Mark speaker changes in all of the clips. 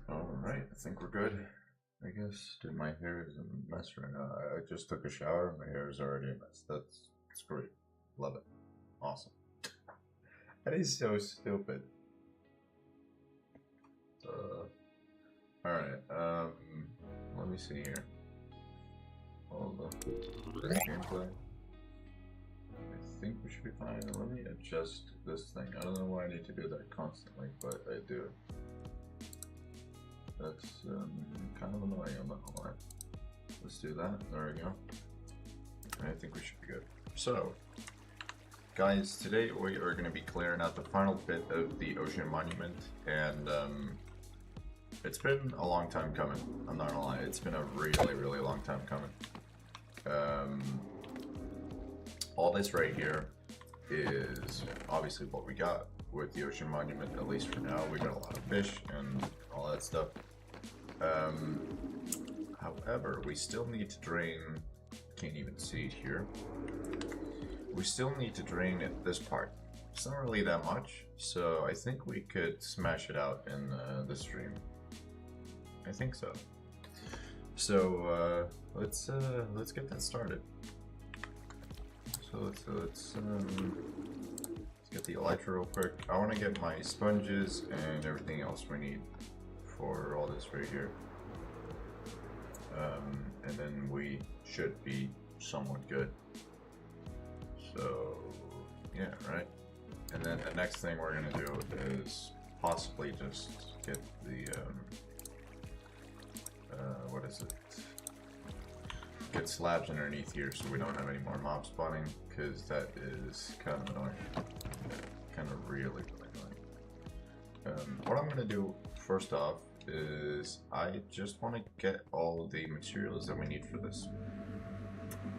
Speaker 1: Alright, I think we're good. I guess, dude, my hair is a mess right now. I just took a shower, my hair is already a mess. That's great. Love it. Awesome. That is so stupid. Alright, let me see here. Hold on. Gameplay. I think we should be fine. Let me adjust this thing. I don't know why I need to do that constantly, but I do. That's kind of annoying, I'm not gonna lie. Let's do that. There we go. I think we should be good. So, guys, today we are going to be clearing out the final bit of the ocean monument, and it's been a long time coming. I'm not gonna lie, it's been a really long time coming. All this right here is obviously what we got with the ocean monument, at least for now. We got a lot of fish and all that stuff. However, we still need to drain, can't even see it here. We still need to drain this part. It's not really that much, so I think we could smash it out in the stream. I think so. So let's get that started. So let's get the elytra real quick. I want to get my sponges and everything else we need for all this right here. And then we should be somewhat good. So yeah, right. And then the next thing we're gonna do is possibly just get the what is it? Get slabs underneath here so we don't have any more mob spawning, because that is kind of annoying. Kind of really annoying. What I'm gonna do first off is I just want to get all the materials that we need for this,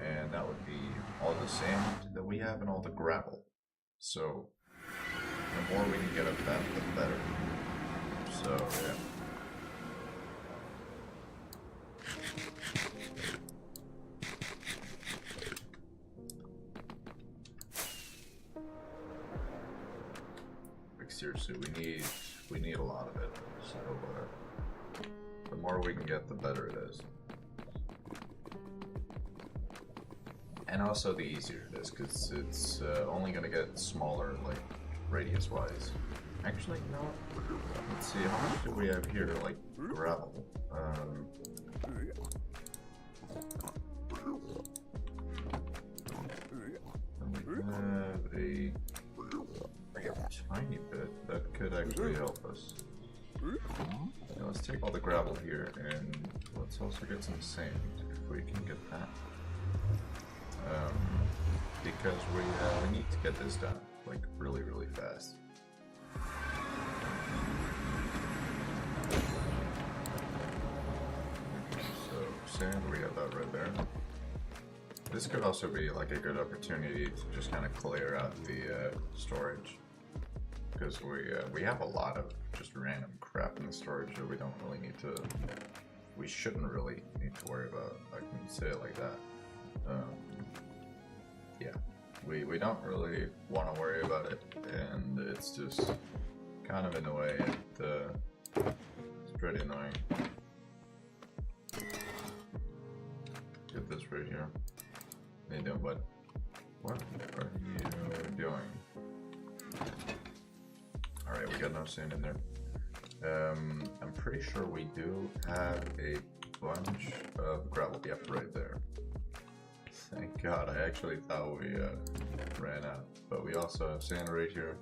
Speaker 1: and that would be all the sand that we have and all the gravel. So the more we can get of that, the better. So yeah. Like seriously, we need a lot of it. So the more we can get, the better it is. And also the easier it is, because it's only going to get smaller, like, radius-wise. Actually, no. Let's see, how much do we have here, like, gravel? We have a tiny bit. That could actually help us. Now let's take all the gravel here, and let's also get some sand, if we can get that. Because we need to get this done, like, really fast. So, sand, we have that right there. This could also be, like, a good opportunity to just kind of clear out the storage. Because we have a lot of just random crap in the storage that we don't really need to... We shouldn't really need to worry about, I can say it like that. Yeah, we don't really want to worry about it, and it's just kind of in a way, it's pretty annoying. Get this right here. How you doing, bud? What are you doing? Alright, we got no sand in there. I'm pretty sure we do have a bunch of gravel. Yep, right there. Thank God, I actually thought we ran out. But we also have sand right here.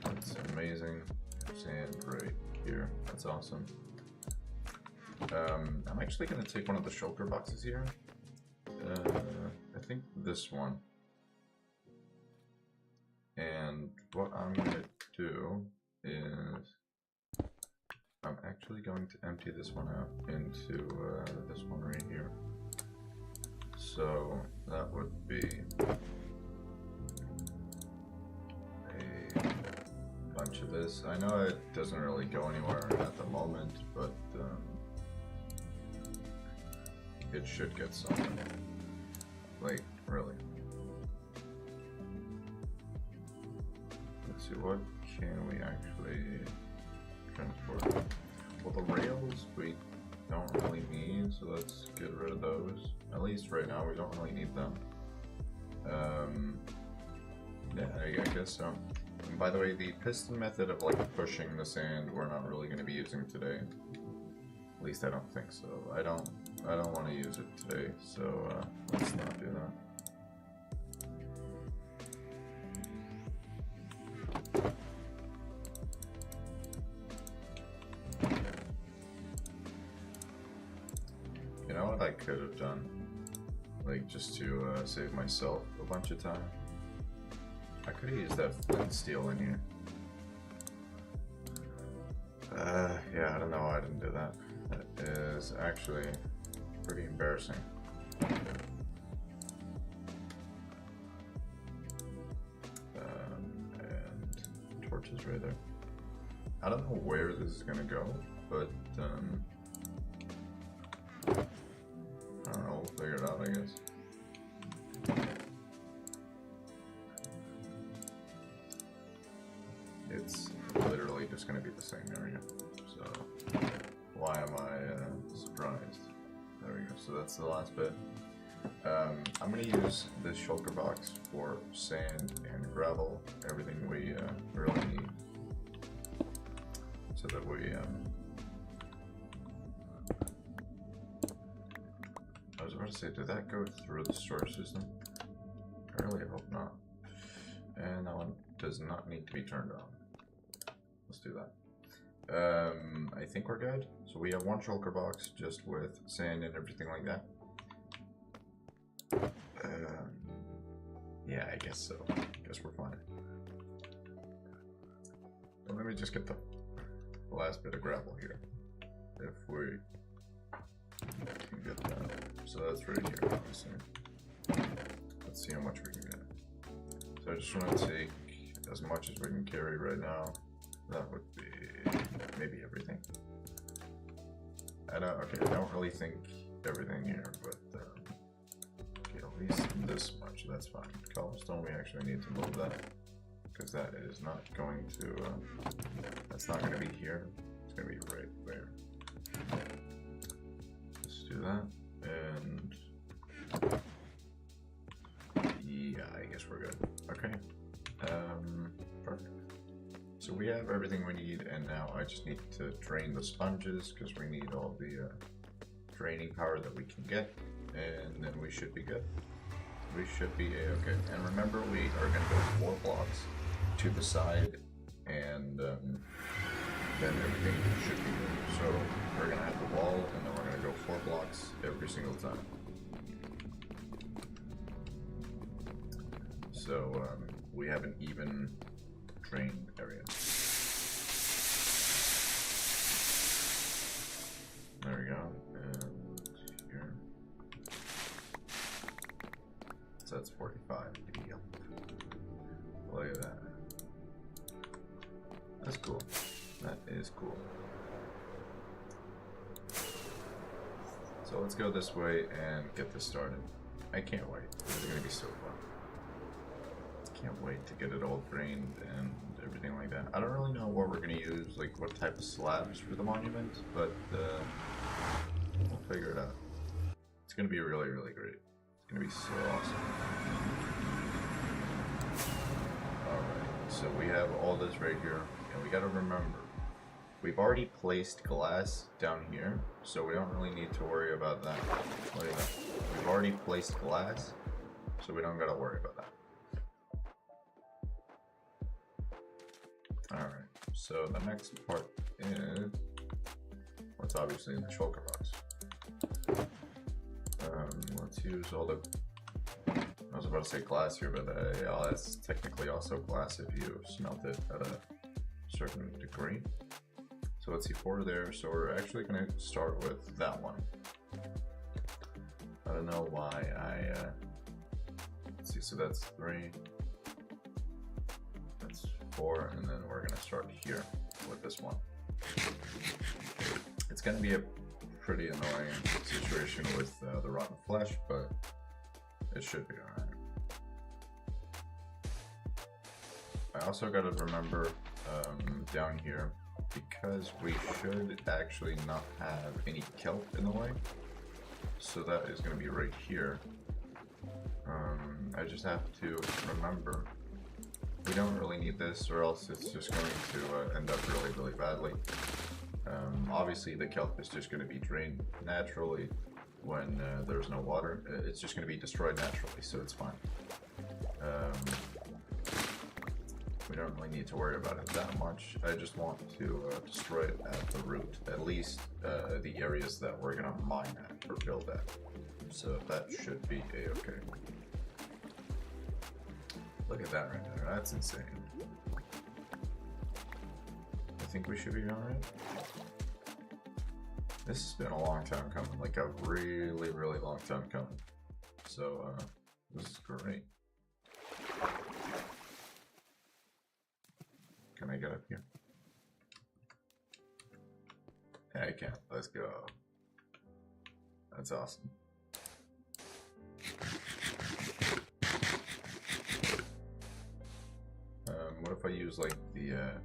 Speaker 1: That's amazing. Sand right here. That's awesome. I'm actually going to take one of the shulker boxes here. I think this one. And what I'm going to do is I'm actually going to empty this one out into this one right here. So that would be a bunch of this. I know it doesn't really go anywhere at the moment, but it should get somewhere. Like, really. see, what can we actually transport? Well, the rails we don't really need, so let's get rid of those. At least right now we don't really need them. Yeah, I guess so. And by the way, the piston method of like pushing the sand we're not really going to be using today. At least I don't think so. I don't want to use it today, so let's not do that. You know what I could have done? Like, just to save myself a bunch of time. I could have used that flint steel in here. Yeah, I don't know why I didn't do that. That is actually pretty embarrassing. And torches right there. I don't know where this is gonna go, but I don't know, we'll figure it out, I guess. It's literally just going to be the same area, so why am I surprised? There we go, so that's the last bit. I'm going to use this shulker box for sand and gravel, everything we really need, so that we I was about to say, did that go through the storage system? I really hope not. And that one does not need to be turned on. Let's do that. I think we're good. So we have one shulker box just with sand and everything like that. Yeah, I guess so. Guess we're fine. But let me just get the last bit of gravel here. If we can get that. So that's right here, obviously. Let's see how much we can get. So I just want to take as much as we can carry right now. That would be maybe everything. I don't really think everything here, but okay, at least this much, that's fine. Cobblestone, we actually need to move that, because that is not going to, that's not going to be here, it's going to be right there. Let's do that, and yeah, I guess we're good. Okay, perfect. So we have everything we need, and now I just need to drain the sponges, because we need all the draining power that we can get, and then we should be good. We should be okay. And remember, we are going to go 4 blocks to the side, and then everything should be good. So we're going to have the wall, and then we're going to go 4 blocks every single time. So we have an even drain area. There we go, and here. So that's 45. Yep. Look at that. That's cool. That is cool. So let's go this way and get this started. I can't wait. This is gonna be so fun. Can't wait to get it all drained and everything like that. I don't really know what we're gonna use, like what type of slabs for the monument, but we'll figure it out. It's gonna be really, really great. It's gonna be so awesome. Alright, so we have all this right here, and we gotta remember, we've already placed glass down here, so we don't really need to worry about that. Look at that. We've already placed glass, so we don't gotta worry about that. Alright, so the next part is what's obviously in the shulker box. Let's use all the, I was about to say glass here, but that's technically also glass if you smelt it at a certain degree. So let's see, 4 there, so we're actually going to start with that one. I don't know why let's see, so that's 3. 4, and then we're going to start here with this one. It's going to be a pretty annoying situation with the rotten flesh, but it should be alright. I also got to remember down here, because we should actually not have any kelp in the way, so that is going to be right here. I just have to remember we don't really need this, or else it's just going to end up really badly. Obviously the kelp is just going to be drained naturally when there's no water. It's just going to be destroyed naturally, so it's fine. We don't really need to worry about it that much. I just want to destroy it at the root, at least the areas that we're going to mine at or build at. So that should be a-okay. Look at that right there, that's insane. I think we should be alright. This has been a long time coming, like a really long time coming. So this is great. Can I get up here? Yeah, I can. Let's go. That's awesome. What if I use like the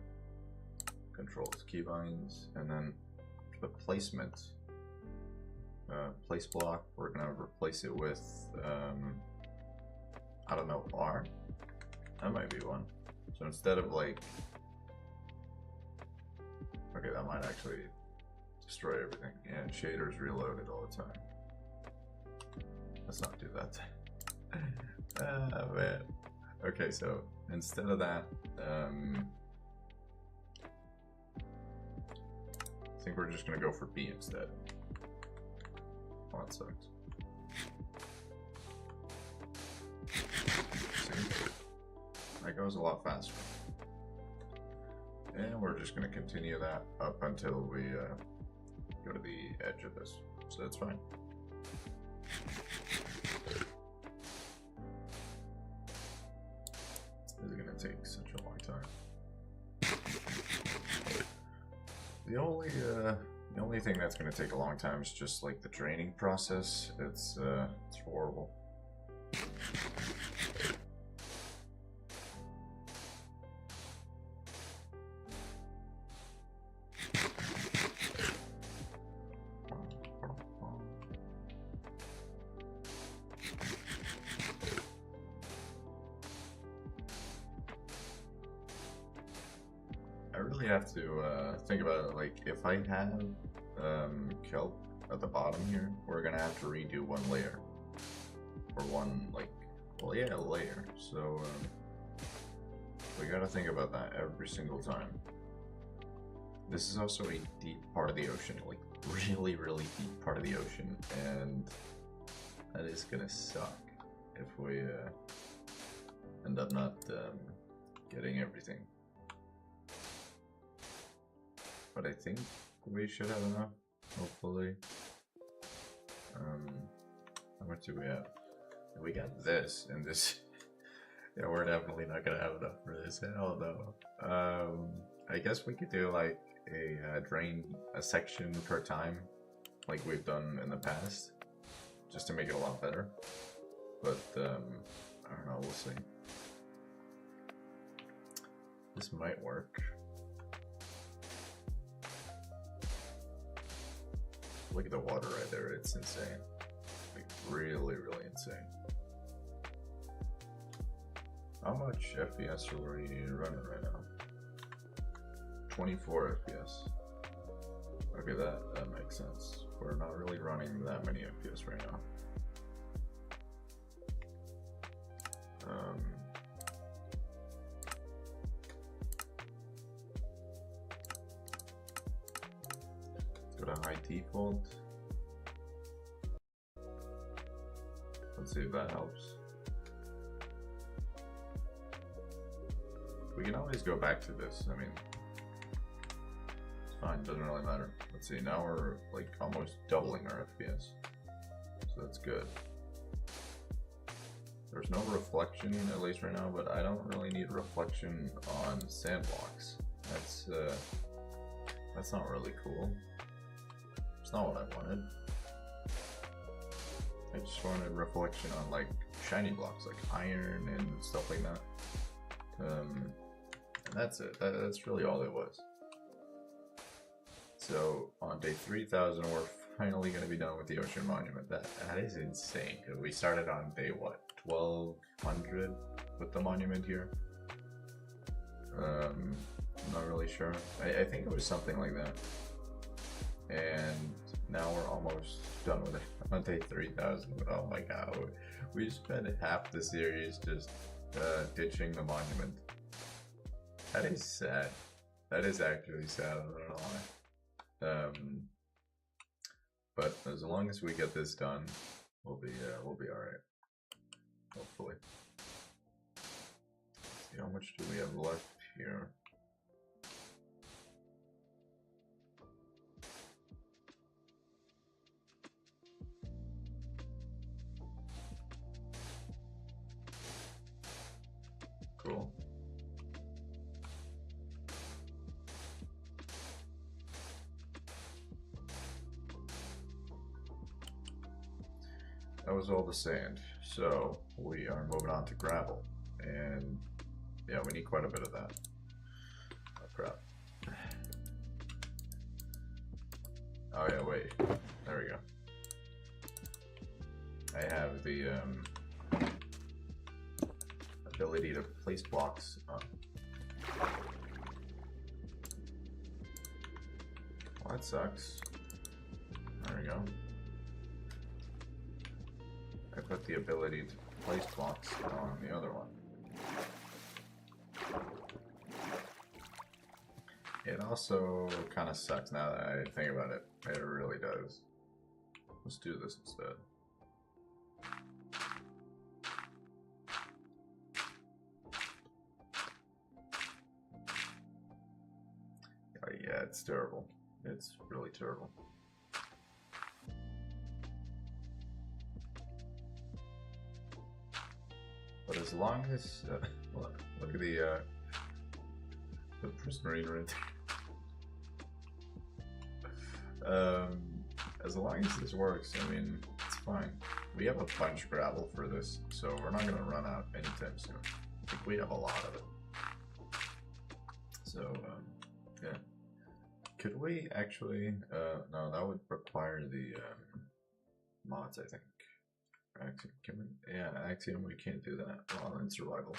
Speaker 1: controls, keybinds, and then the placement, place block, we're gonna replace it with, I don't know, R? That might be one. So instead of like, okay, that might actually destroy everything. And shaders reloaded all the time. Let's not do that. Ah, man. Okay, so instead of that, I think we're just gonna go for B instead. Oh, that sucks. See? That goes a lot faster. And we're just gonna continue that up until we go to the edge of this. So that's fine. This is gonna take such a long time. The only thing that's gonna take a long time is just like the draining process. It's horrible. I really have to think about it. Like, if I have kelp at the bottom here, we're gonna have to redo one layer, or one, like, well, yeah, a layer. So we gotta think about that every single time. This is also a deep part of the ocean, like really deep part of the ocean, and that is gonna suck if we end up not getting everything. But I think we should have enough, hopefully. How much do we have? We got this, and this. Yeah, we're definitely not gonna have enough for this. Hell no. I guess we could do like a drain a section per time, like we've done in the past, just to make it a lot better. But I don't know. We'll see. This might work. Look at the water right there, it's insane. Like, really insane. How much FPS are we running right now? 24 FPS. Okay, that makes sense. We're not really running that many FPS right now. Let's go to high default. Let's see if that helps. We can always go back to this. I mean, it's fine, doesn't really matter. Let's see, now we're like almost doubling our FPS. So that's good. There's no reflection, at least right now, but I don't really need reflection on sand blocks. That's not really cool. It's not what I wanted. I just wanted reflection on like shiny blocks, like iron and stuff like that. that's it. That's really all it was. So on day 3000, we're finally going to be done with the ocean monument. That is insane. We started on day what, 1200 with the monument here. I'm not really sure. I think it was something like that. And now we're almost done with it on day 3000. Oh my god, we spent half the series just ditching the monument. That is sad. That is actually sad, I don't know why. But as long as we get this done, we'll be alright. Hopefully. Let's see, how much do we have left here? Cool. That was all the sand, so we are moving on to gravel, and yeah, we need quite a bit of that. Oh crap. Oh yeah, wait, there we go. I have the ability to place blocks on. Well, that sucks. There we go. I put the ability to place blocks on the other one. It also kind of sucks now that I think about it. It really does. Let's do this instead. Oh, yeah, it's terrible. It's really terrible. But as long as look at the prismarine right there. As long as this works, I mean, it's fine. We have a bunch of gravel for this, so we're not gonna run out anytime soon. I think we have a lot of it. So yeah. Could we actually? No, that would require the mods, I think. Axiom, can we? Yeah, Axiom, we can't do that while in survival.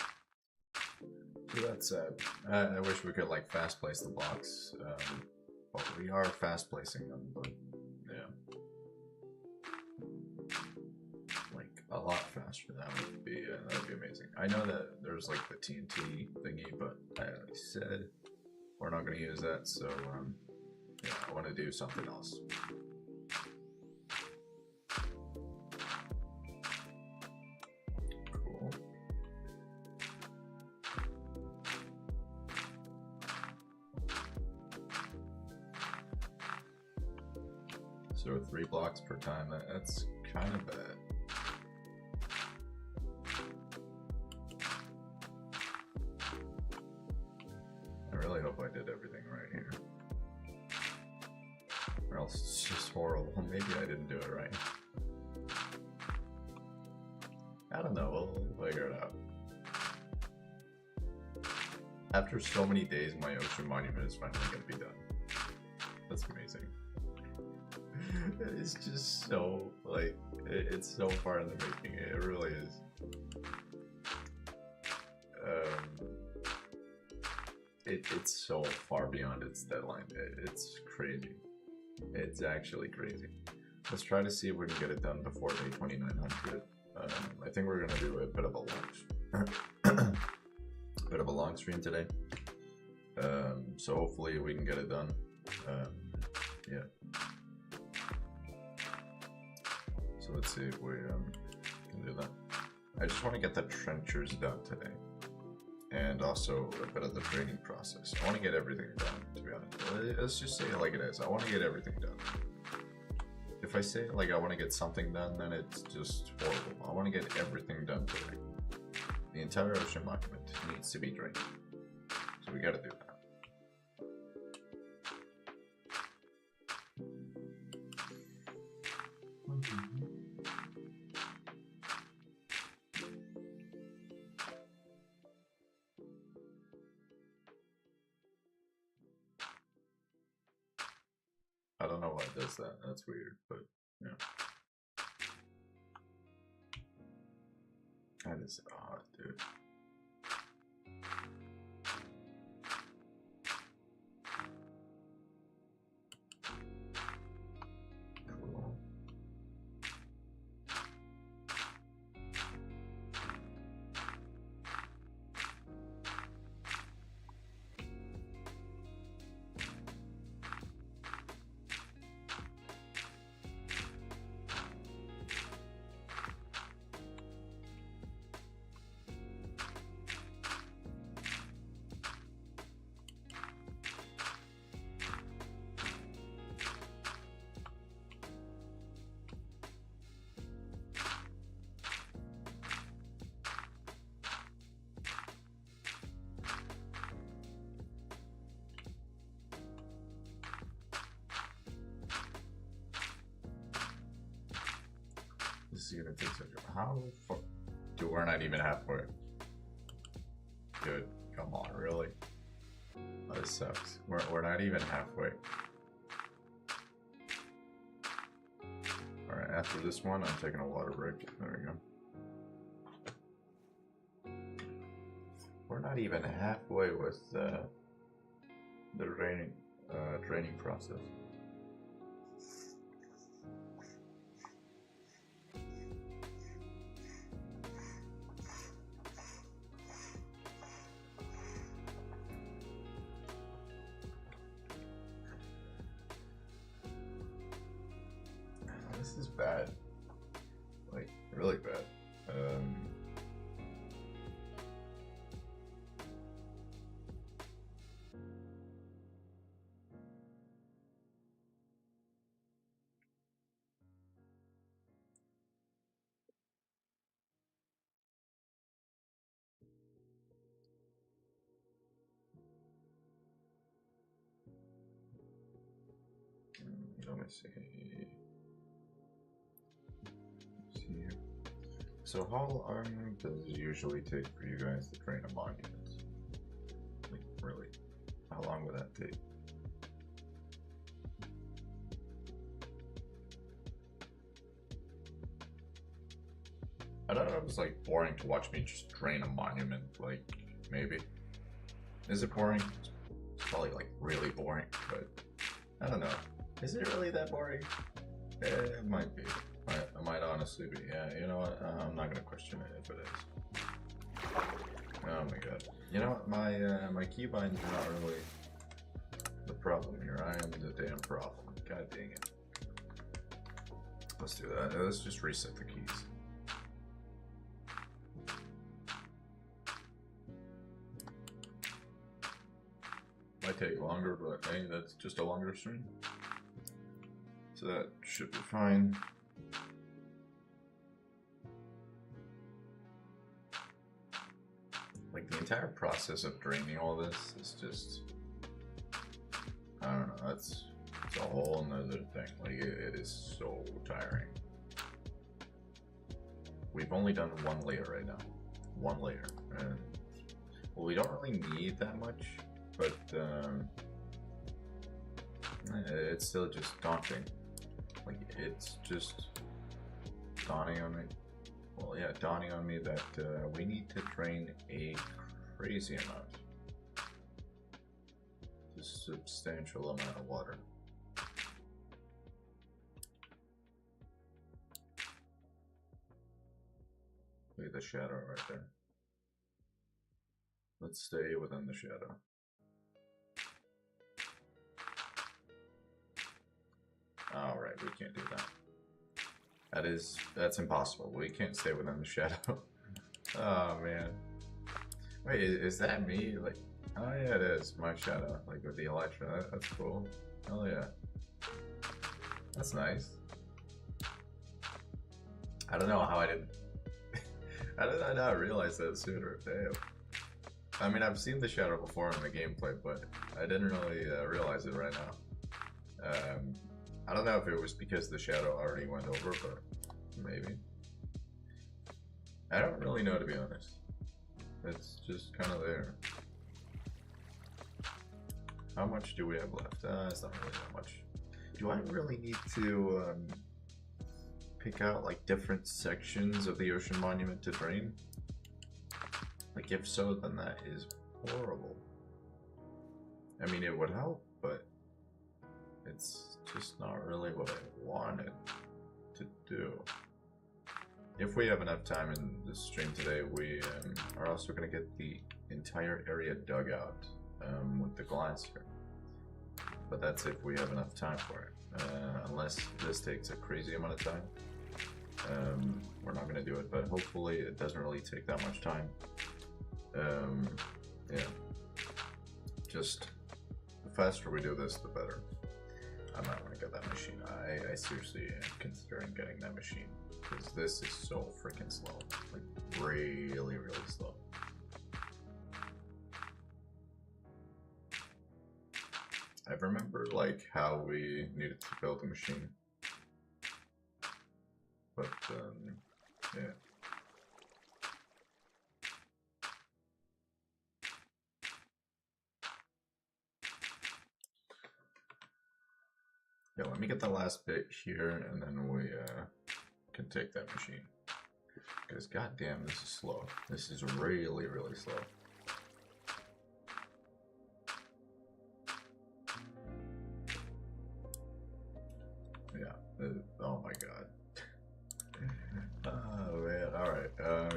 Speaker 1: So that's sad. I wish we could like fast place the blocks. Well, we are fast placing them, but yeah, like a lot faster. That would be amazing. I know that there's like the TNT thingy, but I already said we're not going to use that. So yeah, I want to do something else. So 3 blocks per time, that's kind of bad. I really hope I did everything right here. Or else it's just horrible. Maybe I didn't do it right. I don't know, we'll figure it out. After so many days, my ocean monument is finally going to be done. That's amazing. It's just so, like, it's so far in the making, it really is. It's so far beyond its deadline, it's crazy. It's actually crazy. Let's try to see if we can get it done before day 2900. I think we're gonna do a bit of a long stream today. So hopefully we can get it done. Yeah. So let's see if we can do that. I just want to get the trenchers done today. And also a bit of the draining process. I want to get everything done, to be honest. Let's just say it like it is. I want to get everything done. If I say like I want to get something done, then it's just horrible. I want to get everything done today. The entire ocean monument needs to be drained. So we gotta do that. does that? That's weird, but yeah. That is odd, dude. Cool. This is gonna take such a how far? Dude, we're not even halfway. Dude, come on, really? Oh, this sucks. We're not even halfway. Alright, after this one, I'm taking a water break. There we go. We're not even halfway with the draining process. This is bad, like really bad. Let me see. So how long does it usually take for you guys to train a monument? Like, really? How long would that take? I don't know if it's like boring to watch me just drain a monument, like, maybe. Is it boring? It's probably like really boring, but I don't know. Is it really that boring? It might be. It might honestly be. Yeah, you know what? I'm not gonna question it if it is. Oh my god. You know what? My keybinds are not really the problem here. I am the damn problem. God dang it. Let's do that. Let's just reset the keys. Might take longer, but hey, that's just a longer stream. So that should be fine. Like the entire process of draining all this is just, I don't know, it's a whole nother thing. Like it is so tiring. We've only done one layer right now. One layer. And well, we don't really need that much, but it's still just daunting. Like it's just dawning on me. Well, yeah, dawning on me that we need to drain a crazy amount. A substantial amount of water. Look at the shadow right there. Let's stay within the shadow. Alright, we can't do that. That's impossible. We can't stay within the shadow. Oh man. Wait, is that me? Like, oh yeah, it is my shadow. Like with the Electra. That's cool. Hell yeah. That's nice. I don't know how I didn't. How did I not realize that sooner? Damn. I mean, I've seen the shadow before in the gameplay, but I didn't really realize it right now. I don't know if it was because the shadow already went over, but maybe. I don't really know, to be honest. It's just kind of there. How much do we have left? It's not really that much. do I really need to pick out like different sections of the ocean monument to drain? Like if so, then that is horrible. I mean, it would help, but it's just not really what I wanted to do. If we have enough time in this stream today, we are also going to get the entire area dug out with the glass here. But that's if we have enough time for it. Unless this takes a crazy amount of time, we're not going to do it. But hopefully it doesn't really take that much time. Yeah. Just the faster we do this, the better. I'm not going to get that machine. I seriously am considering getting that machine. Because this is so freaking slow. Like, really, really slow. I remember, like, how we needed to build a machine. But, yeah. Yeah, let me get the last bit here, and then we, can take that machine. Because goddamn, this is slow. This is really, really slow. Yeah. Oh my god. Oh man. All right.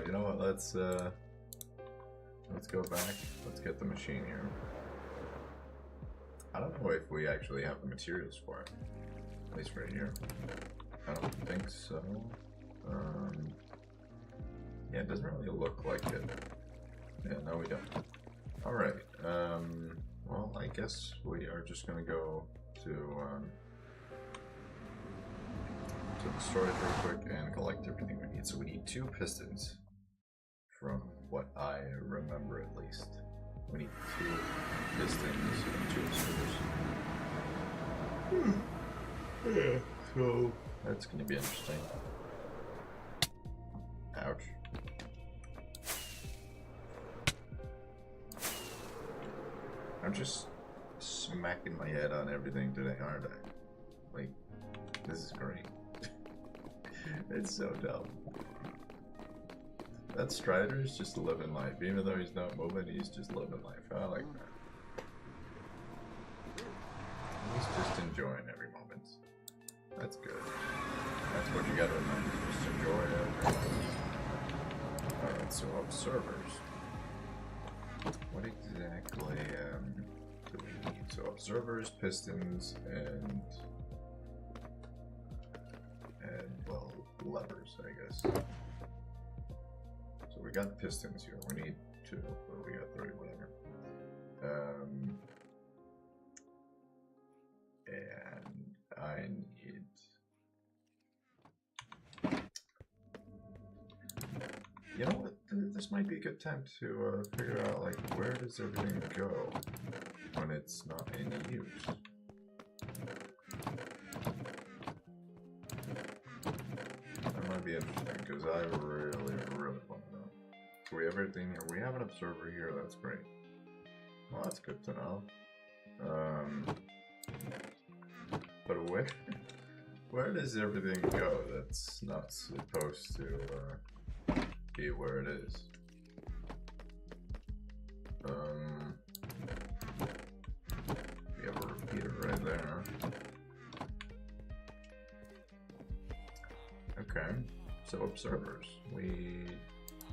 Speaker 1: You know what? Let's go back. Let's get the machine here. I don't know if we actually have the materials for it. At least right here. I don't think so. Yeah, it doesn't really look like it. Yeah, no we don't. Alright, well, I guess we are just gonna go to the storage real quick and collect everything we need. So we need 2 pistons, from what I remember at least. We need 2 pistons and 2 screws. Yeah, so that's gonna be interesting. Ouch. I'm just smacking my head on everything today, aren't I? Like, this is great. It's so dumb. That Strider is just living life. Even though he's not moving, he's just living life. I like that. He's just enjoying every moment. That's good. That's what you gotta remember. Just enjoy it. Alright, so observers. What exactly do we need? So observers, pistons, and well, levers, I guess. So we got pistons here. We need 2, but we got 3, whatever. And I need... You know what? This might be a good time to figure out, like, where does everything go when it's not in use? That might be interesting, because I really want to know. So we have everything here. We have an observer here. That's great. Well, that's good to know. But where does everything go that's not supposed to be where it is? We have a repeater right there. Okay, so observers. We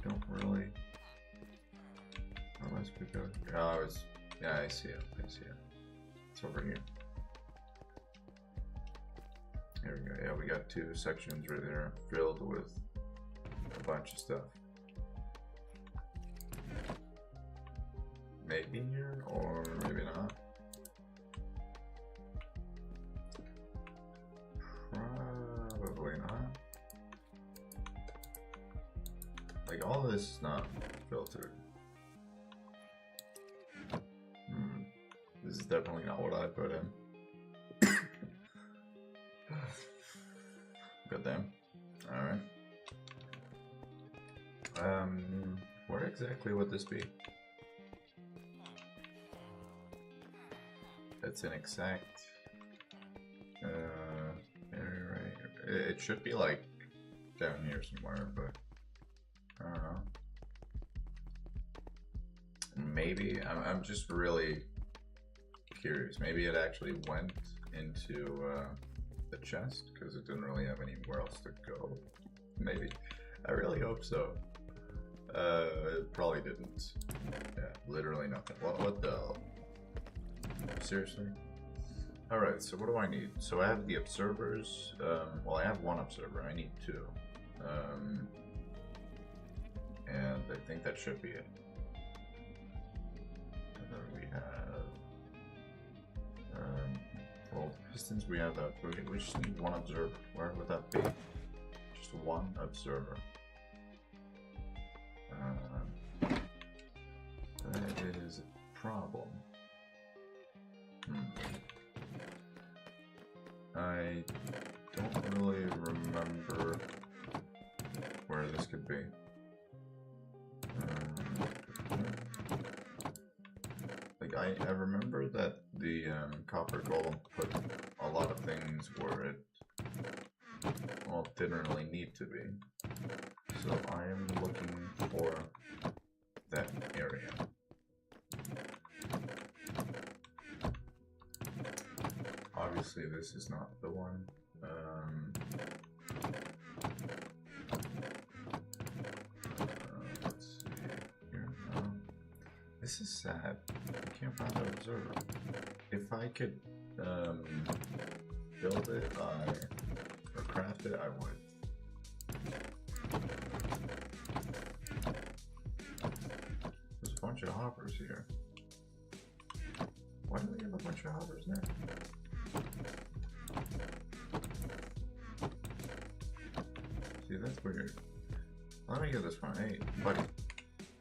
Speaker 1: don't really, unless we go. Oh, yeah, I see it. I see it. It's over here. Here we go. Yeah, we got 2 sections right there filled with a bunch of stuff. Maybe here, or maybe not. Probably not. Like, all of this is not filtered. This is definitely not what I put in. Good damn. Alright. Where exactly would this be? That's an exact it should be like down here somewhere, but I don't know. Maybe I'm just really curious. Maybe it actually went into the chest because it didn't really have anywhere else to go. Maybe. I really hope so. It probably didn't. Yeah, literally nothing. What the hell? Seriously? Alright, so what do I need? So I have the observers. Well, I have one observer. I need two. And I think that should be it. And then we have... well, pistons, we have that. We just need one observer. Where would that be? Just one observer. That is a problem. I don't really remember where this could be. Like I remember that the copper golem put a lot of things where it, well, didn't really need to be. So I am looking for that area. Obviously this is not the one. Let's see here. This is sad. I can't find the observer. If I could build it or craft it, I would. There's a bunch of hoppers here. Why do we have a bunch of hoppers there? See, that's weird. Let me get this one. Hey, buddy,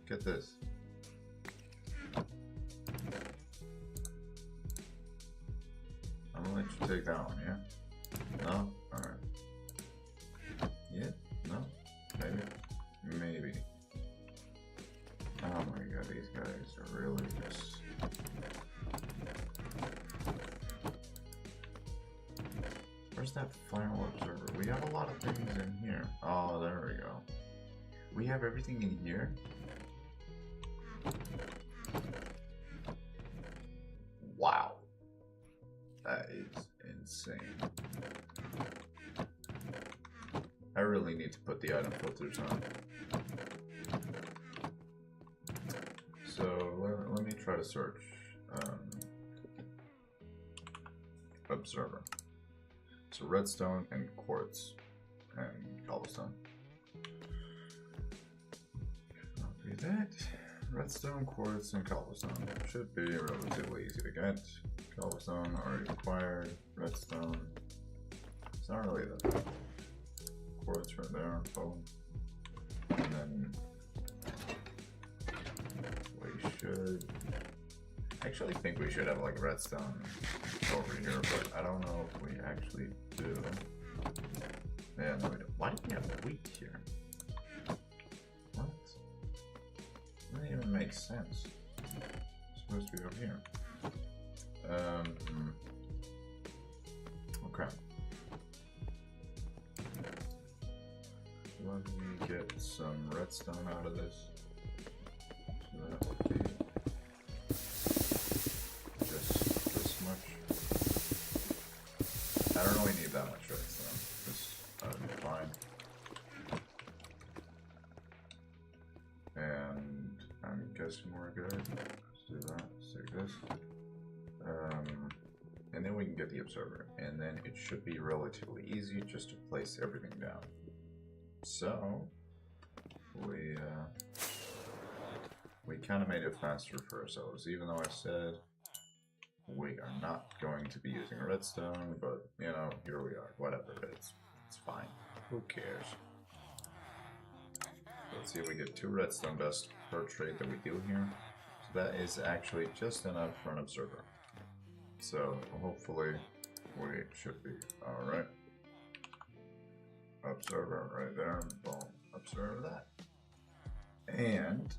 Speaker 1: get this. I'm gonna let you take that one, yeah? No? Alright. Yeah? No? Maybe? Maybe. Oh my god, these guys are really just... Where's that final observer? We have a lot of things in here. Oh, there we go. We have everything in here? Wow. That is insane. I really need to put the item filters on. So let me try to search observer. So redstone and quartz and cobblestone. Copy that. Redstone, quartz, and cobblestone. Should be relatively easy to get. Cobblestone already acquired. Redstone. It's not really that bad. Quartz right there. Boom. And then we should. I actually think we should have like redstone over here, but I don't know if we actually do. Yeah, no, we don't. Why do we have wheat here? What? Doesn't even make sense. It's supposed to be over here. Okay. Let me get some redstone out of this. So that would be just this much. I don't really need that much redstone. That would be fine. And I'm guessing we're good. Let's do that. Let's take this. And then we can get the observer. And then it should be relatively easy just to place everything down. So we kind of made it faster for ourselves, even though I said we are not going to be using redstone, but you know, here we are. Whatever, it's fine. Who cares? Let's see if we get 2 redstone dust per trait that we do here. So that is actually just enough for an observer. So hopefully we should be alright. Observer right there. Boom. Observe that. And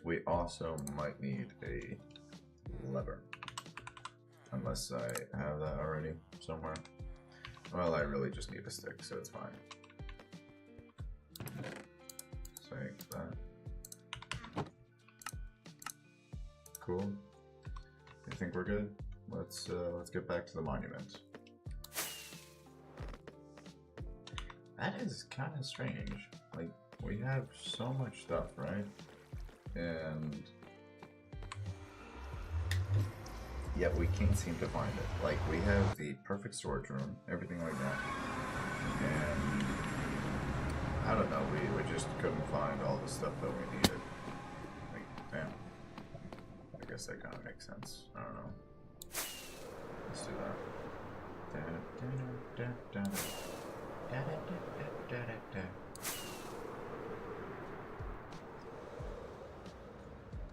Speaker 1: we also might need a lever. Unless I have that already somewhere. Well, I really just need a stick, so it's fine. Save that. Cool. You think we're good? Let's get back to the monument. That is kind of strange. Like, we have so much stuff, right? And yet we can't seem to find it. Like, we have the perfect storage room, everything like that. And I don't know, we just couldn't find all the stuff that we needed. Like, damn. I guess that kind of makes sense. I don't know. Let's do that.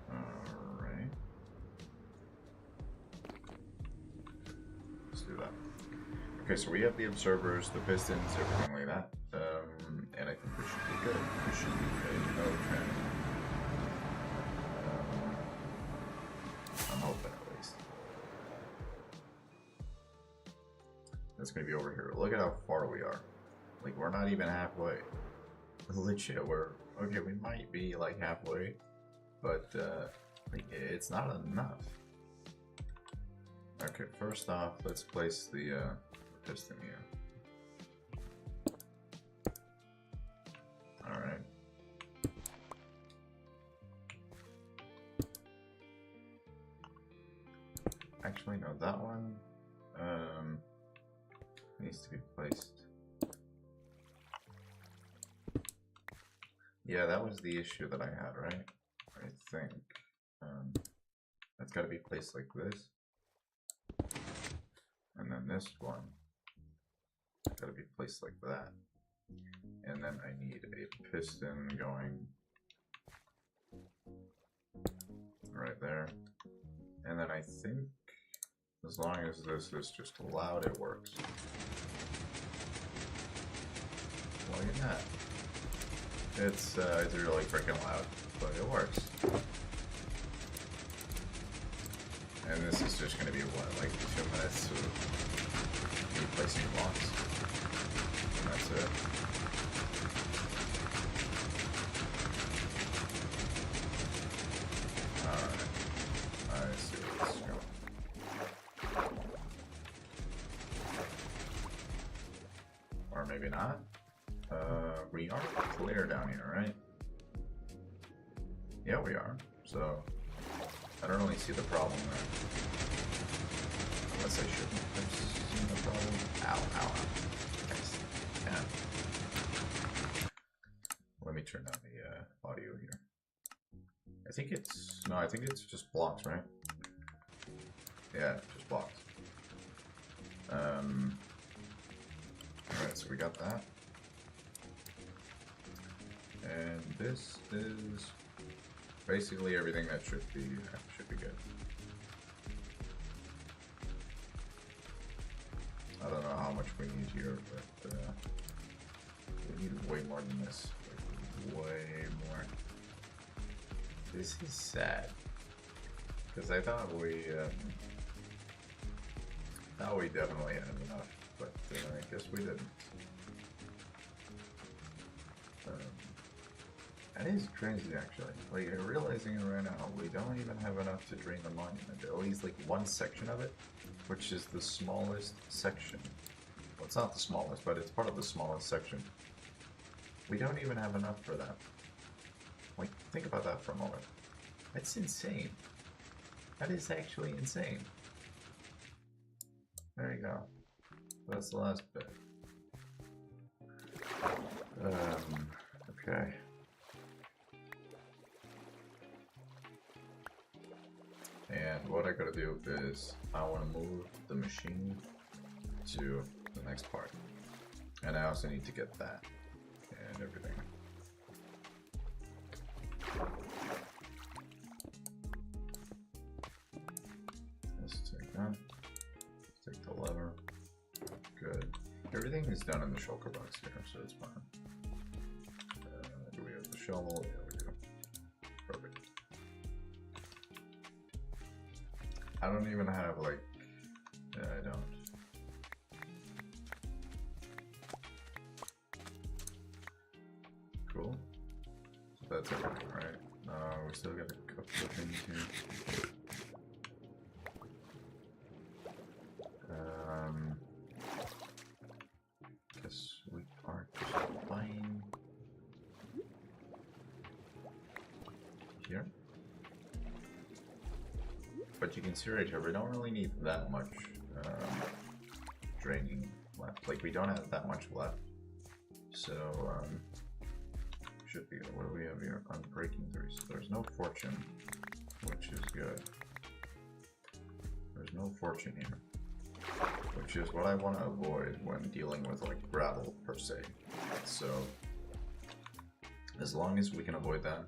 Speaker 1: Alright. Let's do that. Okay, so we have the observers, the pistons, everything like that. And I think we should be good. We should be good. Okay. I'm hoping at least. That's gonna be over here. Look at how far we are. Like, we're not even halfway. Legit, we're okay. We might be like halfway, but like, it's not enough. Okay, first off, let's place the piston here. All right. Actually, no, that one needs to be placed. Yeah, that was the issue that I had, right? I think that's got to be placed like this, and then this one got to be placed like that, and then I need a piston going right there, and then I think as long as this is just loud, it works. Look at that. It's really freaking loud, but it works. And this is just gonna be what, like 2 minutes of me placing blocks. And that's it. Alright. I see where this is going. Or maybe not. We are clear down here, right? Yeah, we are. So I don't really see the problem there. Unless I shouldn't have seen the problem. Ow, ow, ow. Nice. Yeah. Let me turn down the audio here. I think it's... No, I think it's just blocks, right? Yeah, just blocks. Alright, so we got that. And this is basically everything that should be good. I don't know how much we need here, but we need way more than this. Like, way more. This is sad because I thought we definitely had enough, but I guess we didn't. That is crazy, actually. Like, realizing it right now, we don't even have enough to drain the monument. At least, like, one section of it, which is the smallest section. Well, it's not the smallest, but it's part of the smallest section. We don't even have enough for that. Like, think about that for a moment. That's insane. That is actually insane. There you go. That's the last bit. Okay. And what I gotta do is I want to move the machine to the next part, and I also need to get that and everything. Let's take that. Let's take the lever. Good. Everything is done in the shulker box here, so it's fine. Do we have the shovel? Yeah, we do. Perfect. I don't even have, like, yeah, I don't. that's everything, right? We still got a couple of things here. Guess we are just buying here. But you can see right here, we don't really need that much draining left. Like, we don't have that much left. So, should be, what do we have here? Unbreaking 3. So there's no fortune, which is good. There's no fortune here, which is what I want to avoid when dealing with like gravel per se. So as long as we can avoid that,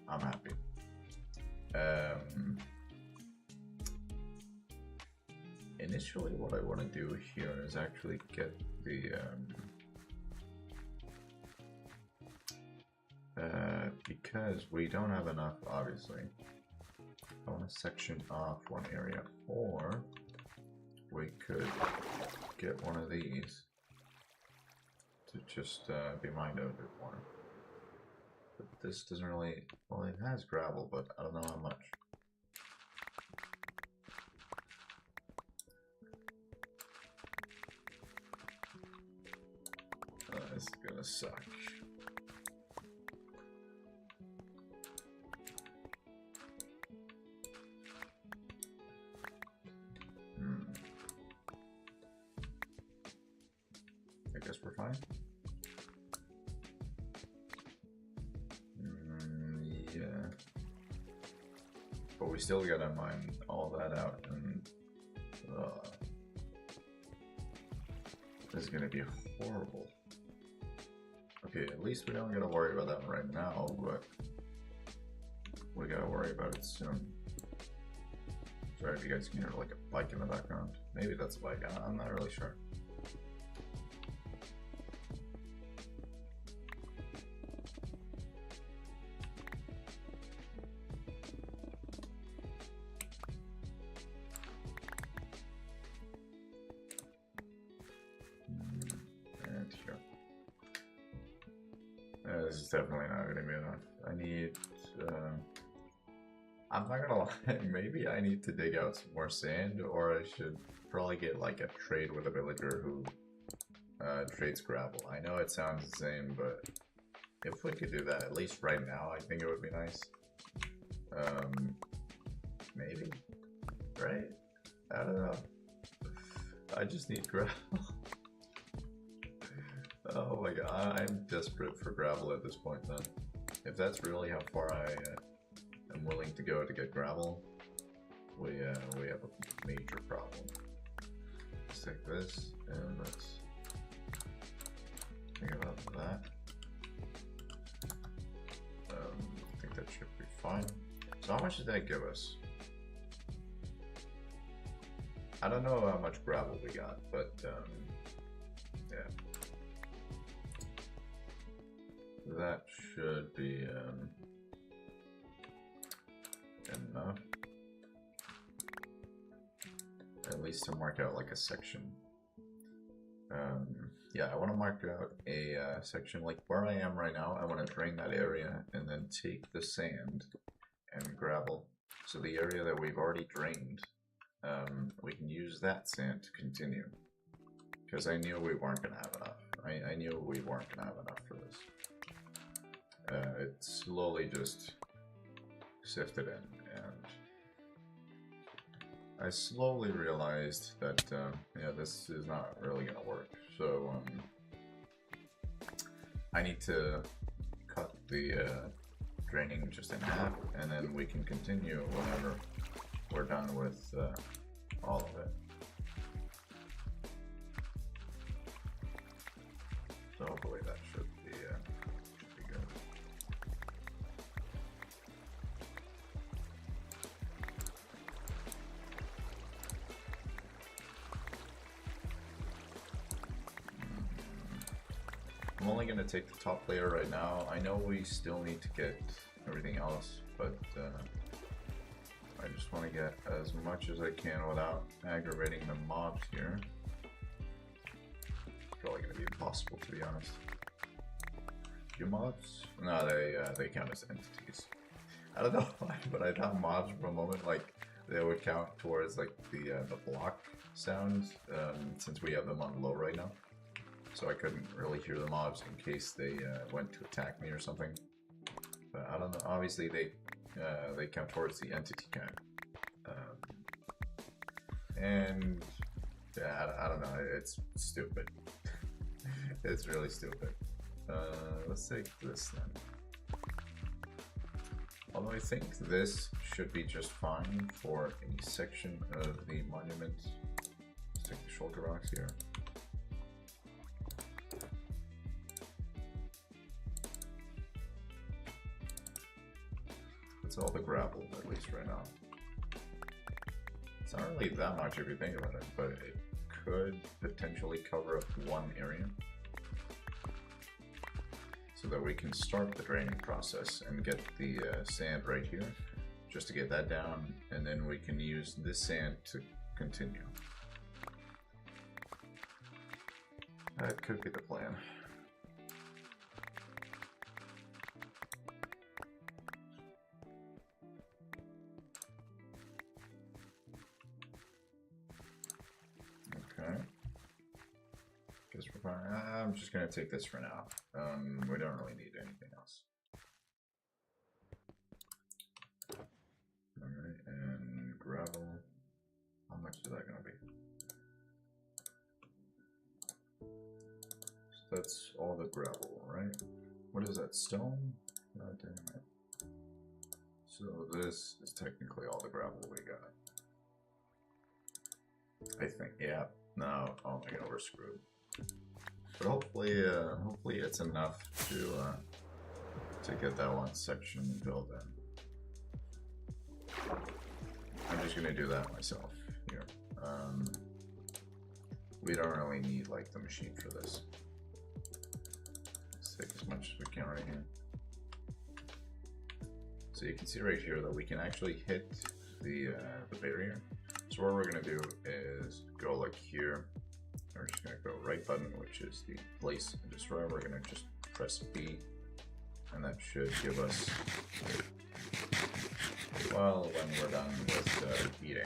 Speaker 1: I'm happy. Initially what I want to do here is actually get the because we don't have enough, obviously. I want to section off one area, or we could get one of these to just be mined out a bit more. But this doesn't really, well, it has gravel, but I don't know how much. This is gonna suck. I guess we're fine. Yeah. But we still gotta mine all that out, and this is gonna be horrible. Okay, at least we don't gotta worry about that right now, but we gotta worry about it soon. Sorry if you guys can hear like a bike in the background. Maybe that's a bike, I'm not really sure. And here. This is definitely not gonna be enough. I need, I'm not gonna lie, maybe I need to dig out some more sand, or I should probably get like a trade with a villager who trades gravel. I know it sounds the same, but if we could do that, at least right now, I think it would be nice. Maybe, right? I don't know. I just need gravel. Oh my god, I'm desperate for gravel at this point then. If that's really how far I am willing to go to get gravel, we have a major problem. Let's take this and let's think about that. I think that should be fine. So how much did that give us? I don't know how much gravel we got, but yeah. That should be enough. At least to mark out like a section. Yeah, I want to mark out a section like where I am right now. I want to drain that area and then take the sand and gravel. So the area that we've already drained, we can use that sand to continue. Because I knew we weren't going to have enough. I knew we weren't going to have enough for this. It slowly just sifted in, and I slowly realized that yeah, this is not really gonna work. So I need to cut the draining just in half, and then we can continue whenever we're done with all of it. So hopefully that should be good. I'm only going to take the top layer right now. I know we still need to get everything else, but I just want to get as much as I can without aggravating the mobs here. It's probably going to be impossible, to be honest. few mobs. No, they count as entities. I don't know why, but I thought mobs for a moment like they would count towards like the block sounds, since we have them on low right now. So I couldn't really hear the mobs in case they went to attack me or something. But I don't know. Obviously they count towards the entity count. And yeah, I don't know. It's stupid. It's really stupid. Let's take this then. Although I think this should be just fine for a section of the monument. Let's take the shoulder rocks here. That's all the gravel, at least right now. It's not really that much if you think about it, but it could potentially cover up one area so that we can start the draining process and get the sand right here just to get that down, and then we can use this sand to continue. That could be the plan. I'm just gonna take this for now. We don't really need anything else. Alright, and gravel. How much is that gonna be? So that's all the gravel, right? What is that, stone? God damn it. So this is technically all the gravel we got. I think, yeah. No, oh my god, we're screwed. But hopefully it's enough to get that one section filled in. I'm just gonna do that myself here. We don't really need like the machine for this. Let's take as much as we can right here. So you can see right here that we can actually hit the barrier. So what we're gonna do is go like here. We're just gonna go right button, which is the place and destroy. We're gonna just press B, and that should give us, well, when we're done with eating,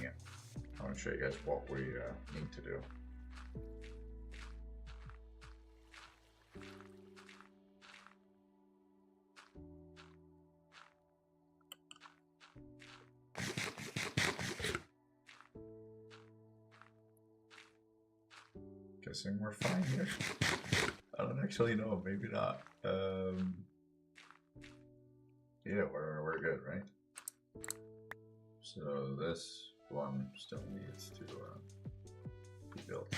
Speaker 1: it. I want to show you guys what we need to do. Guessing we're fine here. I don't actually know, maybe not. Yeah, we're good, right? So this one still needs to be built.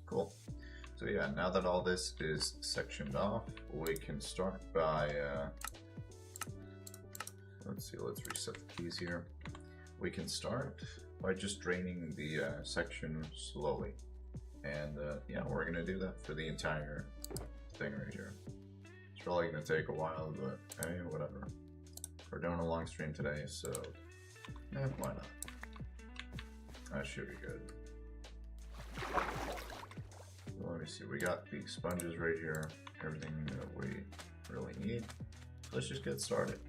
Speaker 1: Cool. So yeah, now that all this is sectioned off, we can start by let's see, let's reset the keys here. We can start by just draining the section slowly. And yeah, we're gonna do that for the entire thing right here. It's probably gonna take a while, but hey, whatever. We're doing a long stream today, so why not? That should be good. So let me see, we got the sponges right here, everything that we really need. So let's just get started.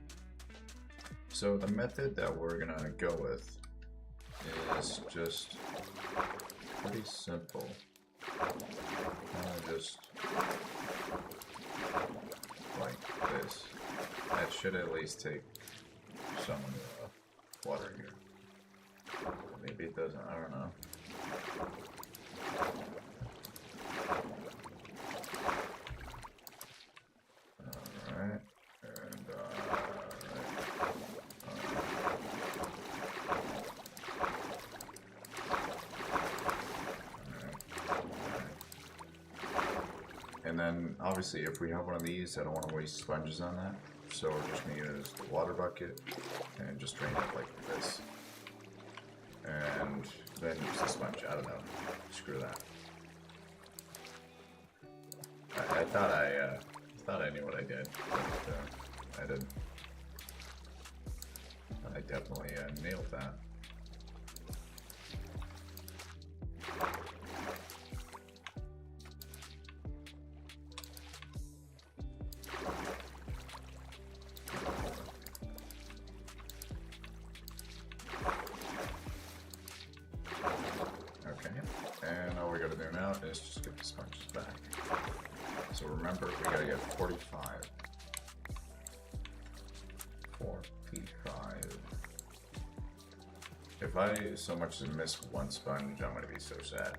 Speaker 1: So the method that we're gonna go with is just pretty simple. Just like this. That should at least take some water here. Maybe it doesn't, I don't know. Alright, and and then obviously if we have one of these, I don't want to waste sponges on that. So we're just going to use the water bucket and just drain it like this. And then use the sponge. I don't know. Screw that. I thought I knew what I did, but I didn't. I definitely nailed that. let's just get the sponges back. So remember, we gotta get 45. 45. If I so much as miss one sponge, I'm gonna be so sad.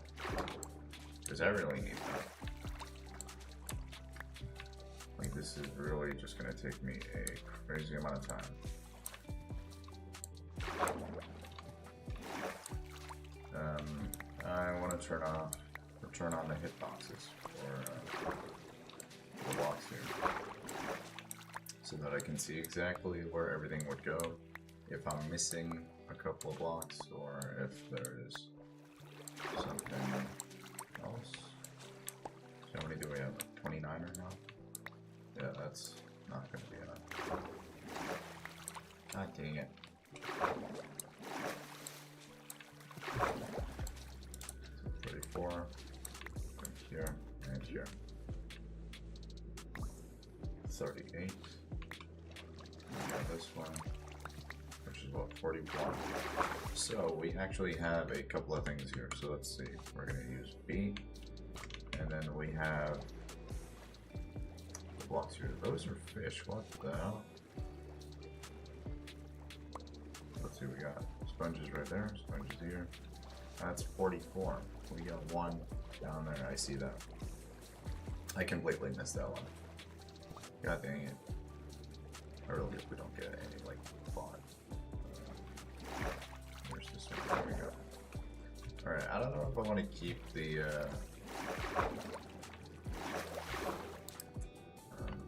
Speaker 1: Because I really need that. Like, this is really just gonna take me a crazy amount of time. I want to turn on the hitboxes for the blocks here, so that I can see exactly where everything would go if I'm missing a couple of blocks or if there's something else. So how many do we have? 29 or now? Yeah, that's not going to be enough. God dang it. 34, and here, and here. 38. We got this one, which is what, 41. So we actually have a couple of things here. So let's see. We're going to use B, and then we have the blocks here. Those are fish. What the hell? Let's see. We got sponges right there. Sponges here. That's 44. We got one down there. I see that. I completely missed that one. God dang it. I really hope we don't get any, like, bot. Where's this one? There we go. Alright, I don't know if I want to keep the,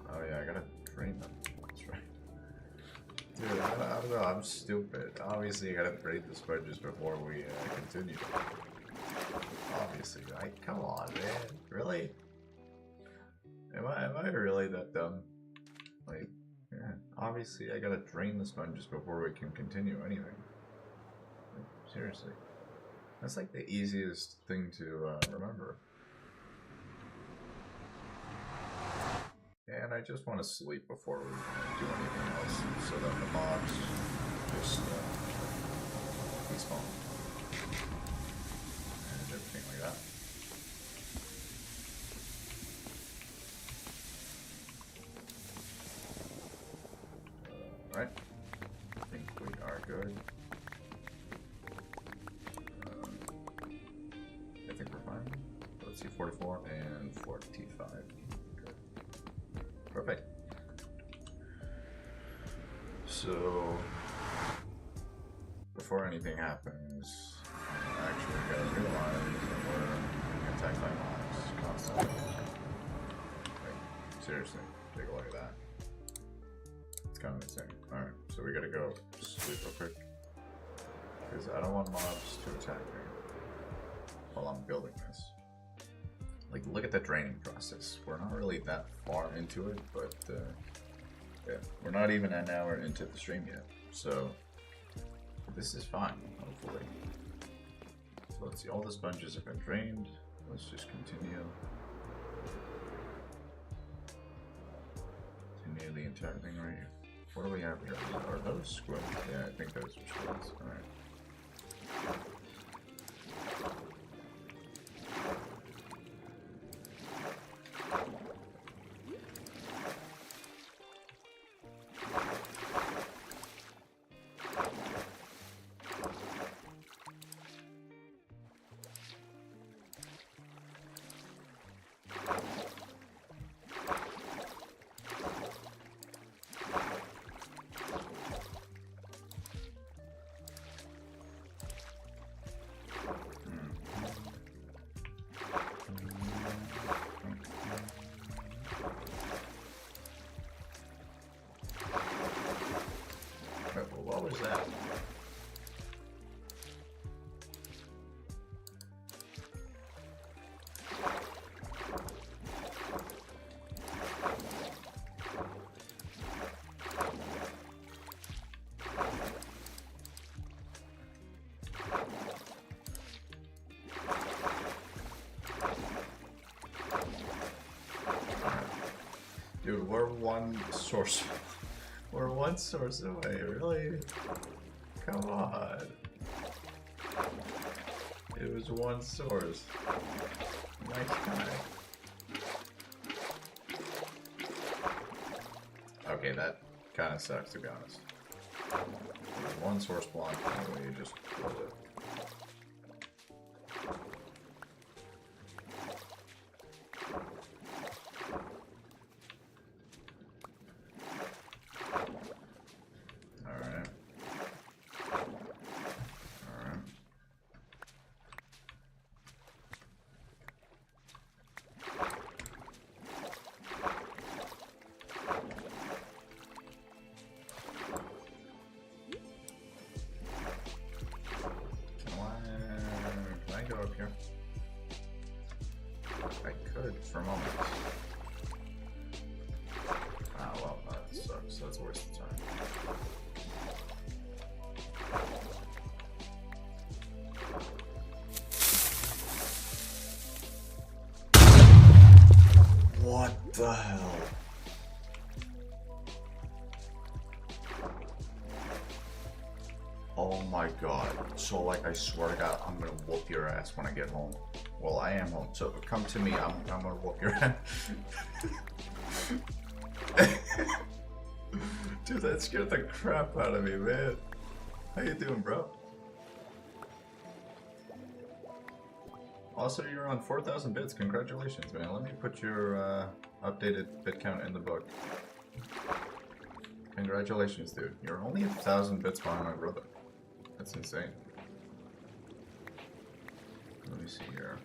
Speaker 1: oh yeah, I gotta drain them. That's right. Dude, I don't know, I'm stupid. Obviously, I gotta drain the sponges before we, continue. Obviously, like, come on, man. Really? Am I really that dumb? Like, yeah, obviously I gotta drain the sponges before we can continue anything. Like, seriously. That's like the easiest thing to remember. And I just want to sleep before we do anything else, so that the mobs just respawn. And everything like that. Alright, I think we are good. I think we're fine. Let's see, 44 and 45. Good. Perfect. So, before anything happens, actually we gotta realize that we're being attacked by mobs constantly. Like, seriously, take a look at that. It's kind of insane. Alright, so we gotta go sleep real quick. Because I don't want mobs to attack me while I'm building this. Like, look at the draining process. We're not really that far into it, but yeah, we're not even an hour into the stream yet. So, this is fine, hopefully. So let's see, all the sponges have been drained. Let's just continue. Continue the entire thing right here. What do we have here? Are those squids? Yeah, I think those are squids. Alright. What was that? Dude, we're one source. We're one source away, really? Come on. It was one source. Nice guy. Okay, that kind of sucks, to be honest. There's one source block, anyway, you just pull it. Alright. Alright. Can I go up here? I could for a moment. Ah, well, that sucks. That's a waste of time. What the hell? Oh my god. So, like, I swear to god, I'm gonna whoop your ass when I get home. Well, I am home, so come to me. I'm gonna whoop your ass. Dude, that scared the crap out of me, man. How you doing, bro? Also, you're on 4,000 bits. Congratulations, man. Let me put your updated bit count in the book. Congratulations, dude. You're only 1,000 bits behind my brother. That's insane. Let me see here.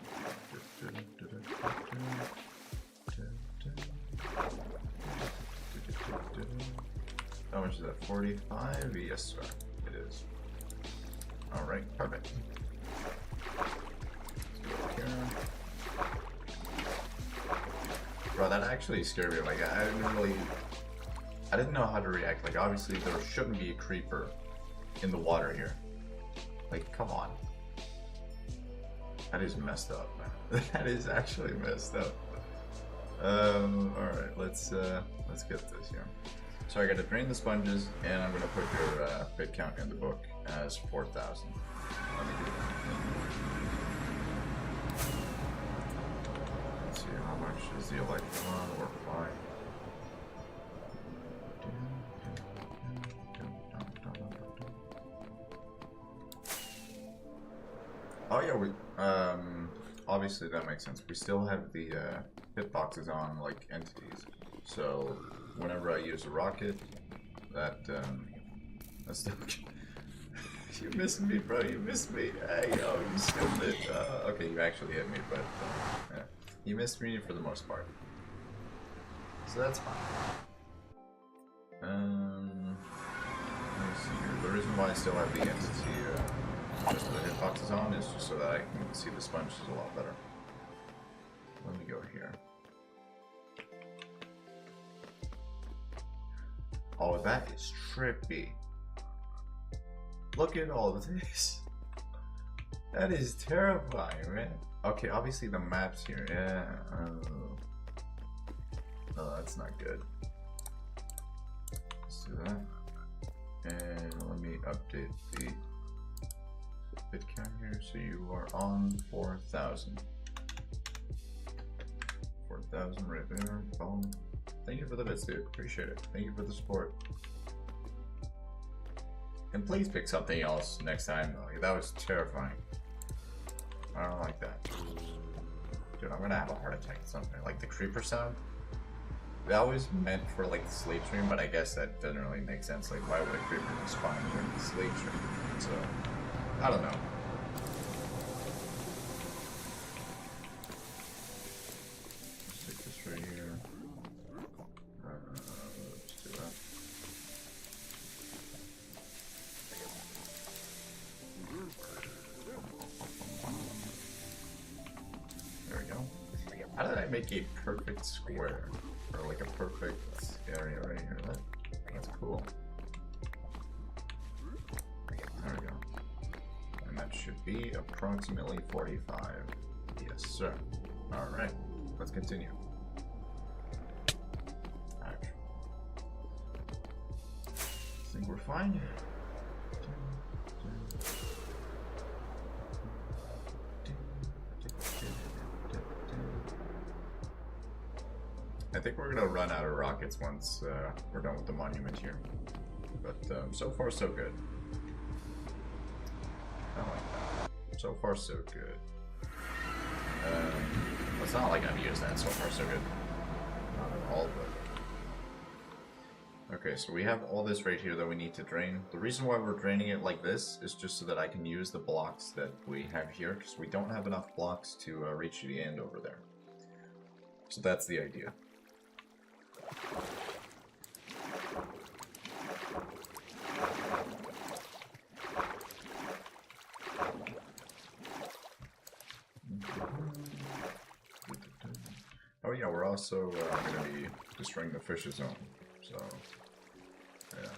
Speaker 1: How much is that? 45? Yes, sir. It is. Alright, perfect. Bro, that actually scared me. Like, I didn't know how to react. Like, obviously there shouldn't be a creeper in the water here. Like, come on. That is messed up, man. That is actually messed up. Alright, let's get this here. So I gotta drain the sponges, and I'm gonna put your bit count in the book as 4,000. Let me do that. Let's see, how much is the electron or fly? Oh yeah, we obviously that makes sense. We still have the hitboxes on like entities, so whenever I use a rocket, that's still. You missed me, bro. You missed me. Hey, yo, you still did. Okay, you actually hit me, but yeah. You missed me for the most part, so that's fine. Let me see here. The reason why I still have the entity just the hitboxes on is just so that I can see the sponges a lot better. Let me go here. Oh, that is trippy. Look at all of this. That is terrifying, man. Okay, obviously the maps here. Yeah. Oh, that's not good. Let's do that. And let me update the bit count here. So you are on 4,000. 4,000 right there. Boom. Thank you for the bits, dude. Appreciate it. Thank you for the support. And please pick something else next time. Like, that was terrifying. I don't like that. Dude, I'm gonna have a heart attack at some point. Like the creeper sound. That was meant for like the sleep stream, but I guess that doesn't really make sense. Like, why would a creeper just spawn during the sleep stream? So, I don't know. Stick this right here. Let's do that. There we go. How did I make a perfect square? Or like a perfect area right here. That's cool. There we go. And that should be approximately 45. Yes, sir. Alright, let's continue. Alright. I think we're fine. think we're gonna run out of rockets once we're done with the monument here. But so far so good. I like that. So far so good. It's not like I've used that so far so good. Not at all, but... Okay, so we have all this right here that we need to drain. The reason why we're draining it like this is just so that I can use the blocks that we have here, because we don't have enough blocks to reach the end over there. So that's the idea. Oh yeah, we're also going to be destroying the fishes zone, so yeah.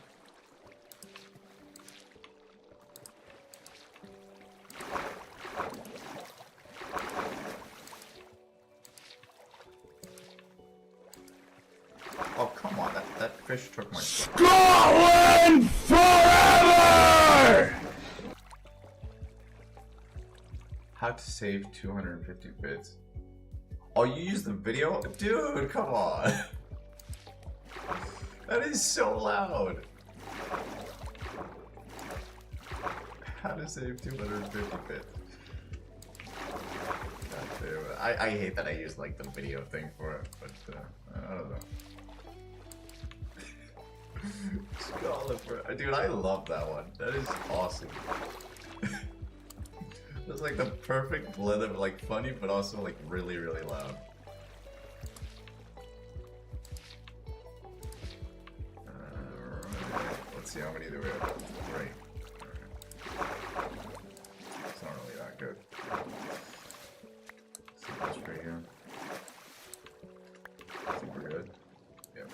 Speaker 1: Oh, come on, that fish took my... Scotland forever! How to save 250 bits. Oh, you used the video? Dude, come on. That is so loud. How to save 250 bits. God damn it. I hate that I used like the video thing for it, but I don't know. Scotland for... Dude, I love that one. That is awesome. That's like the perfect blend of like funny, but also like really, really loud. Alright, let's see how many do we have. 3. Okay. It's not really that good. Let's see this right here. I think we're good. Yep.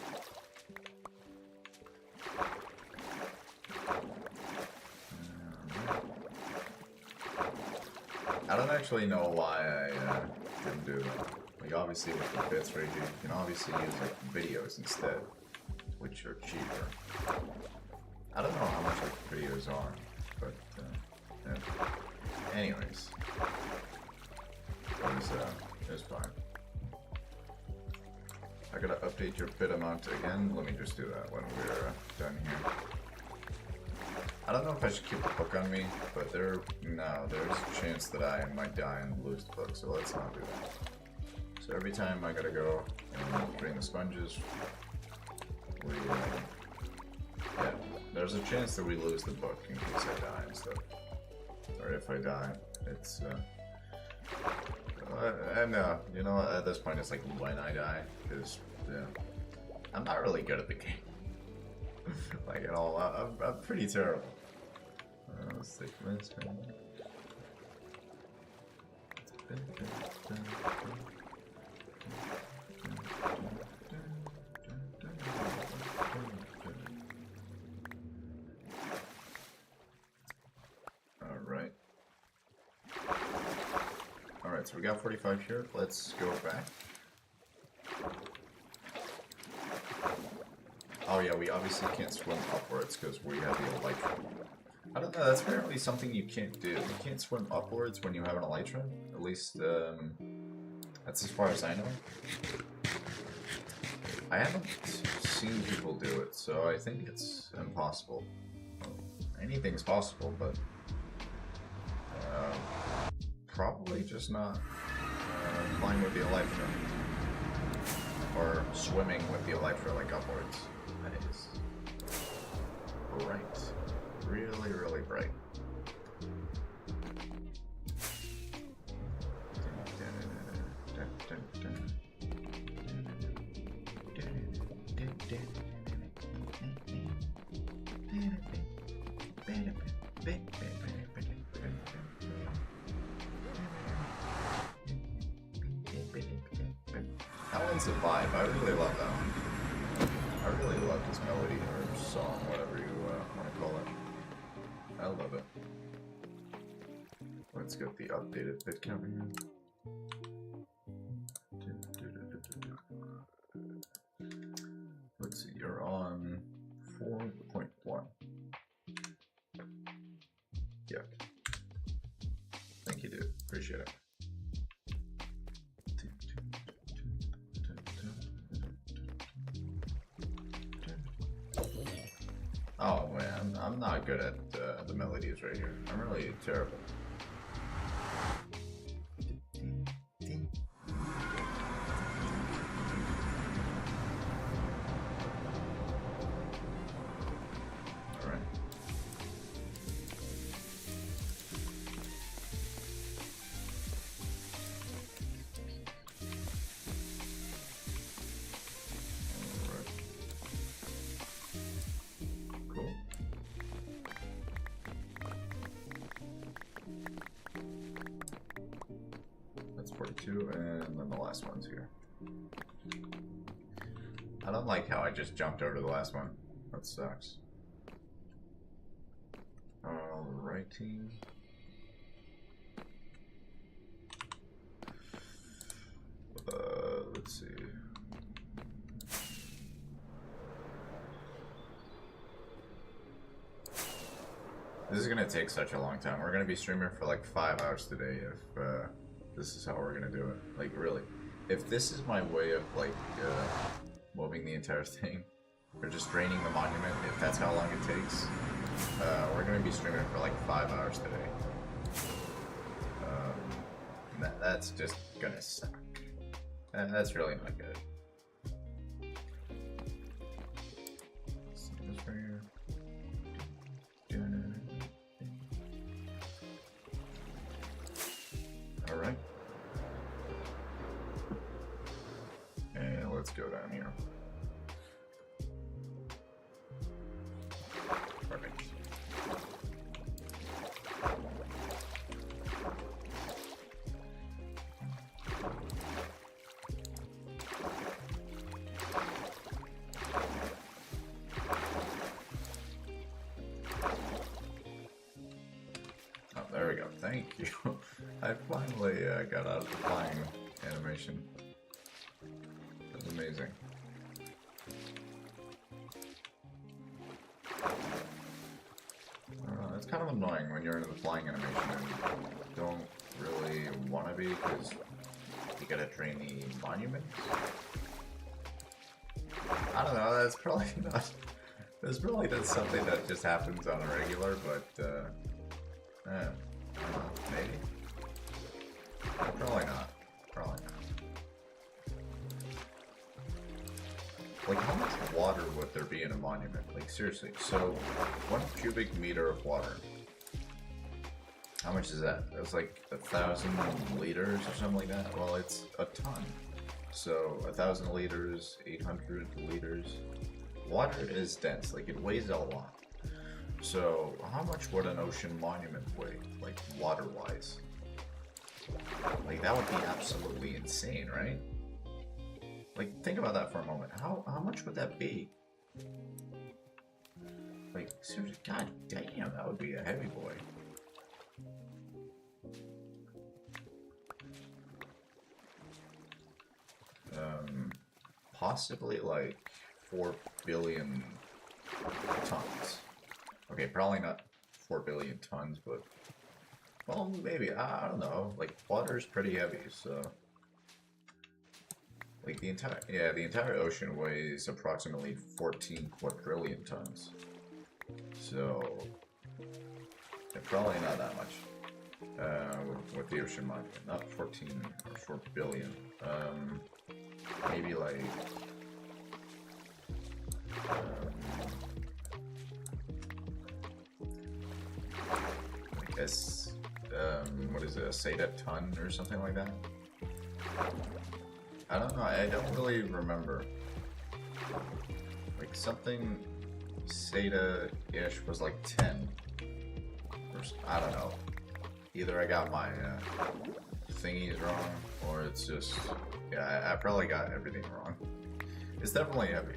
Speaker 1: I don't actually know why I didn't do that. Like obviously with the bits right here, you can obviously use like videos instead, which are cheaper. I don't know how much like videos are, but yeah. Anyways, it was fine. I gotta update your bit amount again. Let me just do that when we're done here. I don't know if I should keep the book on me, but there's a chance that I might die and lose the book, so let's not do that. So every time I gotta go and drain the sponges, yeah, there's a chance that we lose the book in case I die and stuff. Or if I die, it's, you know, at this point it's like when I die, because, yeah, I'm not really good at the game. Like at all, I'm pretty terrible. Let's take this one. Alright. Alright, so we got 45 here. Let's go back. Oh yeah, we obviously can't swim upwards because we have the elytra. I don't know, that's apparently something you can't do. You can't swim upwards when you have an elytra. At least, that's as far as I know. I haven't seen people do it, so I think it's impossible. Well, anything's possible, but probably just not flying with the elytra. Or swimming with the elytra, like upwards. That is bright. Really, really bright. That one's a vibe. I really love that one. I really love this melody or song, whatever you want to call it. I love it. Let's get the updated bit count here. Let's see, you're on 4.1. Yep. Thank you, dude. Appreciate it. Oh man, I'm not good at the melodies right here. I'm really terrible. Alright. Cool. That's 42, and then the last one's here. I don't like how I just jumped over the last one. That sucks. Alrighty. Let's see. This is gonna take such a long time. We're gonna be streaming for like 5 hours today if this is how we're gonna do it. Like really, if this is my way of like moving the entire thing, or just draining the monument, if that's how long it takes, we're gonna be streaming for like 5 hours today. That's just gonna suck. And that's really not good. Alright. And let's go down here. Perfect. Oh, there we go. Thank you. I finally got out of the flying animation. That's amazing. It's kind of annoying when you're in the flying animation and you don't really want to be because you gotta train the monuments. I don't know, that's probably not... That's probably not something that just happens on a regular, but I don't know, maybe? Probably not. Probably not. Like, how much water would there be in a monument? Like, seriously. So, 1 cubic meter of water. How much is that? That's like 1,000 liters or something like that? Well, it's a ton. So, 1,000 liters, 800 liters. Water is dense. Like, it weighs a lot. So, how much would an ocean monument weigh? Like, water-wise? Like, that would be absolutely insane, right? Like, think about that for a moment. How much would that be? Like, seriously, god damn, that would be a heavy boy. Possibly like 4 billion tons. Okay, probably not 4 billion tons, but well, maybe, I don't know. Like, water's pretty heavy, so like the entire ocean weighs approximately 14 quadrillion tons. So probably not that much. With the ocean monument, not 14 or 4 billion. Maybe like I guess what is it, a Seda ton or something like that? I don't know, I don't really remember. Like something Seda-ish was like 10. Or, I don't know. Either I got my thingies wrong, or it's just, yeah, I probably got everything wrong. It's definitely heavy.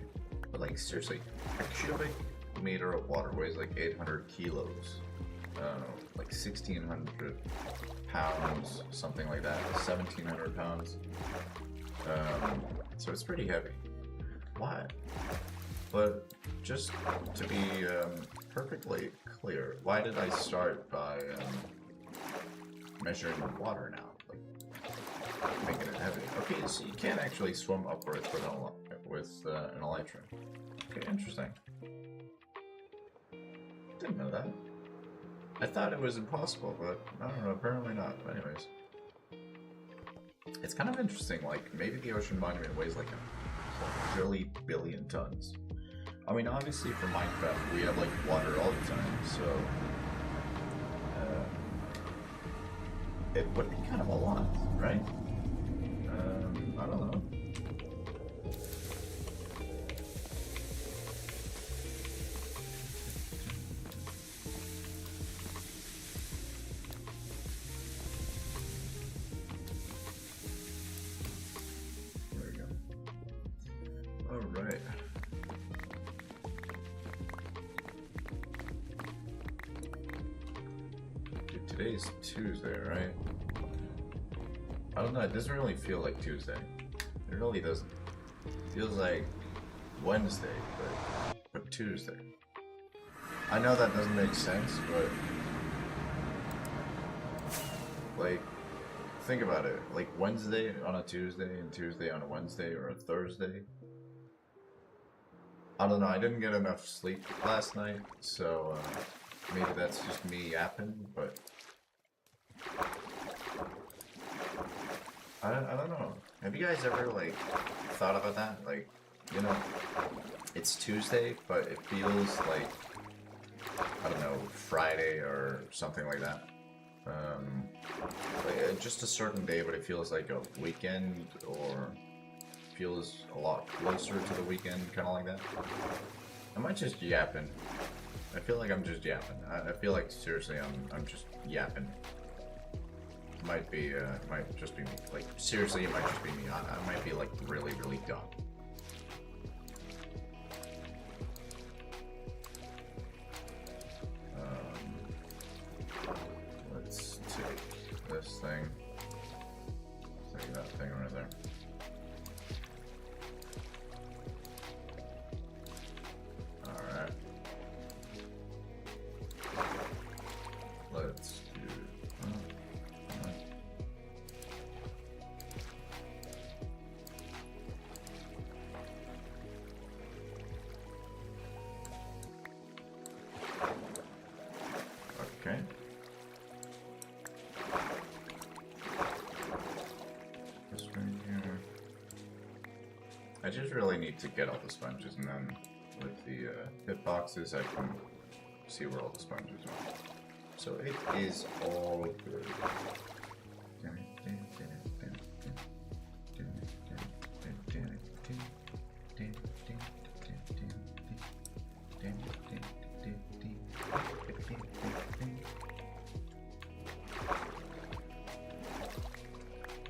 Speaker 1: But like, seriously, a cubic meter of water weighs like 800 kilos. Like 1,600 pounds, something like that. 1,700 pounds. So it's pretty heavy. Why? But just to be perfectly clear, why did I start by measuring the water now? Like, making it heavy. Okay, so you can't actually swim upwards with an elytra. Okay, interesting. didn't know that. I thought it was impossible, but I don't know, apparently not. Anyways. It's kind of interesting, like, maybe the ocean monument weighs like a really billion tons. I mean, obviously for Minecraft, we have, like, water all the time, so... it would be kind of a lot, right? I don't know. There we go. Alright. Dude, today's Tuesday, right? I don't know, it doesn't really feel like Tuesday. It really doesn't. It feels like Wednesday, but Tuesday. I know that doesn't make sense, but like, think about it. Like Wednesday on a Tuesday and Tuesday on a Wednesday or a Thursday. I don't know, I didn't get enough sleep last night, so maybe that's just me yapping, but I don't know. Have you guys ever, like, thought about that? Like, you know, it's Tuesday, but it feels like, I don't know, Friday or something like that. Like, just a certain day, but it feels like a weekend, or feels a lot closer to the weekend, kind of like that. Am I just yapping? I feel like I'm just yapping. I feel like, seriously, I'm just yapping. Might just be me. Like, seriously, it might just be me. I might be, like, really, really dumb. Let's take this thing. Take that thing right there. Alright. Let's do... Okay. This right here. I just really need to get all the sponges, and then with the hit boxes, I can see where all the sponges are. So it is all good.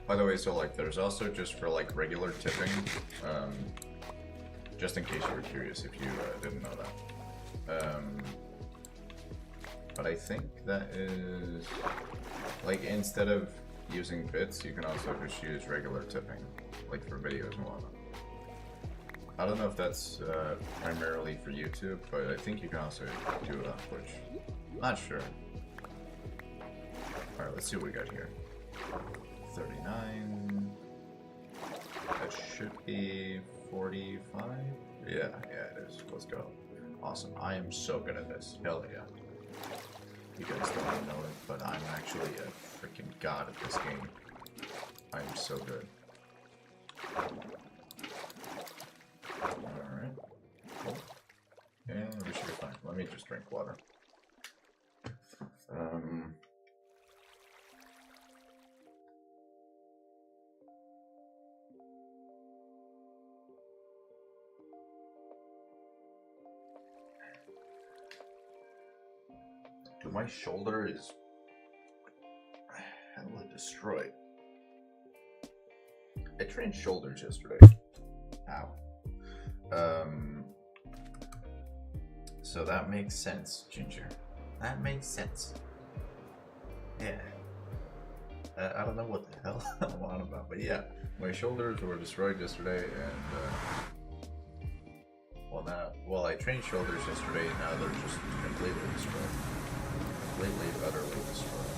Speaker 1: By the way, so like there's also just for like regular tipping, just in case you were curious if you didn't know that. But I think that is, like, instead of using bits, you can also just use regular tipping, like for videos and whatnot. I don't know if that's primarily for YouTube, but I think you can also do it on Twitch. Not sure. Alright, let's see what we got here. 39. That should be 45. Yeah, it is. Let's go. Awesome. I am so good at this. Hell yeah. You guys don't even know it, but I'm actually a freaking god at this game. I am so good. Alright. Cool. And we should be fine. Let me just drink water. Dude, my shoulder is hella destroyed. I trained shoulders yesterday. Ow. So that makes sense, Ginger. That makes sense. Yeah. I don't know what the hell I'm on about, but yeah, my shoulders were destroyed yesterday, and well, I trained shoulders yesterday, and now they're just completely destroyed. Completely, utterly destroyed.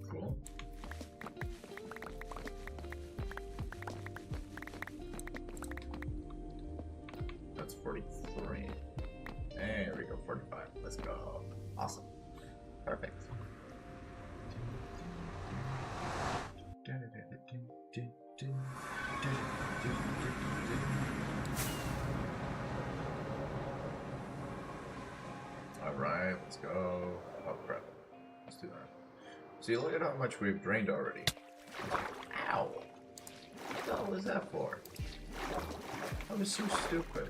Speaker 1: Cool. let's go. Awesome. Perfect. Alright, let's go. Oh crap. Let's do that. See, look at how much we've drained already. Ow! What the hell was that for? That was so stupid.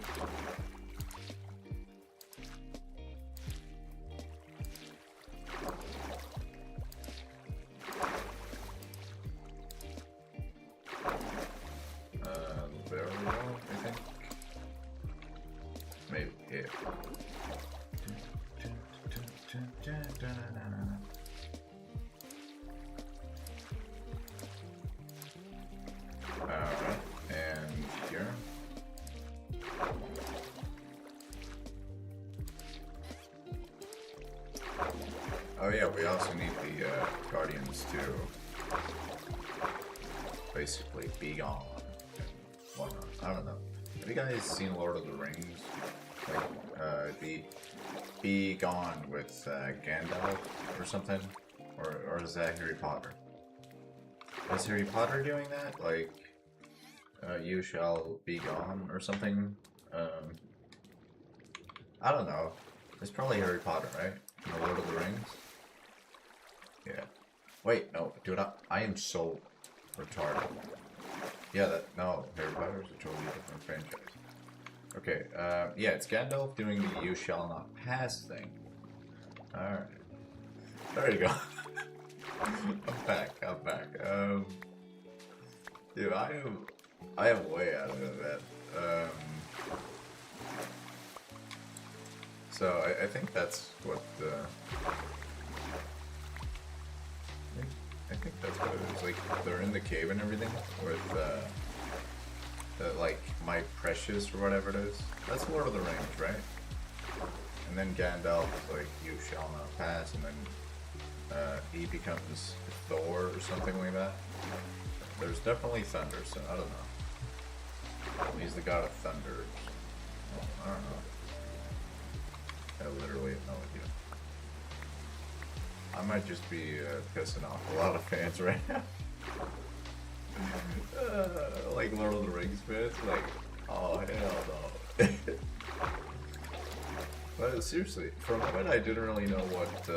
Speaker 1: Barrel wall, I think. Maybe here. Alright, and here. Oh yeah, we also need the guardians to basically be gone and whatnot. I don't know. Have you guys seen Lord of the Rings? Like, be gone with Gandalf or something? Or is that Harry Potter? Is Harry Potter doing that? Like, you shall be gone or something? I don't know. It's probably Harry Potter, right? In the Lord of the Rings? Yeah. Wait, no, dude, I am so retarded. Yeah, no, Harry Potter is a totally different franchise. Okay, yeah, it's Gandalf doing the "You shall not pass" thing. Alright. There you go. I'm back. Dude, I am way out of that. So I think that's what I think that's what it is. Like, they're in the cave and everything with like my precious or whatever it is. That's Lord of the Rings, right? And then Gandalf is like, "You shall not pass," and then he becomes Thor or something like that. There's definitely thunder, so I don't know. He's the god of thunder. I don't know. I literally have no idea. I might just be pissing off a lot of fans right now. Like Lord of the Rings fans, like, oh hell no. But seriously, for a moment I didn't really know what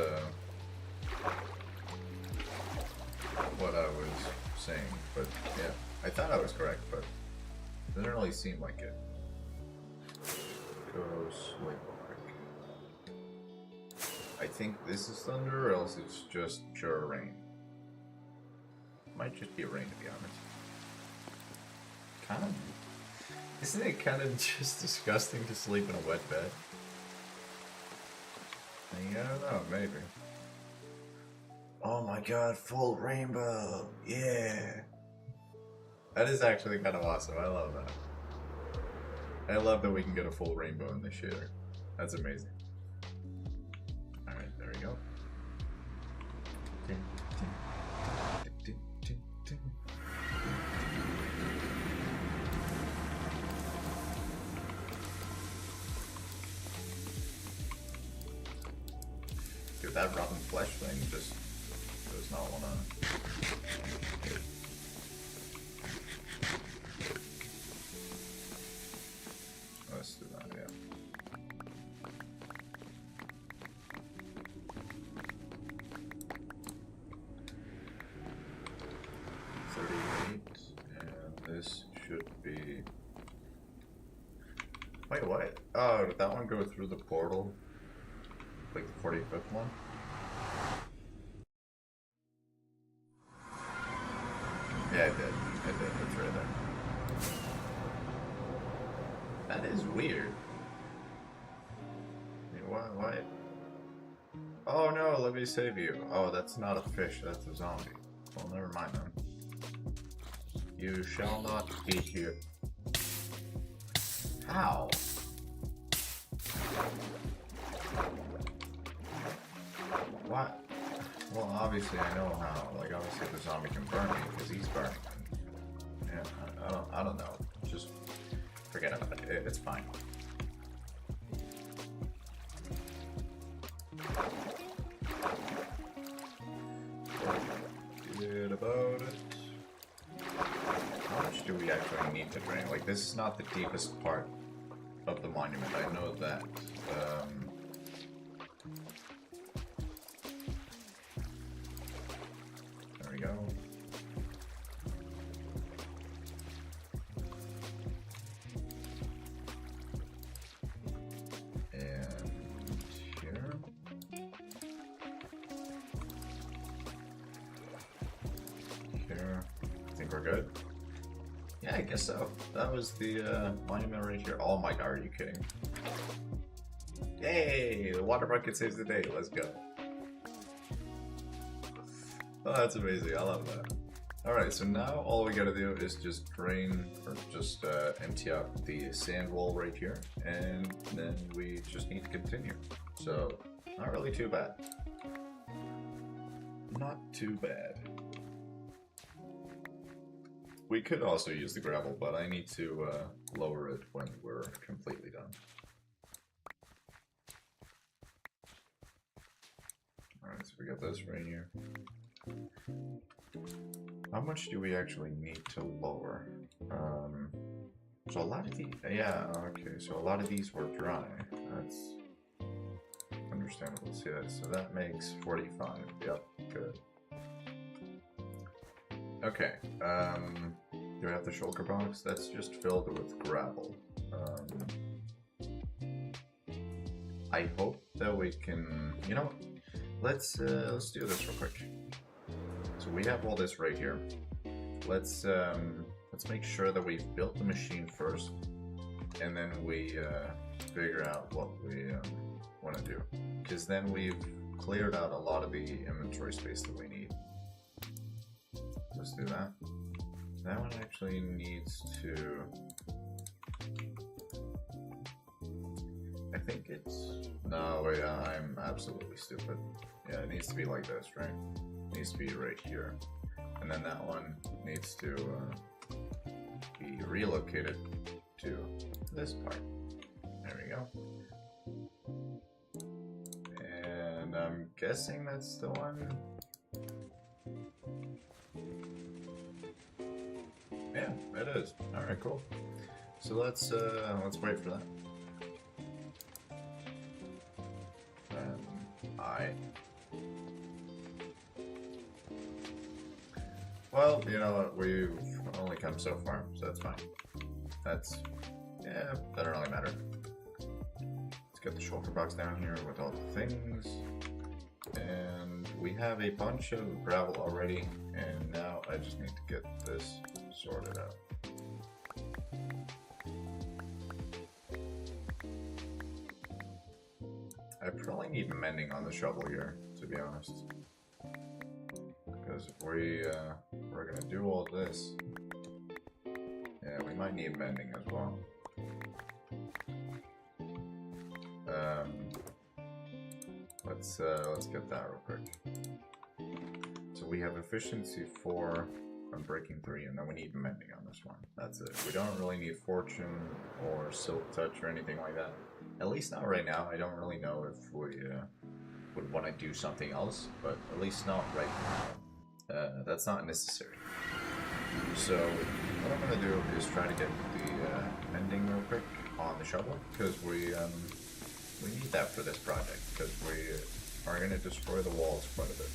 Speaker 1: I was saying, but yeah, I thought I was correct, but it didn't really seem like it. Go sleep. I think this is thunder, or else it's just pure rain. Might just be rain, to be honest. Kind of. Isn't it kind of just disgusting to sleep in a wet bed? I don't know, maybe. Oh my god, full rainbow! Yeah! That is actually kind of awesome. I love that. I love that we can get a full rainbow in this shader. That's amazing. Alright, there we go. Dude, that rotten flesh thing just does not want to. Let's do that, yeah. And this should be. Wait, what? Oh, did that one go through the portal? Like the 45th one? Yeah, it did. It's right there. That is weird. I mean, why? Oh no, let me save you. Oh, that's not a fish, that's a zombie. Well, never mind then. You shall not be here. How? What? Well, obviously I know how. Like, obviously the zombie can burn me because he's burning. Yeah, I don't know. Just forget about it. It's fine. do we actually need to drain? Like, this is not the deepest part of the monument, I know that. There we go. And here. Here. I think we're good. Yeah, I guess so. That was the monument right here. Oh my god, are you kidding? Yay! The water bucket saves the day. Let's go. Oh, that's amazing. I love that. Alright, so now all we gotta do is just drain, or just empty out the sand wall right here, and then we just need to continue. So, not really too bad. Not too bad. We could also use the gravel, but I need to lower it when we're completely done. Alright, so we got this right here. How much do we actually need to lower? So a lot of these, yeah, okay, so a lot of these were dry. That's understandable. See that? So that makes 45. Yep, good. Okay, do we have the shulker box? That's just filled with gravel. I hope that we can, you know, let's do this real quick. So we have all this right here. Let's make sure that we've built the machine first, and then we figure out what we want to do. Because then we've cleared out a lot of the inventory space that we need. Let's do that. That one actually needs to... I think it's... No, wait, I'm absolutely stupid. Yeah, it needs to be like this, right? It needs to be right here. And then that one needs to be relocated to this part. There we go. And I'm guessing that's the one. Yeah, it is. Alright, cool. So let's wait for that. Well, you know what, we've only come so far, so that's fine. That's, yeah, doesn't really matter. Let's get the shulker box down here with all the things. And we have a bunch of gravel already, and now I just need to get this sorted out. I probably need mending on the shovel here, to be honest. Because if we're gonna do all this, yeah, we might need mending as well. Let's get that real quick. So we have efficiency 4 on breaking 3, and then we need mending on this one. That's it. We don't really need fortune or silk touch or anything like that. At least not right now. I don't really know if we would want to do something else, but at least not right now. That's not necessary. So what I'm going to do is try to get the mending real quick on the shovel, because we need that for this project, because we are going to destroy the walls quite a bit.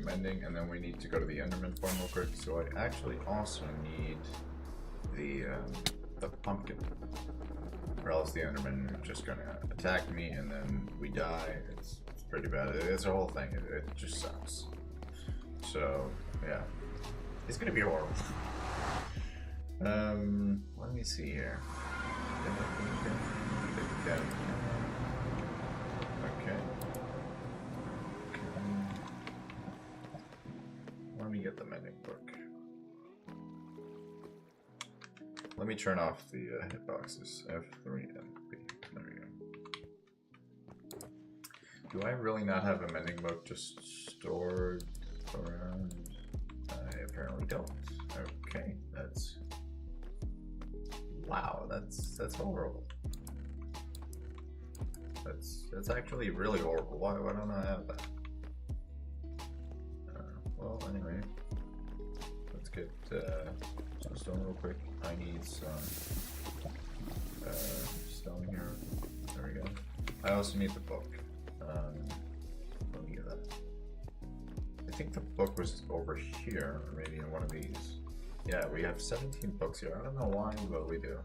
Speaker 1: Mending, and then we need to go to the Enderman farm real quick. So I actually also need the pumpkin, or else the Enderman are just gonna attack me and then we die. It's pretty bad. It's a whole thing. It just sucks. So yeah, it's gonna be horrible. Let me see here. Okay. Let me get the mending book. Let me turn off the hitboxes. F3 and B. There we go. Do I really not have a mending book just stored? Or we don't. Okay, that's... Wow, that's horrible. That's actually really horrible. Why don't I have that? Well, anyway, let's get some stone real quick. I need some stone here. There we go. I also need the book. Let me get that. I think the book was over here, or maybe in one of these. Yeah, we have 17 books here. I don't know why, but we do.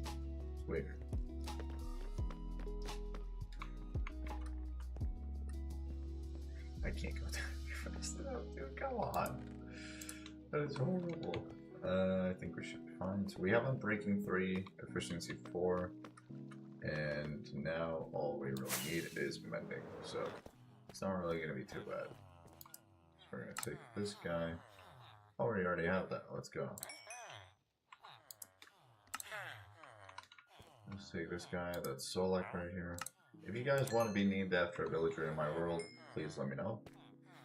Speaker 1: It's weird. I can't go down here. Dude, come on. That is horrible. I think we should be fine. So we have Unbreaking 3, Efficiency 4, and now all we really need is Mending. So it's not really going to be too bad. So we're going to take this guy. Oh, we already have that. Let's go. Let's take this guy. That's Solak right here. If you guys want to be named after a villager in my world, please let me know.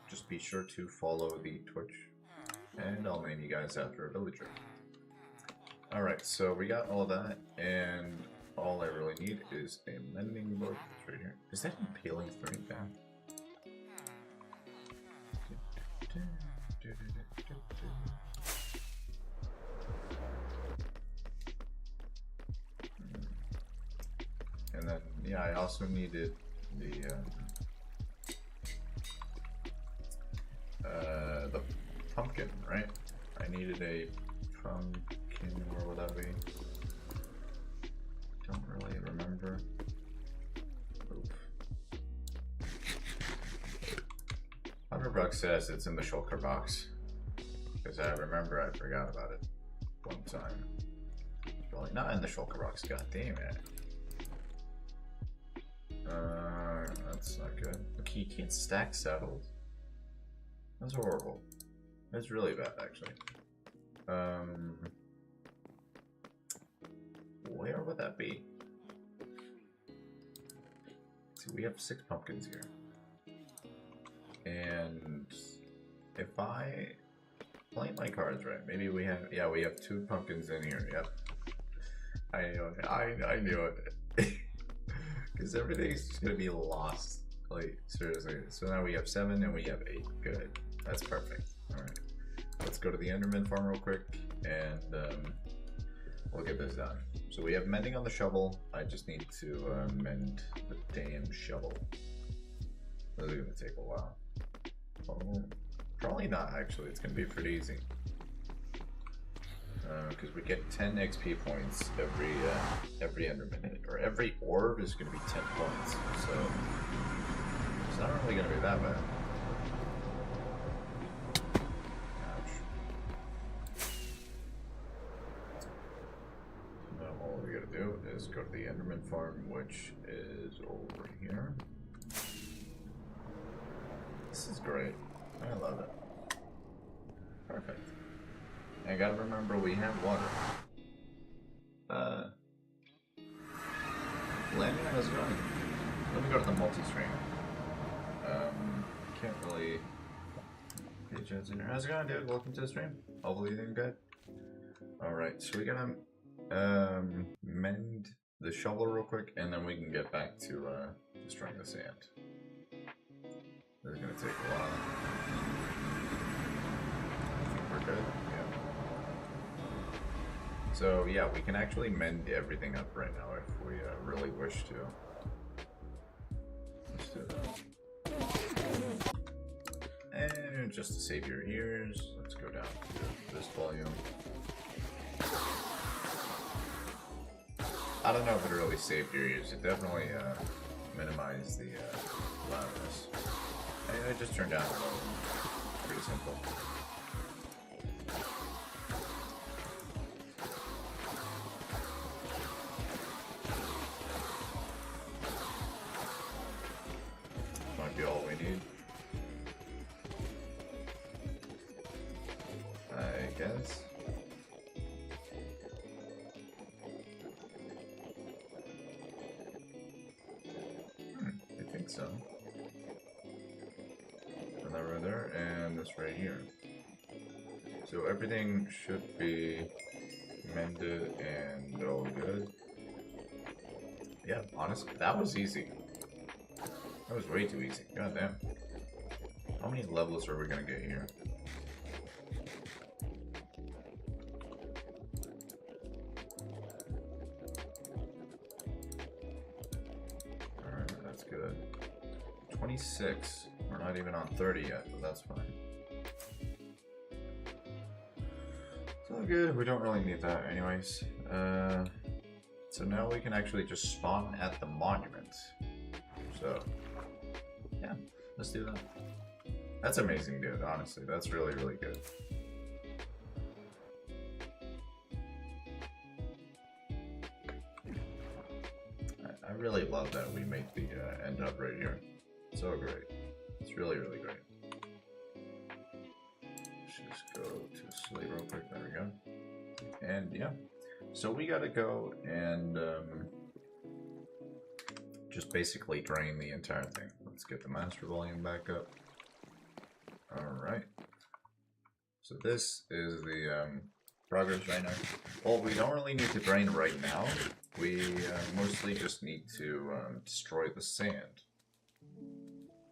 Speaker 1: Just be sure to follow the Twitch, and I'll name you guys after a villager. Alright, so we got all that, and all I really need is a mending book. It's right here. Is that impaling 3 down? And then, yeah, I also needed the pumpkin, right? I needed a pumpkin, where would that be? Don't really remember. Oof. $100 says it's in the shulker box. Because I remember I forgot about it one time. It's probably not in the shulker box, god damn it. That's not good. Okay, you can't stack saddles. That's horrible. That's really bad, actually. Where would that be? See, we have 6 pumpkins here. And if I play my cards right, maybe we have, yeah, we have 2 pumpkins in here, yep. I knew it, I knew it. Because everything's just gonna be lost. Like, seriously. So now we have 7 and we have 8. Good. That's perfect. Alright. Let's go to the Enderman farm real quick and we'll get this done. So we have mending on the shovel. I just need to mend the damn shovel. This is gonna take a while. Oh, probably not actually. It's gonna be pretty easy. Because we get 10 XP points every Enderman hit, or every orb is going to be 10 points, so it's not really going to be that bad. Ouch. Now all we got to do is go to the Enderman farm, which is over here. This is great. I love it. Perfect. I gotta remember we have water. Landon, how's it going? Let me go to the multi-stream. Can't really pay chats in here. How's it going, dude? Welcome to the stream. Hopefully you're doing good. Alright, so we gotta mend the shovel real quick, and then we can get back to destroying the sand. This is gonna take a while. I think we're good. So yeah, we can actually mend everything up right now if we really wish to. Let's do that. And just to save your ears, let's go down to this volume. I don't know if it really saved your ears. It definitely minimized the loudness. I just turned down the volume. Pretty simple. Be all we need, I guess. I think so. And that right there, and this right here. So everything should be mended and all good. Yeah, honestly, that was easy. That was way too easy. God damn. How many levels are we gonna get here? Alright, that's good. 26. We're not even on 30 yet, but that's fine. It's all good. We don't really need that anyways. So now we can actually just spawn at the monument. So, yeah, let's do that. That's amazing, dude, honestly. That's really, really good. I really love that we made the end up right here. So great. It's really, really great. Let's just go to sleep real quick. There we go. And yeah. So we gotta go and just basically drain the entire thing. Let's get the master volume back up. Alright. So this is the progress right now. Well, we don't really need to drain right now. We mostly just need to destroy the sand.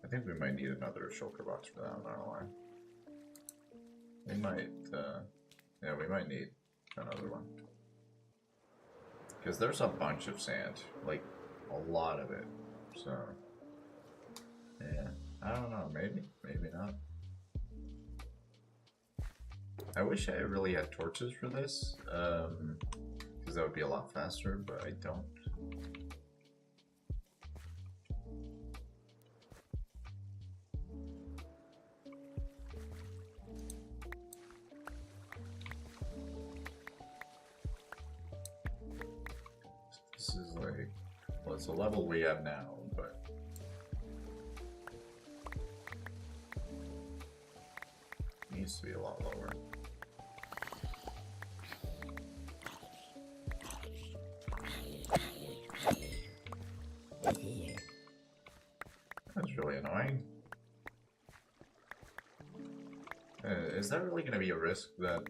Speaker 1: I think we might need another shulker box for that, I'm not gonna lie. We might, yeah, we might need another one. Because there's a bunch of sand, like a lot of it. So, yeah, I don't know, maybe not. I wish I really had torches for this, because that would be a lot faster, but I don't. This is like, well, it's a level we have now, but it needs to be a lot lower. That's really annoying. Is that really going to be a risk that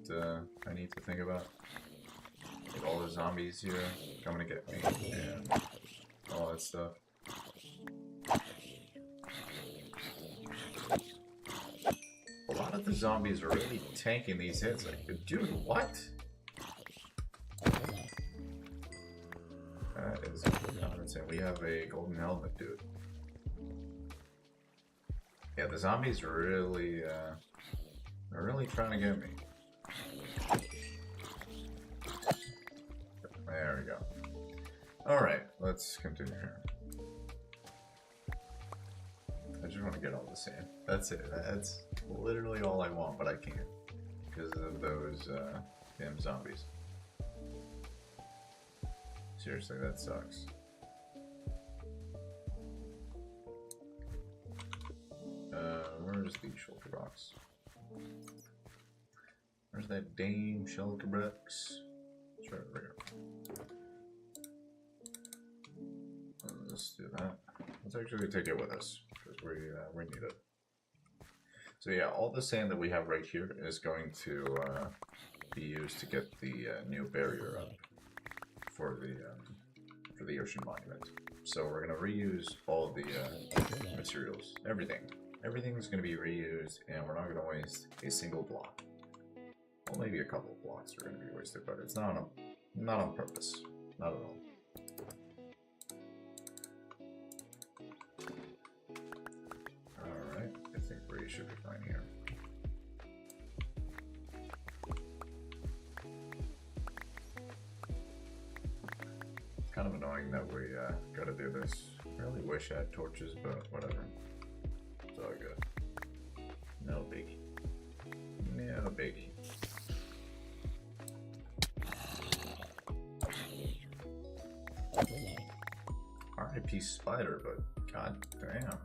Speaker 1: I need to think about? Like all the zombies here coming to get me and all that stuff. A lot of the zombies are really tanking these hits. Like, dude, what? That is insane. We have a golden helmet, dude. Yeah, the zombies are really trying to get me. There we go. Alright, let's continue here. I just want to get all the sand. That's it. That's literally all I want, but I can't. Because of those damn zombies. Seriously, that sucks. Where's the shulker box? Where's that damn shulker box? It's right over here. Let's do that. Let's actually take it with us because we need it. So yeah, all the sand that we have right here is going to be used to get the new barrier up for the ocean monument. So we're gonna reuse all the materials, everything. Everything's going to be reused, and we're not going to waste a single block. Well, maybe a couple of blocks are going to be wasted, but it's not on purpose. Not at all. Alright, I think we should be fine here. It's kind of annoying that we gotta do this. I really wish I had torches, but whatever. It's all good. No biggie. No biggie. RIP spider, but god damn.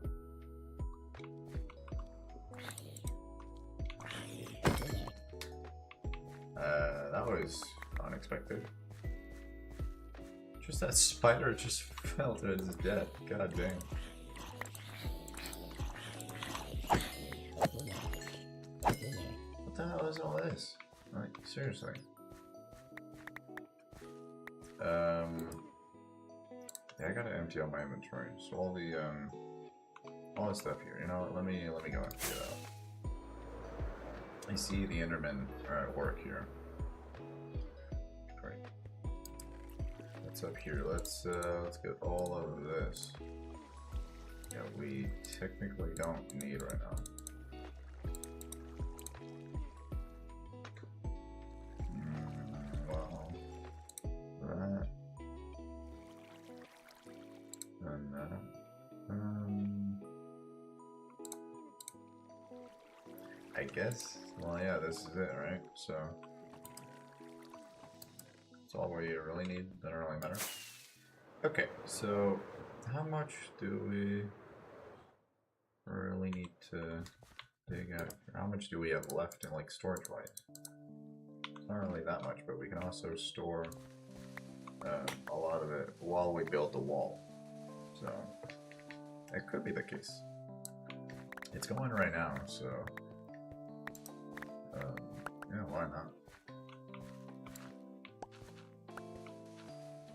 Speaker 1: That was unexpected. Just that spider just fell to his death. God damn. What the hell is all this? Like, seriously. Yeah, I gotta empty out my inventory. So all this stuff here. You know, let me go and figure it out. I see the Endermen are at work here. Great. What's up here? Let's get all of this. Yeah, we technically don't need right now. Well, that and that. I guess. Well, yeah, this is it, right? So that's all we really need. Doesn't really matter. Okay, so how much do we really need to dig out? How much do we have left in, like, storage-wise? It's not really that much, but we can also store a lot of it while we build the wall. So it could be the case. It's going right now, so yeah, why not?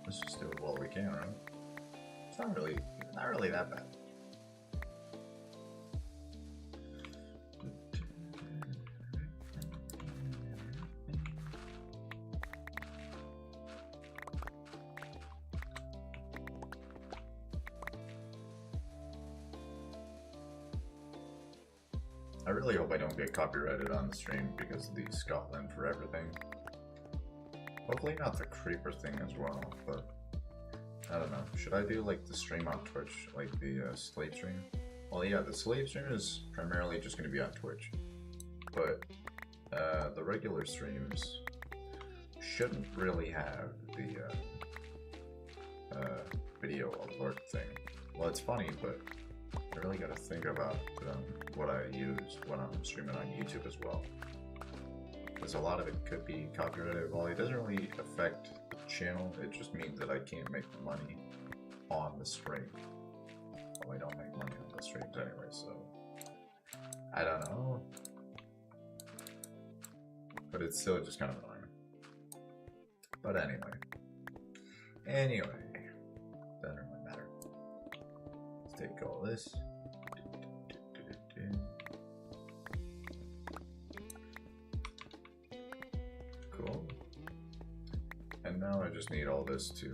Speaker 1: Let's just do it while we can, right? It's not really that bad. I really hope I don't get copyrighted on the stream because of the Scotland for everything. Hopefully not the creeper thing as well, but I don't know. Should I do like the stream on Twitch, like the slave stream? Well, yeah, the slave stream is primarily just going to be on Twitch, but the regular streams shouldn't really have the video alert thing. Well, it's funny, but I really got to think about what I use when I'm streaming on YouTube as well. Because a lot of it could be copyrighted. Well, it doesn't really affect the channel, it just means that I can't make money on the stream. Well, I don't make money on the streams anyway, so I don't know. But it's still just kind of annoying. But anyway, doesn't really matter. Let's take all this. Cool. And now I just need all this to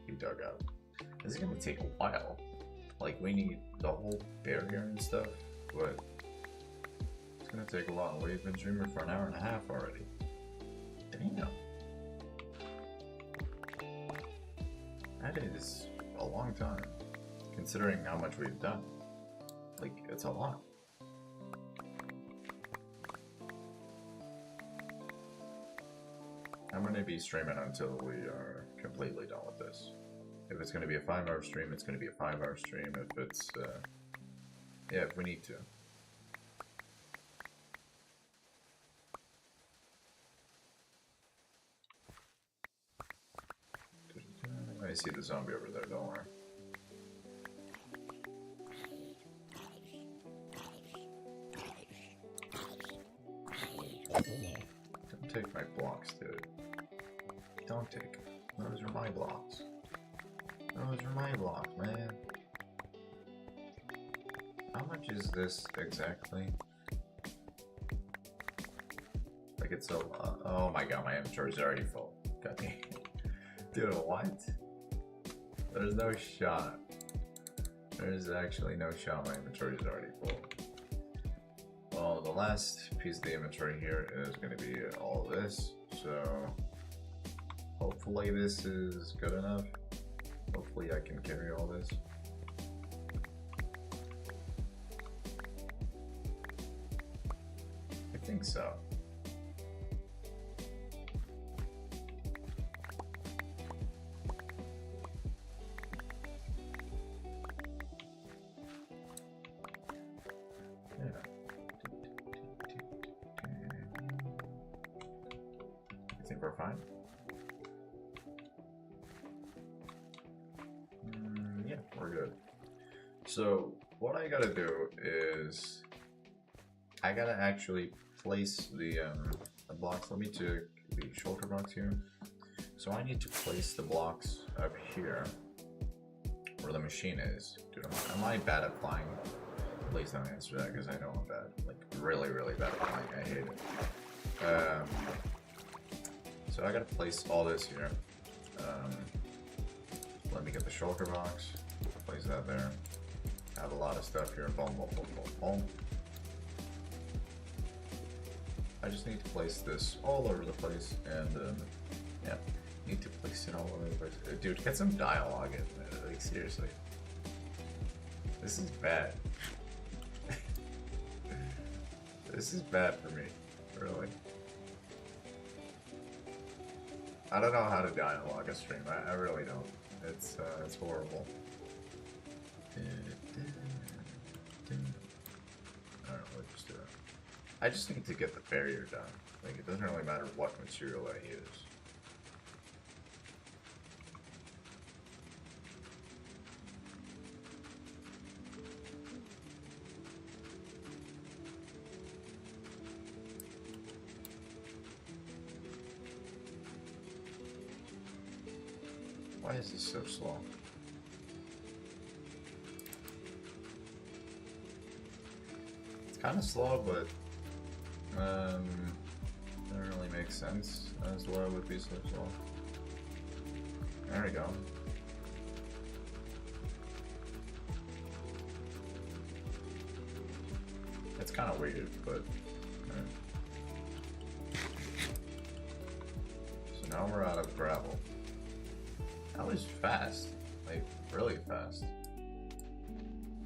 Speaker 1: be dug out. This is gonna take a while. Like, we need the whole barrier and stuff, but it's gonna take a lot. We've been streaming for an hour and a half already. Damn. That is a long time, considering how much we've done. Like, it's a lot. I'm going to be streaming until we are completely done with this. If it's going to be a 5-hour stream, it's going to be a 5-hour stream. If it's, yeah, if we need to. I see the zombie over there, don't worry. Don't take my blocks, dude. Don't take them. Those are my blocks. Those are my blocks, man. How much is this exactly? Like, it's a lot. Oh my god, my inventory's already full. Got me. Dude, what? There's no shot. There's actually no shot. My inventory is already full. Well, the last piece of the inventory here is going to be all this. So hopefully this is good enough. Hopefully I can carry all this. I think so. We're fine. Yeah, we're good. So what I gotta do is I gotta actually place the blocks. Let me check the shoulder blocks here. So I need to place the blocks up here where the machine is. Dude, am I bad at flying? Please don't answer that because I know I'm bad. Like really, really bad at flying. I hate it. So I gotta place all this here. Let me get the shulker box. Place that there. I have a lot of stuff here. Boom, boom, boom, boom, boom. I just need to place this all over the place, and yeah, need to place it all over the place. Dude, get some dialogue in there. Like seriously, this is bad. This is bad for me, really. I don't know how to dialogue a stream. I really don't. It's horrible. Alright, we'll just do it. I just need to get the barrier done. Like, it doesn't really matter what material I use. Why is this so slow? It's kind of slow, but doesn't really make sense as to why it would be so slow. There we go. It's kind of weird, but so now we're out of gravel. That was fast, like really fast.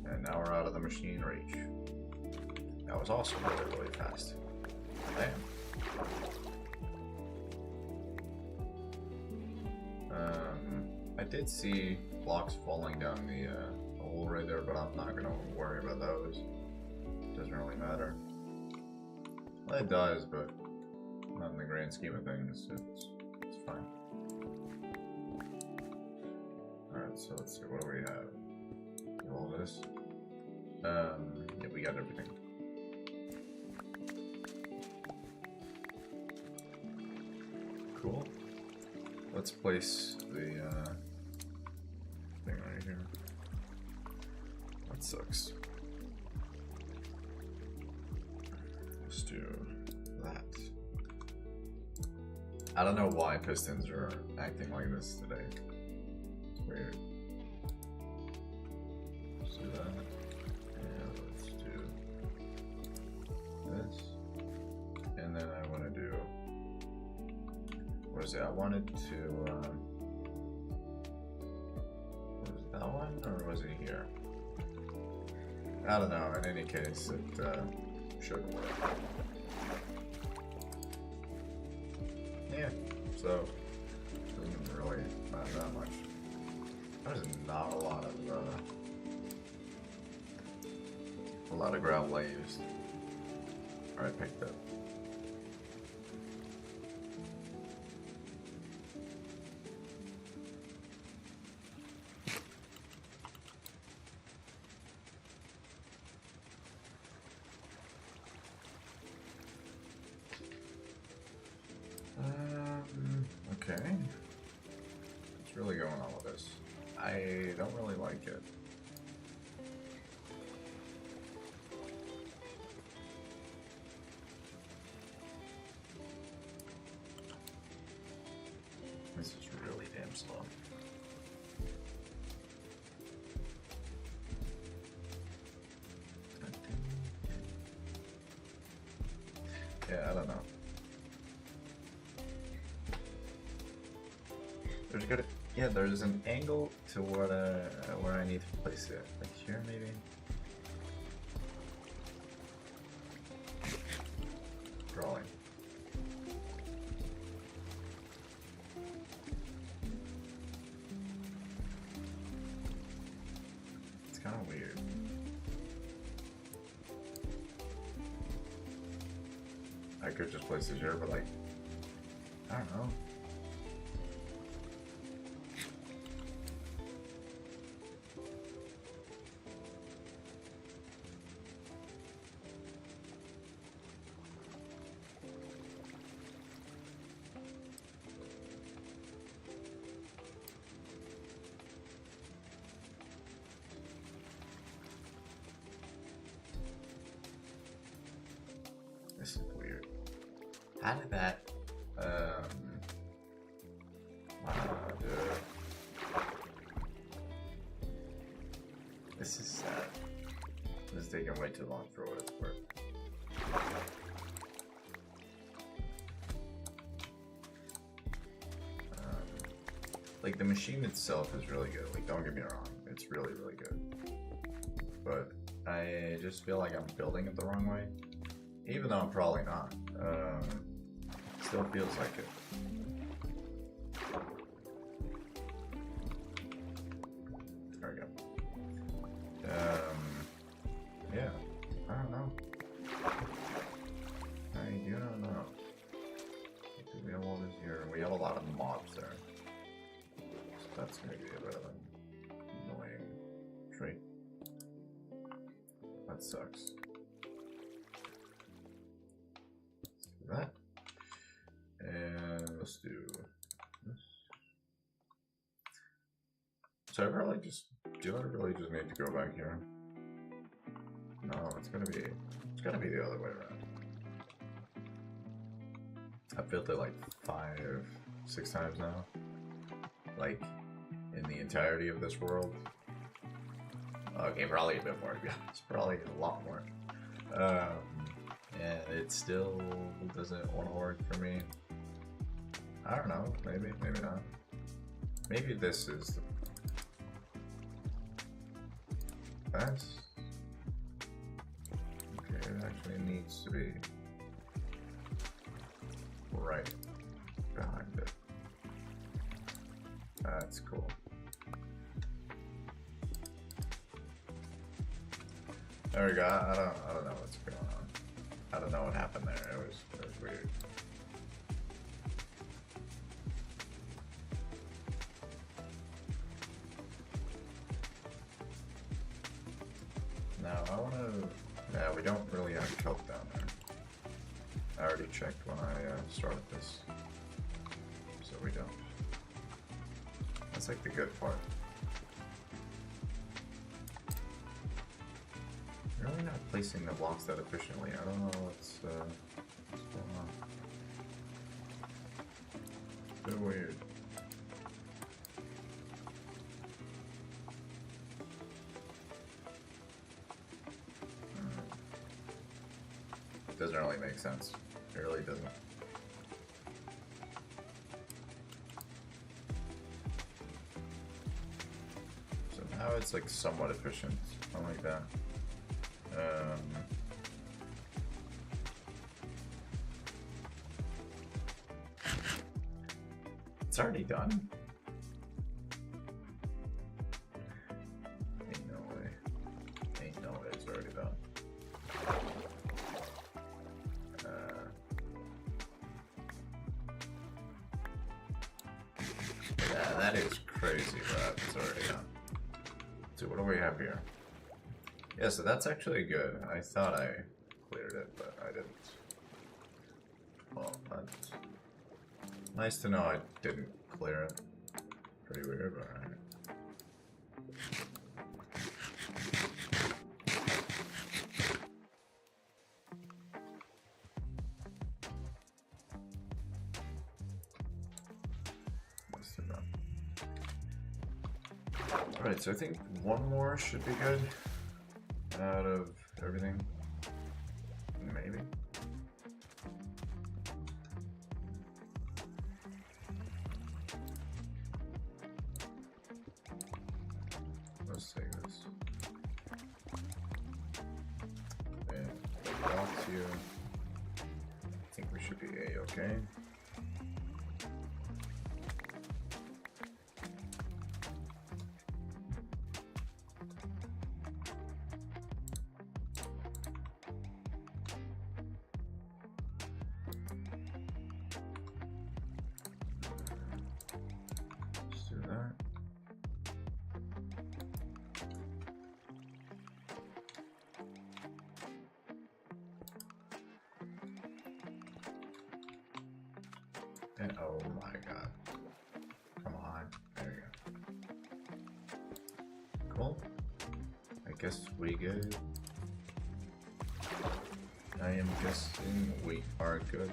Speaker 1: And now we're out of the machine reach. That was also really, really fast. Damn. I did see blocks falling down the hole right there, but I'm not gonna worry about those. Doesn't really matter. Well, it does, but not in the grand scheme of things. It's fine. Alright, so let's see, what do we have? All this. Yeah, we got everything. Cool. Let's place the thing right here. That sucks. Let's do that. I don't know why pistons are acting like this today. It's weird. Let's do that. And let's do this. And then I want to do, what is it? I wanted to, was it that one or was it here? I don't know. In any case, it should work. Yeah, so doesn't really matter that much. There's not a lot of gravel I used. Alright, picked up. Okay. What's really going on with this? I don't really like it. This is really damn slow. Yeah, I don't know. There's good. Yeah, there's an angle to what where I need to place it. Like here, maybe. Drawing. It's kind of weird. I could just place it here, but like, I don't know. How did that? Wow, dude. This is sad. This is taking way too long for what it's worth. Like, the machine itself is really good. Like, don't get me wrong. It's really, really good. But I just feel like I'm building it the wrong way. Even though I'm probably not. Still feels like it. There we go. Yeah. I don't know. I do not know. We have all this here. We have a lot of mobs there. So that's going to be a bit of an annoying trait. That sucks. Let's do that. And let's do this. So I really just, do I really just need to go back here? No, it's gonna be the other way around. I've built it like 5, 6 times now. Like, in the entirety of this world. Okay, probably a bit more, to be honest. Probably a lot more. And it still doesn't want to work for me. I don't know. Maybe, maybe not. Maybe this is the... That's... Okay, it actually needs to be right behind it. That's cool. There we go. I don't know what's going on. I don't know what happened there. It was weird. Now I want to. Yeah, we don't really have kelp down there. I already checked when I started this, so we don't. That's like the good part. Really not placing the blocks that efficiently. I don't know what's going on. It's so weird. It doesn't really make sense. It really doesn't. So now it's like somewhat efficient. I like that. It's already done. Ain't no way. Ain't no way it's already done. Yeah, that is crazy, but it's already done. So what do we have here? Yeah, so that's actually good. I thought I cleared it, but I didn't. Well, that's nice to know I didn't clear it. Pretty weird, but alright. Alright, so I think one more should be good. Out of everything, maybe. Let's take this. And blocks here. I think we should be A-okay. And oh my god. Come on. There we go. Cool. I guess we good. I am guessing we are good.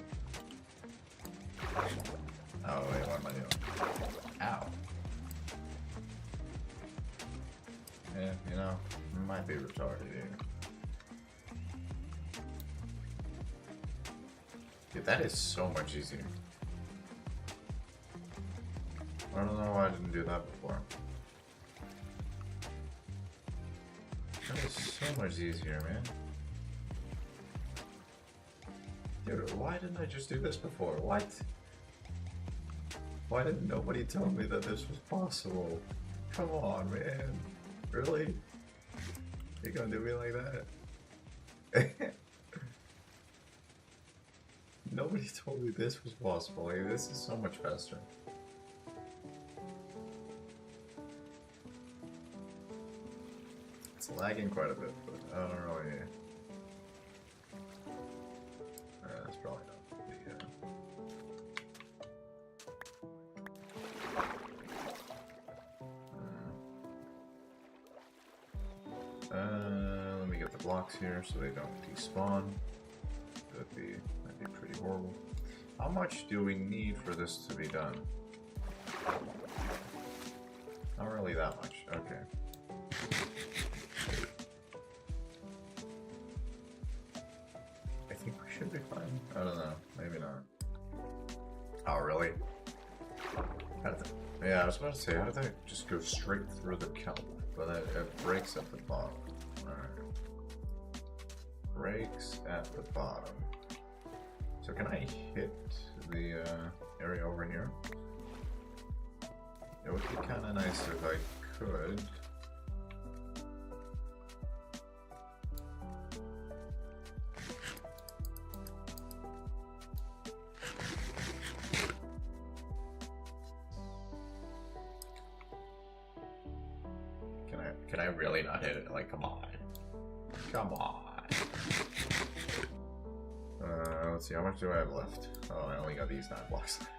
Speaker 1: Oh wait, what am I doing? Ow. Yeah, you know, might be retarded here. Dude, that is so much easier. I don't know why I didn't do that before. That is so much easier, man. Dude, why didn't I just do this before? What? Why didn't nobody tell me that this was possible? Come on, man. Really? You're gonna do me like that? Nobody told me this was possible. Like, this is so much faster. It's lagging quite a bit, but I don't really... that's probably not the... let me get the blocks here so they don't despawn. That'd be pretty horrible. How much do we need for this to be done? Not really that much. Okay. I think we should be fine. I don't know. Maybe not. Oh, really? How did they... Yeah, I was about to say, how did that just go straight through the kelp? But it breaks at the bottom. Alright. Breaks at the bottom. So can I hit the area over here? It would be kind of nice if I could. Can I really not hit it? Like, come on. Come on. Let's see, how much do I have left? Oh, I only got these 9 blocks left.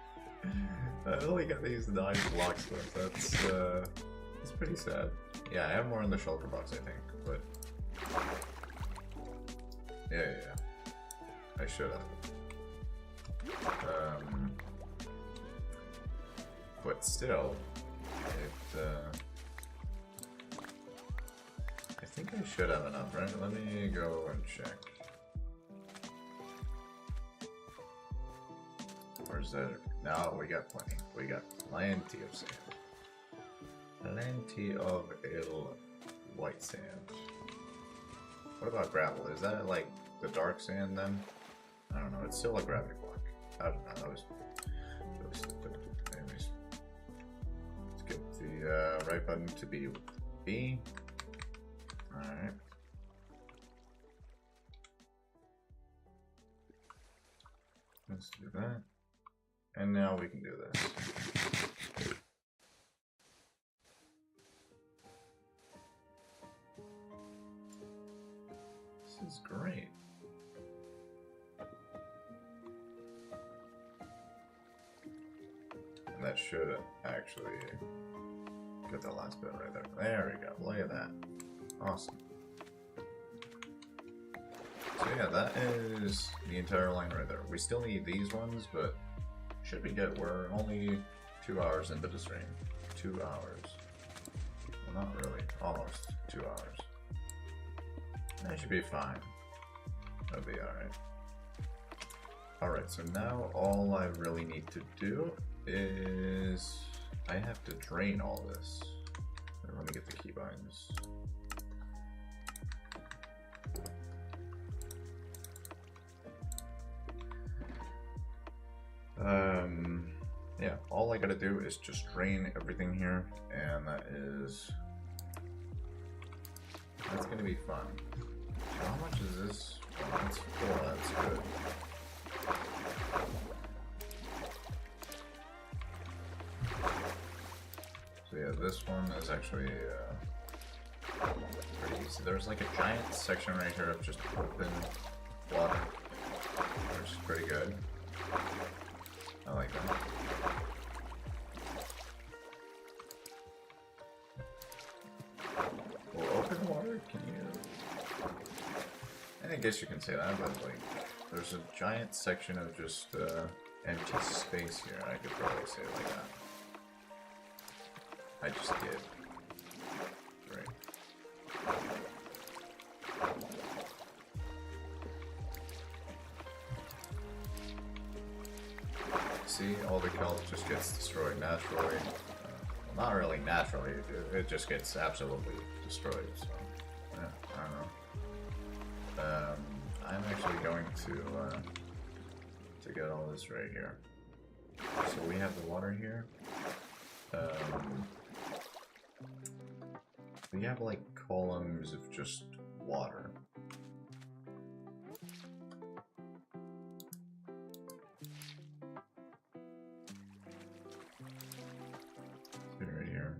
Speaker 1: I only got these 9 blocks left. That's pretty sad. Yeah, I have more in the shulker box, I think, but... Yeah. I should have. But still, I think I should have enough, right? Let me go and check. Where's that? No, we got plenty. We got plenty of sand. Plenty of white sand. What about gravel? Is that like the dark sand then? I don't know. It's still a gravity block. I don't know. That was stupid. Anyways, let's get the right button to be B. Alright. Let's do that. And now we can do this. This is great. And that should actually get the last bit right there. There we go. Look at that. Awesome. So yeah, that is the entire line right there. We still need these ones, but should be good. We're only 2 hours into the stream. 2 hours. Well, not really. Almost 2 hours. That should be fine. That'll be alright. Alright, so now all I really need to do is... I have to drain all this. Let me get the keybinds. Yeah, all I gotta do is just drain everything here, and that's gonna be fun. How much is this? Oh, that's 4, that's good. So yeah, this one is actually pretty easy. There's like a giant section right here of just open water, which is pretty good. I like that. Well, open water, can you... I guess you can say that, but like, there's a giant section of just empty space here. I could probably say it like that. I just did. Great. See, all the kelp just gets destroyed naturally. Well, not really naturally, it just gets absolutely destroyed, so yeah, I don't know. I'm actually going to get all this right here. So we have the water here. We have like columns of just water. Right here.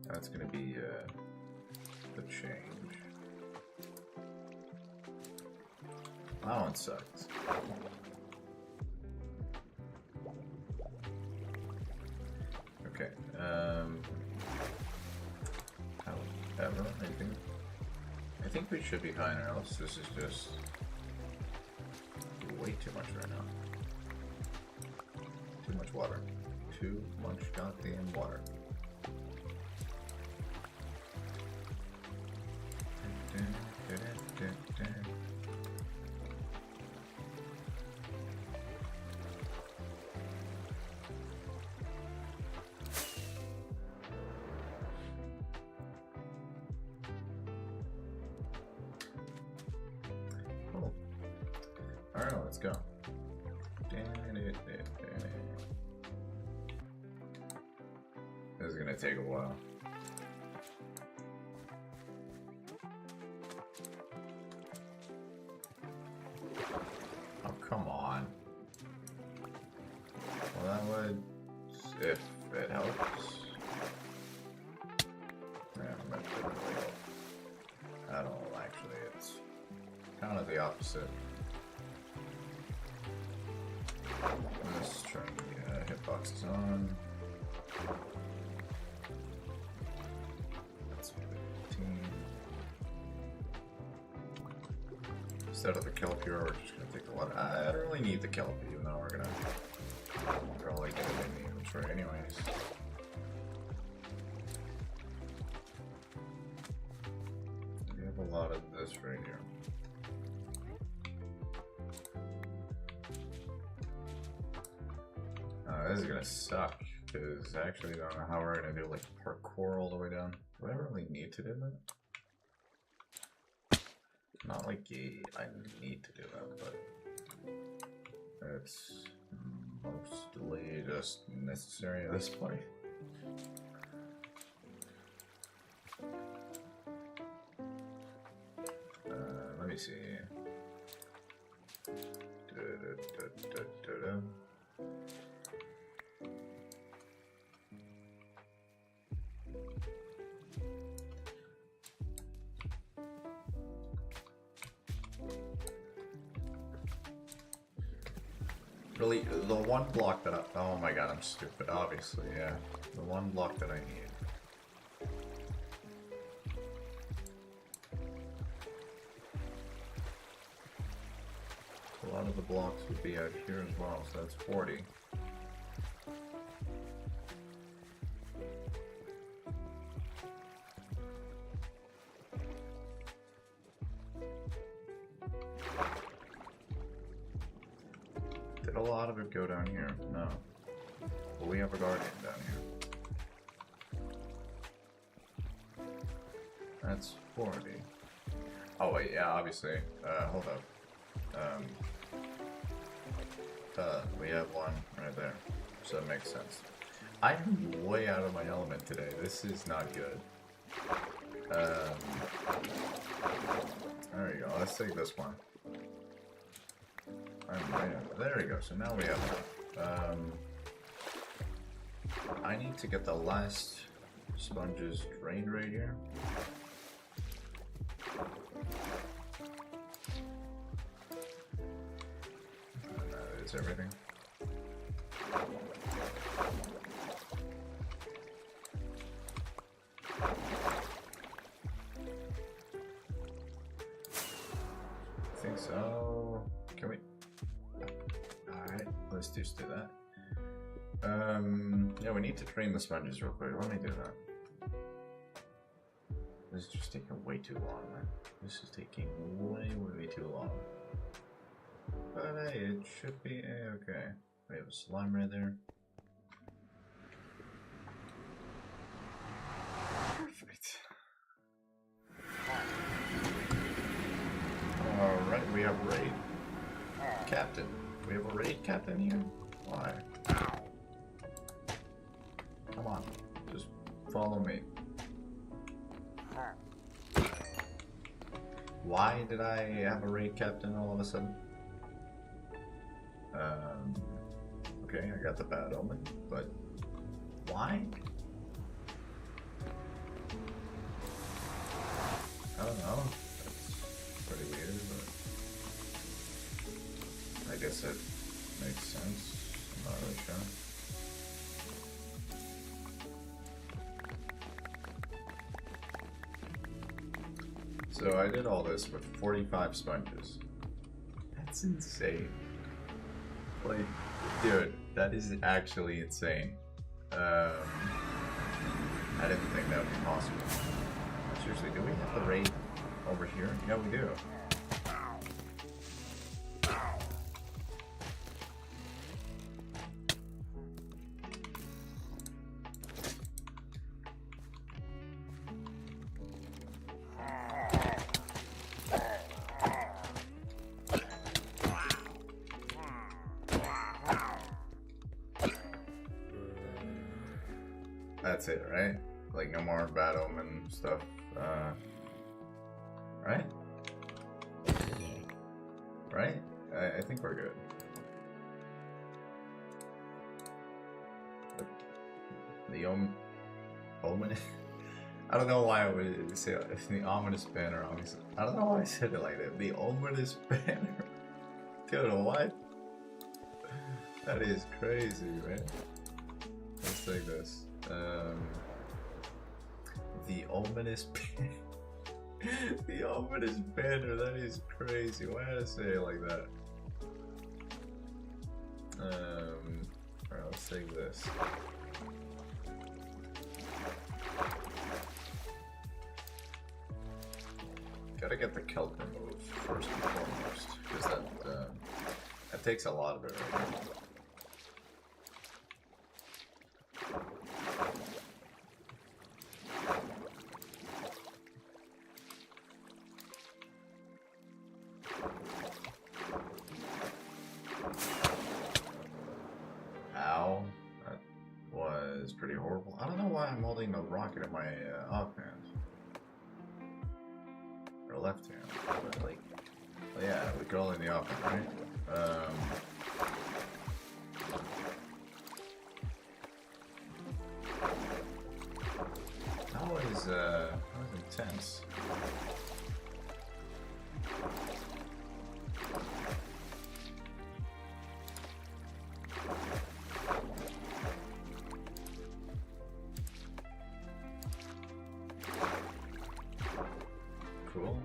Speaker 1: That's gonna be the change. That one sucks. Okay. However, I think we should be fine, or else this is just way too much right now. Too much water. Too much goddamn water. Cool. Alright, let's go. This is gonna take a while. Oh, come on. Well, that would, if it helps. Yeah, that didn't really help at all, actually. It's kind of the opposite. Let's try and get hitboxes on. That's 15. Instead of the kelp here, we're just gonna take the water. I don't really need the kelp, even though we're gonna probably get it in the inventory anyways. We have a lot of this right here. This is gonna suck, because I actually don't know how we're gonna do like parkour all the way down. Do I really need to do that? Not like I need to do that, but it's mostly just necessary at this point. Let me see. Really, the one block that oh my god, I'm stupid, obviously, yeah. The one block that I need. A lot of the blocks would be out here as well, so that's 40. Did a lot of it go down here? No. But we have a guardian down here. That's 40. Oh wait, yeah, obviously. Hold up. We have one right there. So that makes sense. I'm way out of my element today. This is not good. There we go. Let's take this one. There we go. So now we have one. I need to get the last sponges drained right here. And that is everything. I think so. Can we? Alright, let's just do that. Yeah, we need to train the sponges real quick. Let me do that. This is just taking way too long, man. This is taking way too long. But hey, it should be okay. We have a slime right there. Perfect. Alright, we have a raid captain. We have a raid captain here? Why? Come on, just follow me. Why did I have a raid captain all of a sudden? Okay, I got the bad omen, but why? I don't know. That's pretty weird, but I guess it makes sense. I'm not really sure. So I did all this with 45 sponges. That's insane. Like, dude, that is actually insane. I didn't think that would be possible. Seriously, do we have the raid over here? Yeah, we do. That's it, right? Like, no more bad omen stuff, right? Right? I think we're good. The ominous... I don't know why I would say the ominous banner, obviously. I don't know why I said it like that. The ominous banner. Dude, what? That is crazy, man. Let's take this. The ominous banner. The ominous banner, that is crazy. Why did I say it like that? Alright, let's take this. Gotta get the kelp removed first and foremost, because that takes a lot of it right now. Ow, that was pretty horrible. I don't know why I'm holding a rocket in my offhand. Or left hand, but like, well, yeah, we could all in the offhand, right? That was intense. Cool.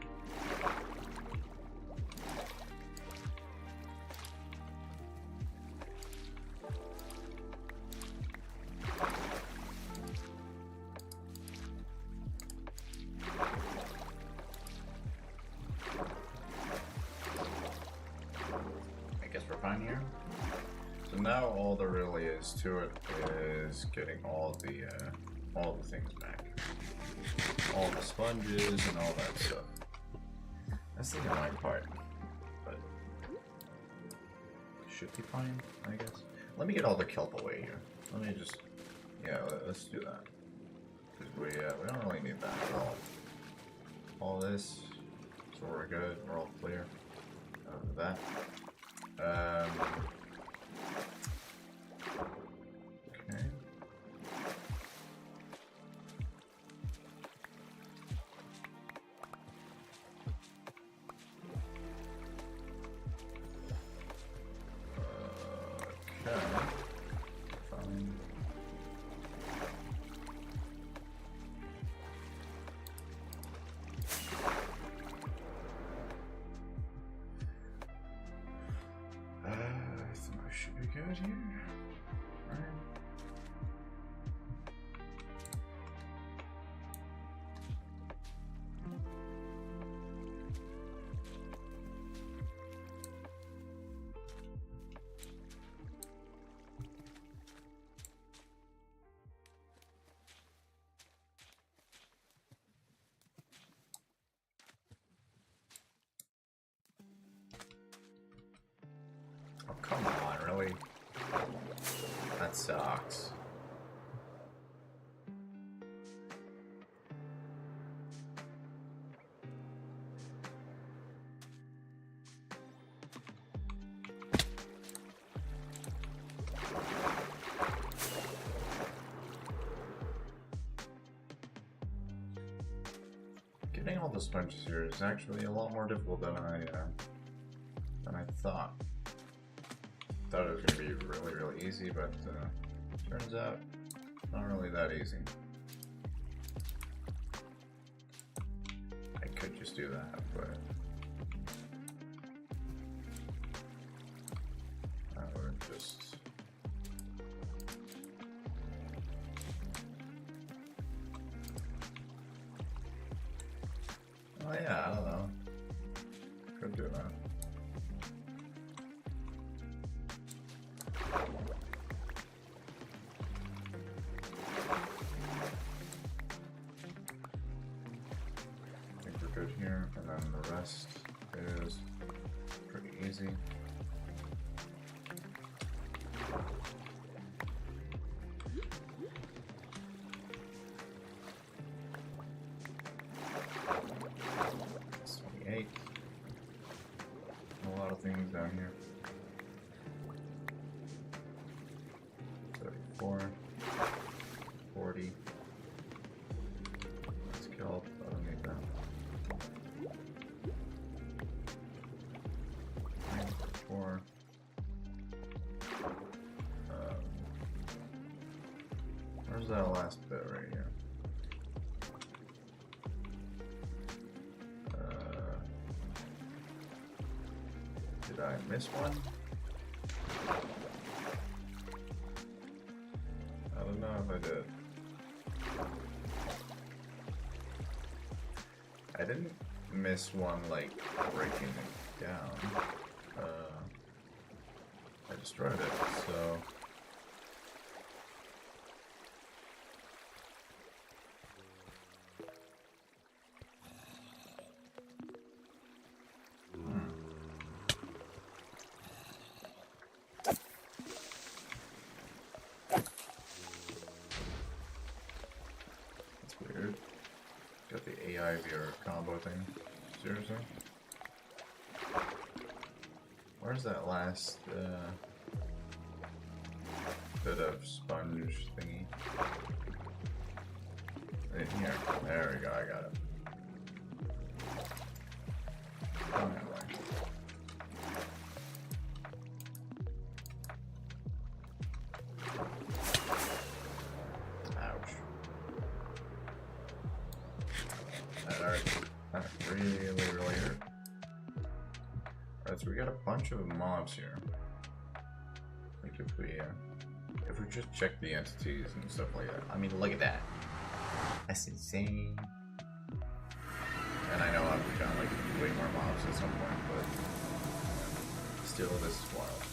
Speaker 1: I guess we're fine here. So now all there really is to it is getting all the things back. All the sponges and all that stuff. That's the annoying part, but should be fine, I guess. Let me get all the kelp away here. Let me just, yeah, let's do that. Because we don't really need that at all. All this, so we're good, we're all clear. That. Okay. Fine. should be good here. Right. Oh, come on, really? That sucks. Getting all the sponges here is actually a lot more difficult than I thought. Thought it was going to be really, really easy, but turns out not really that easy. I could just do that, but that would just... Oh yeah, I don't know. Could do that. I think we're good here, and then the rest is pretty easy. It's 28. A lot of things down here. 34, 40. Let's kill. I don't need that. 4. Where's that last bit right here? Did I miss one? I don't know if I did. I didn't miss one like breaking it down. I destroyed it, so. That's weird. Got the AI VR combo thing. Seriously? Where's that last bit of sponge thingy? In here. There we go, I got it. Finally. Ouch. That hurt. That really hurt. Alright, so we got a bunch of mobs here. Like if we just check the entities and stuff like that. I mean, look at that. That's insane. And I know I've found like way more mobs at some point, but still, this is wild.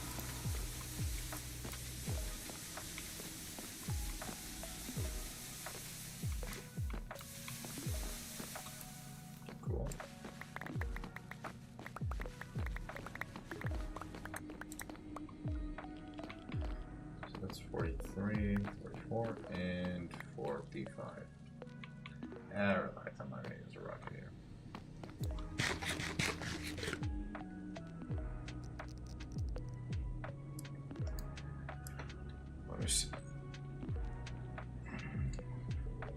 Speaker 1: Cool. So that's 43, 44, and 45. Alright, I'm not gonna use a rocket here. Let me see.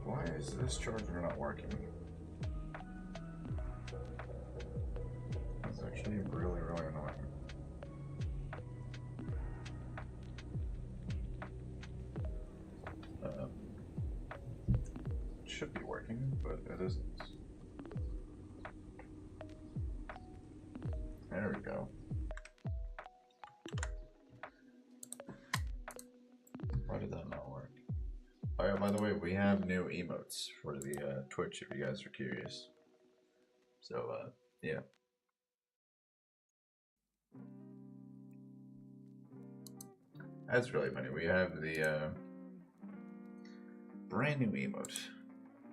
Speaker 1: Why is this charger not working? That's actually really annoying. It should be working, but it isn't. There we go. did that not work? Oh yeah, by the way, we have new emotes for the Twitch if you guys are curious. So, yeah. That's really funny. We have the brand new emote.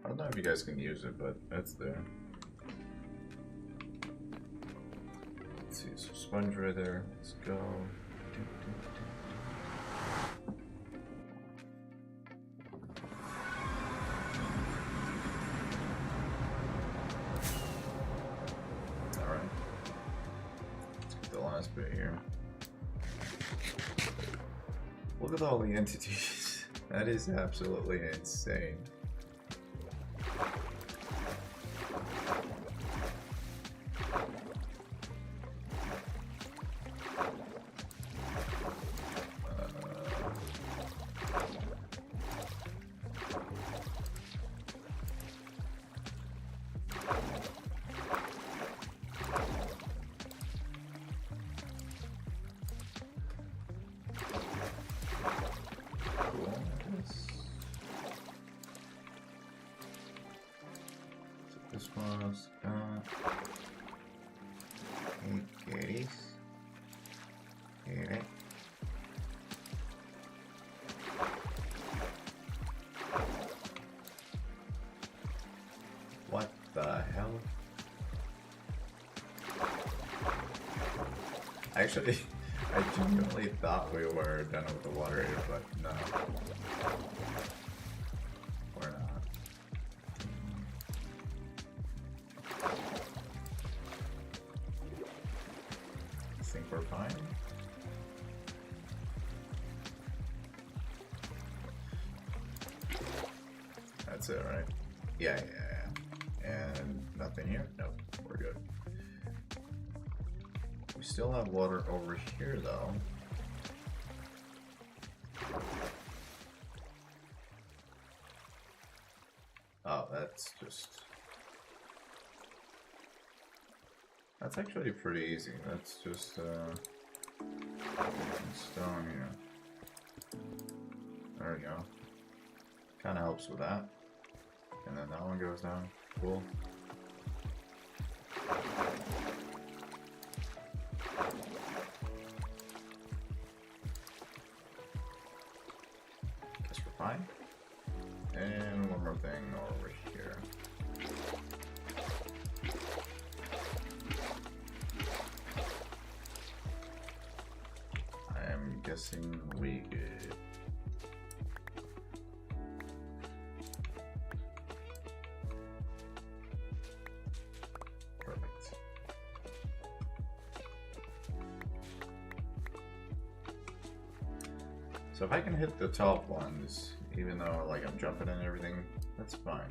Speaker 1: I don't know if you guys can use it, but it's there. Let's see, so sponge right there. Let's go. Alright. Let's get the last bit here. Look at all the entities. That is absolutely insane. This one's got 8 kitties. Get it. What the hell? Actually, I genuinely thought we were done with the water here, but no. We're not. I think we're fine. That's it, right? Yeah. And nothing here? Nope, we're good. We still have water over here, though. Oh, that's just... That's actually pretty easy. That's just, stone here. There we go. Kind of helps with that. And then that one goes down. Cool. Guess we're fine. And one more thing over here. I am guessing we good. Perfect. So if I can hit the top ones, even though like I'm jumping and everything, that's fine.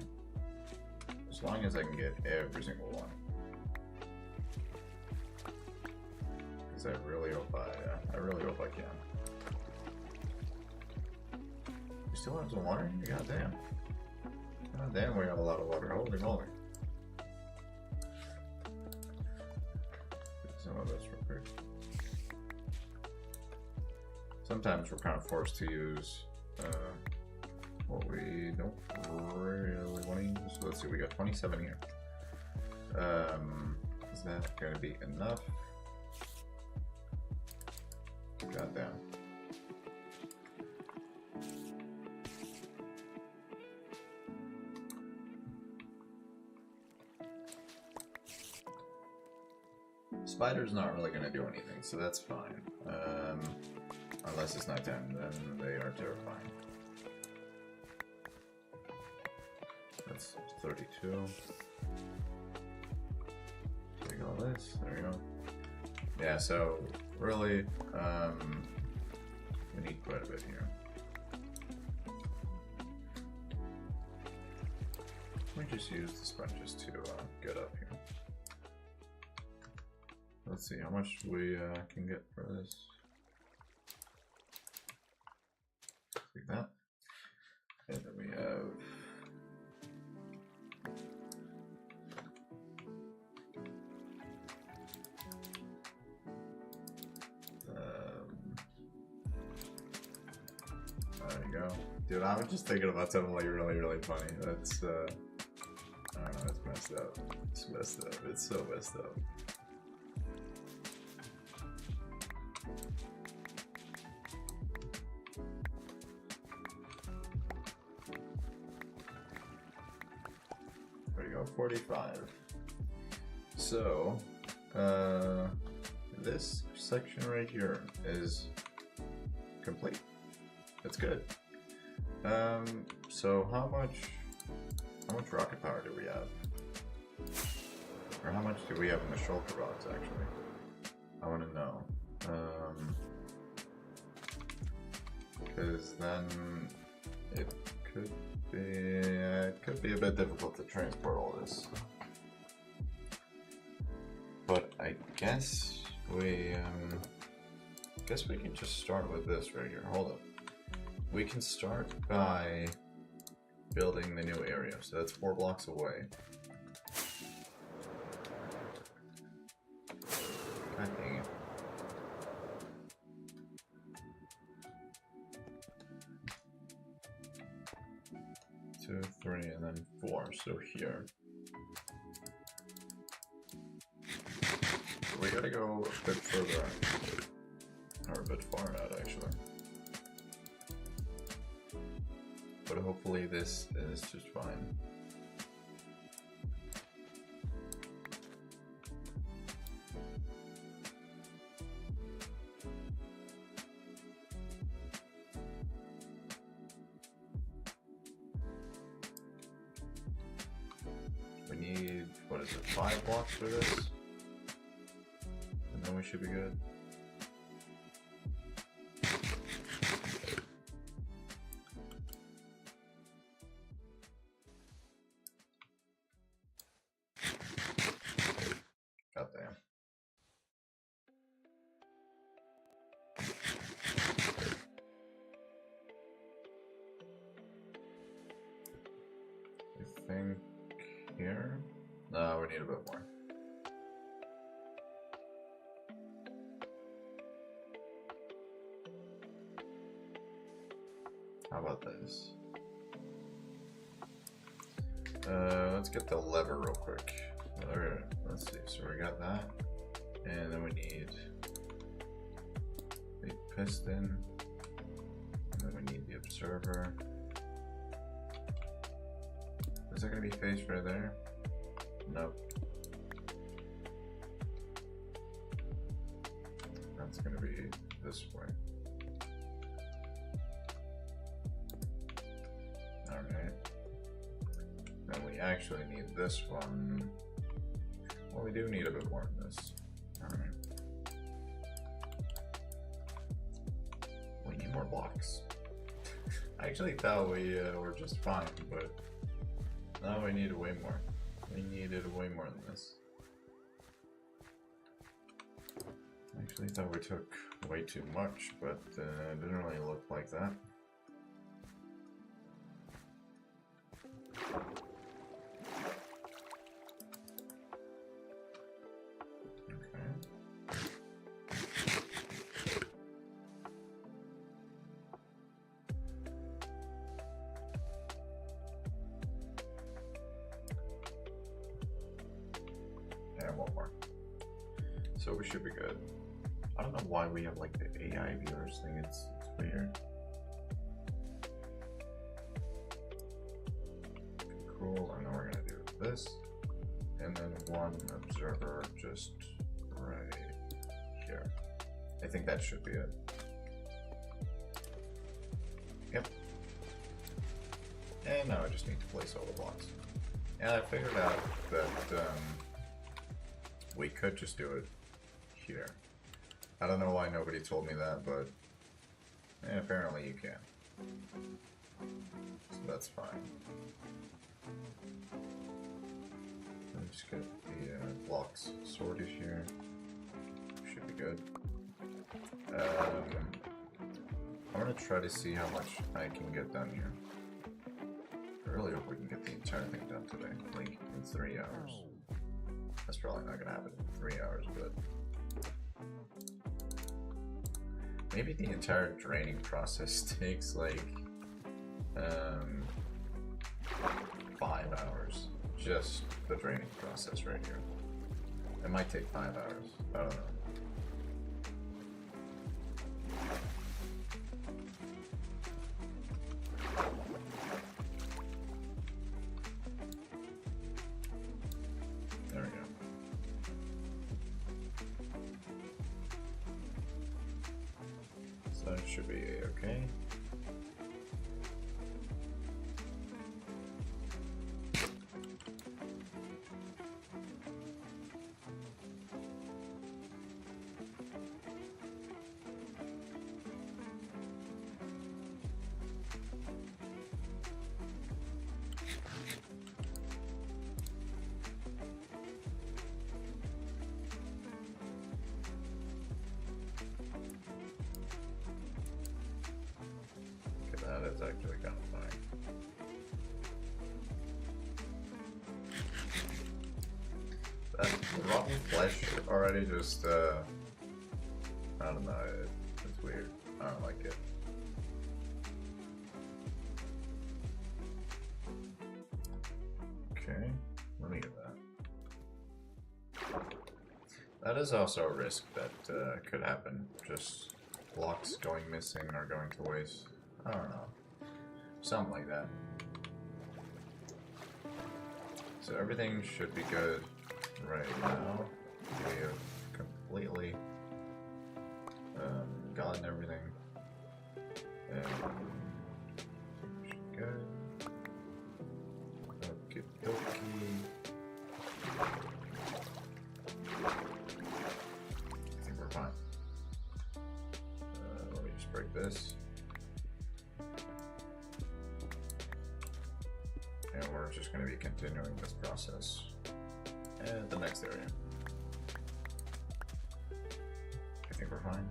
Speaker 1: As long as I can get every single one. Because I really hope I really hope I can. We still have some water here? God damn. God damn, we have a lot of water. Holy moly. Get some of this real quick. Sometimes we're kind of forced to use what we don't really want to use. So let's see, we got 27 here. Is that going to be enough? Goddamn. Spider's not really going to do anything, so that's fine. Unless it's nighttime, then they are terrifying. That's 32. Take all this, there we go. Yeah, so really, we need quite a bit here. Let me just use the sponges to get up here. Let's see how much we can get for this. Like that. And then we have there you know. Dude, I was just thinking about something like really funny. That's, I don't know, it's messed up. It's messed up. It's so messed up. There we go, 45. So, this section right here is complete. It's good. So how much rocket power do we have? Or how much do we have in the shoulder rods actually? I want to know. Because then it could be a bit difficult to transport all this. But I guess we can just start with this right here. Hold up. We can start by building the new area. So that's 4 blocks away. God dang it. 2, 3, and then 4. So here. We gotta go a bit further out. Or a bit far out, actually. But hopefully this is just fine. We need, what is it, 5 blocks for this? And then we should be good. Goddamn. I think here? No, we need a bit more. How about this? Let's get the lever real quick. Let's see, so we got that, and then we need the piston, and then we need the observer. Is that going to be faced right there? Nope. That's going to be this way. Alright. Then we actually need this one. Well, we do need a bit more than this. Alright. We need more blocks. I actually thought we were just fine, but now we need way more. We needed way more than this. I actually thought we took way too much, but it didn't really look like that. And one more. So we should be good. I don't know why we have like the AI viewers thing, it's weird. Cool, and then we're gonna do this. And then one observer just right here. I think that should be it. Yep. And now I just need to place all the blocks. And I figured out that we could just do it here. I don't know why nobody told me that, but apparently you can. So that's fine. Let me just get the blocks sorted here. Should be good. I'm gonna try to see how much I can get done here. I really hope we can get the entire thing done today, like in 3 hours. That's probably not gonna happen in 3 hours, but maybe the entire draining process takes like 5 hours. Just the draining process right here. It might take 5 hours. I don't know. There we go. So it should be okay. That is actually kind of funny. That rotten flesh already just, I don't know, it's weird. I don't like it. Okay, let me get that. That is also a risk that could happen. Just blocks going missing or going to waste. I don't know. Something like that. So everything should be good right now. We have completely gotten everything. And good. Okie dokie. I think we're fine. Let me just break this. And we're just going to be continuing this process at the next area. I think we're fine.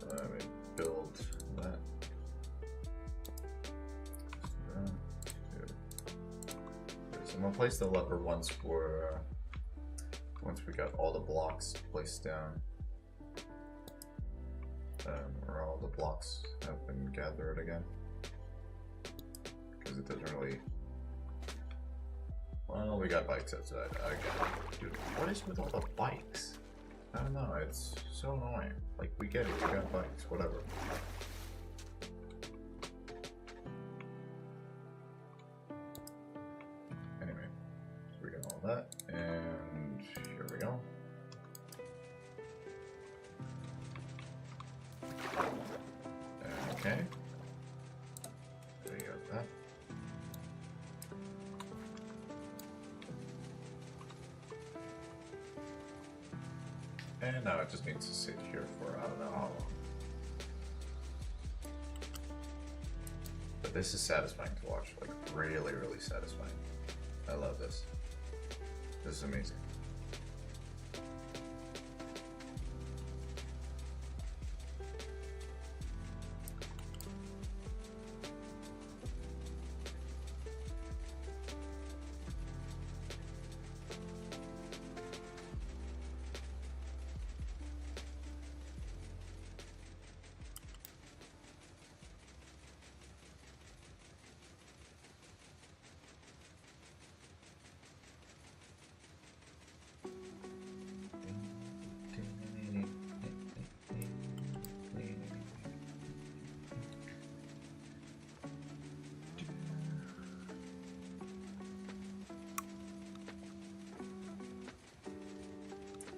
Speaker 1: Let me build that. So I'm going to place the lever once we got all the blocks placed down. Or all the blocks have been gathered again. Because it doesn't really... Well, we got bikes outside again. Dude, what is with all the bikes? I don't know, it's so annoying. Like, we get it, we got bikes, whatever. Anyway, so we got all that, and here we go. Okay. There you got that. And now it just needs to sit here for I don't know how long. But this is satisfying to watch, like really, really satisfying. I love this. This is amazing.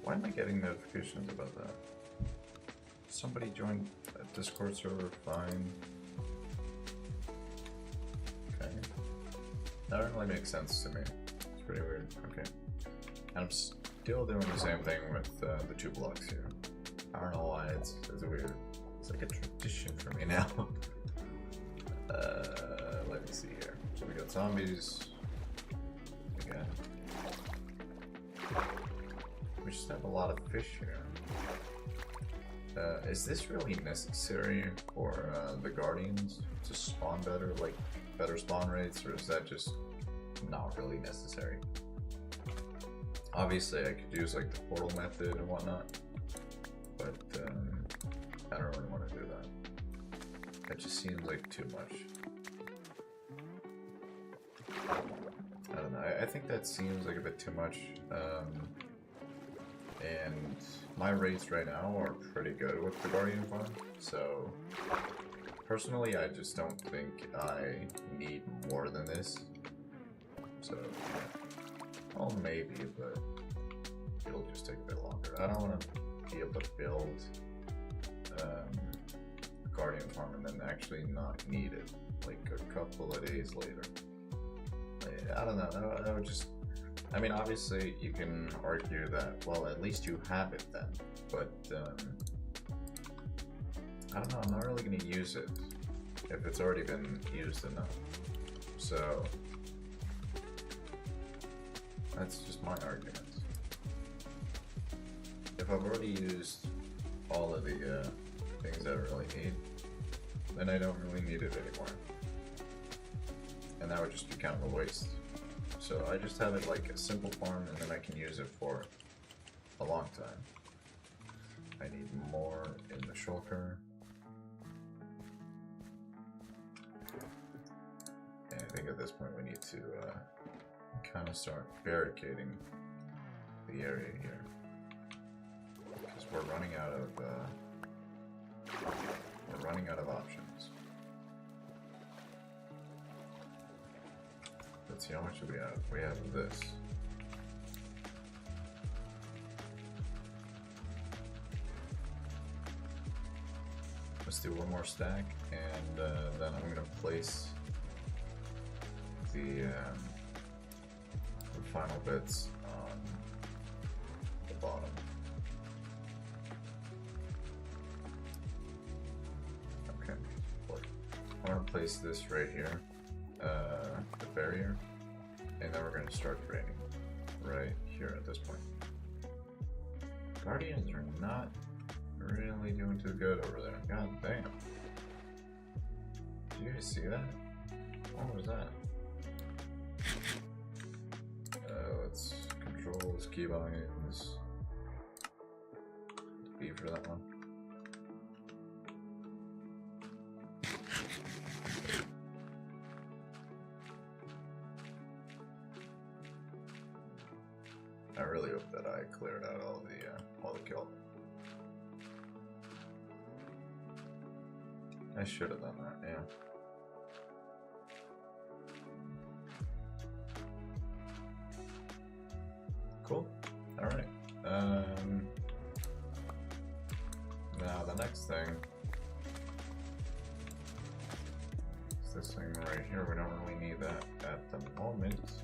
Speaker 1: Why am I getting notifications about that? Somebody joined a Discord server, fine. Okay. That doesn't really make sense to me. It's pretty weird. Okay. And I'm still doing the same thing with the 2 blocks here. I don't know why, it's weird. It's like a tradition for me now. Let me see here. So we got zombies. Again. We just have a lot of fish here. Is this really necessary for the Guardians to spawn better, like better spawn rates, or is that just not really necessary? Obviously I could use like the portal method and whatnot, but I don't really want to do that. That just seems like too much. I don't know. I think that seems like a bit too much. And my rates right now are pretty good with the Guardian farm, so personally I just don't think I need more than this. So, well, maybe, but it'll just take a bit longer. I don't want to be able to build Guardian farm and then actually not need it like a couple of days later. I don't know, that would just... I mean, obviously you can argue that, well, at least you have it then, but I don't know, I'm not really going to use it if it's already been used enough. So that's just my argument. If I've already used all of the things that I really need, then I don't really need it anymore. And that would just be kind of a waste. So I just have it like a simple farm, and then I can use it for a long time. I need more in the shulker. And I think at this point we need to kind of start barricading the area here, because we're running out of options. Let's see, how much do we have? We have this. Let's do one more stack, and then I'm going to place the final bits on the bottom. Okay, I'm going to place this right here, the barrier, and then we're going to start draining right here at this point. Guardians are not really doing too good over there. God damn. Did you guys see that? What was that? Let's control this keybinds. B for that one. I really hope that I cleared out all the kill. I should have done that, yeah. Cool. All right. Now the next thing is this thing right here. We don't really need that at the moment.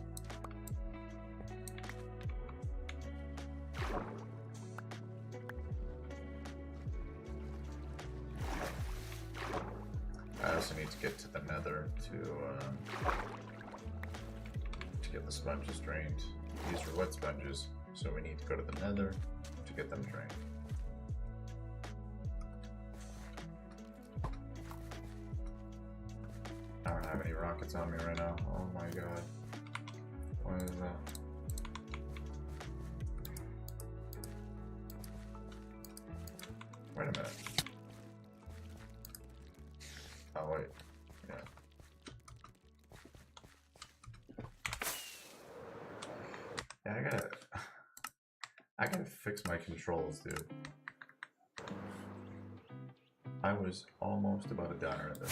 Speaker 1: I also need to get to the nether to get the sponges drained. These are wet sponges, so we need to go to the nether to get them drained. I don't have any rockets on me right now. Oh my god. What is that? Wait a minute. Oh wait, yeah. Yeah, I gotta fix my controls, dude. I was almost about to die right there.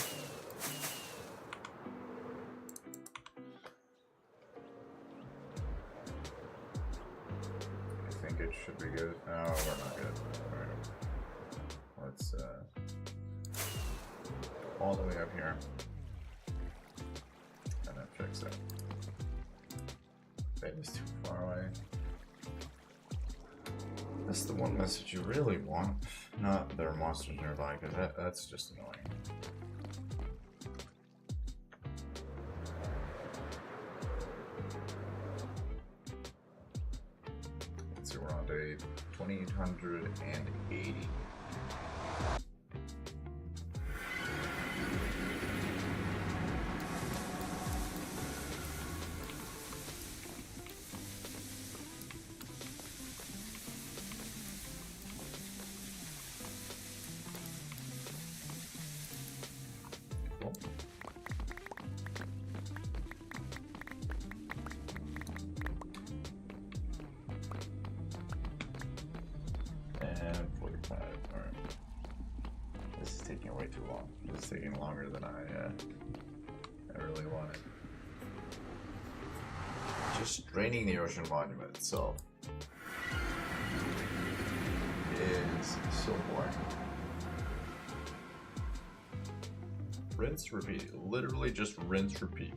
Speaker 1: I think it should be good. Oh, we're not good. Alright. Let's all the way up here and then fix it. Bed is too far away. That's the one message you really want, not there are monsters nearby, because that's just annoying. Let's see, we're on day 2880. taking way too long. It's taking longer than I really wanted. Just draining the ocean monument itself is so boring. Rinse, repeat. Literally just rinse, repeat.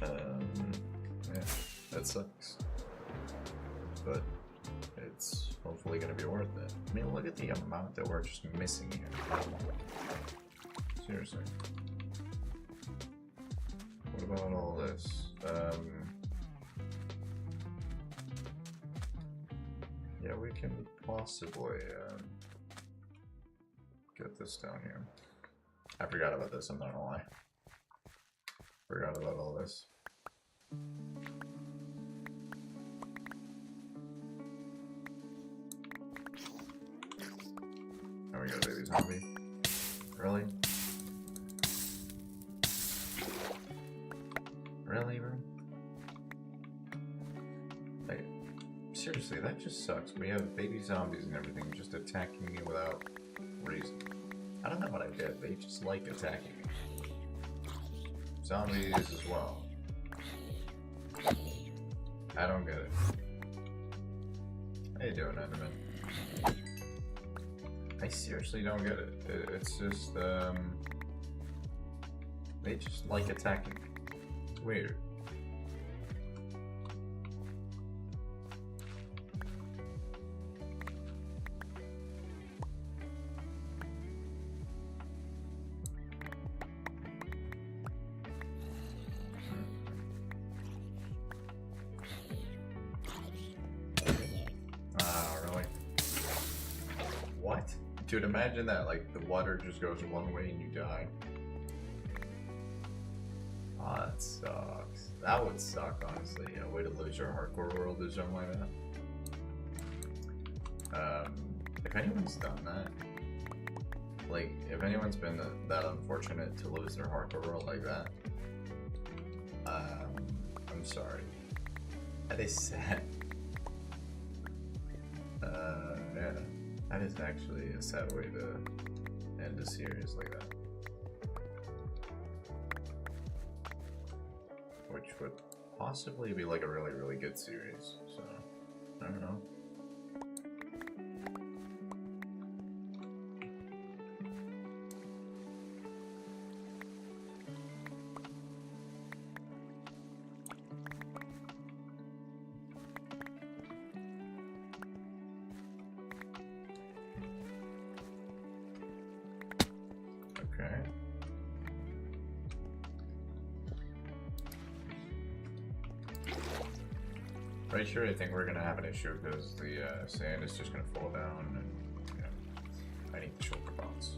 Speaker 1: Yeah, that sucks. But it's hopefully gonna be worth it. I mean, look at the amount that we're just missing here. Seriously. What about all this? Yeah, we can possibly get this down here. I forgot about this, I'm not gonna lie. Forgot about all this. There we go, baby zombie. Really? Really, bro? Like, seriously, that just sucks. We have baby zombies and everything just attacking me without reason. I don't know what I did, they just like attacking me. Zombies as well. I don't get it. How you doing, Enderman? I seriously don't get it. It's just, they just like attacking me. It's weird. Dude, imagine that, like, the water just goes one way and you die. Ah, that sucks. That would suck, honestly. A way to lose your hardcore world or something like that. If anyone's done that, like, if anyone's been that unfortunate to lose their hardcore world like that, I'm sorry. That is sad. Yeah. That is actually a sad way to end a series like that. Which would possibly be like a really, really good series, so I don't know. Right here, I think we're gonna have an issue because the sand is just gonna fall down, and you know, I need shoulder bones.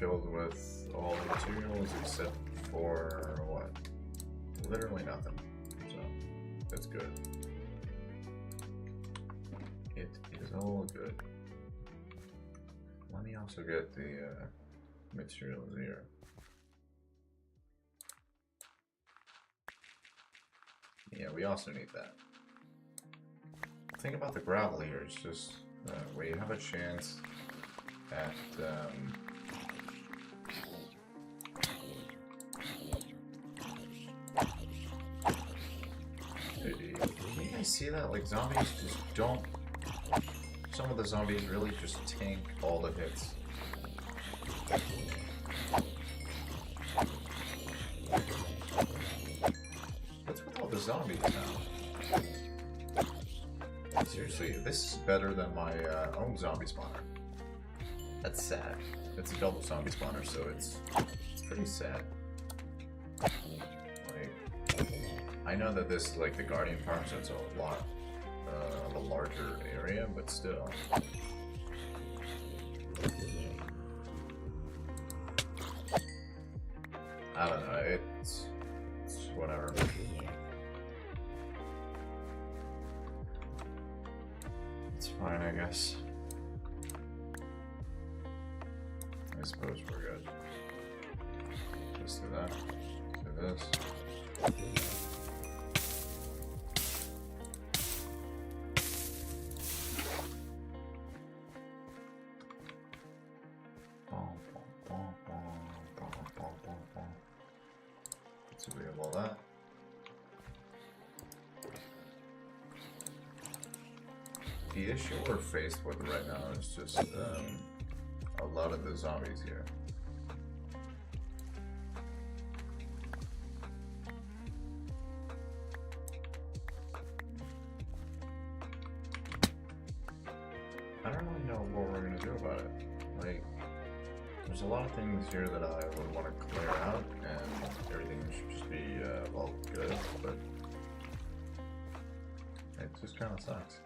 Speaker 1: Filled with all the materials except for what? Literally nothing. So that's good. It is all good. Let me also get the materials here. Yeah, we also need that. The thing about the gravel here is just where you have a chance at you guys see that? Like, zombies just don't. Some of the zombies really just tank all the hits. What's with all the zombies now? Seriously, this is better than my own zombie spawner. That's sad. It's a double zombie spawner, so it's pretty sad. Like, I know that this is like the Guardian farm, so it's a lot of a larger area, but still. I don't know, it's whatever. It's fine, I guess. I suppose we're good. Just do that. Do this. So we have all that. The issue we're faced with right now is just a lot of the zombies here. I don't really know what we're gonna do about it. Like, there's a lot of things here that I would want to clear out, and everything should just be, well, good, but it just kind of sucks.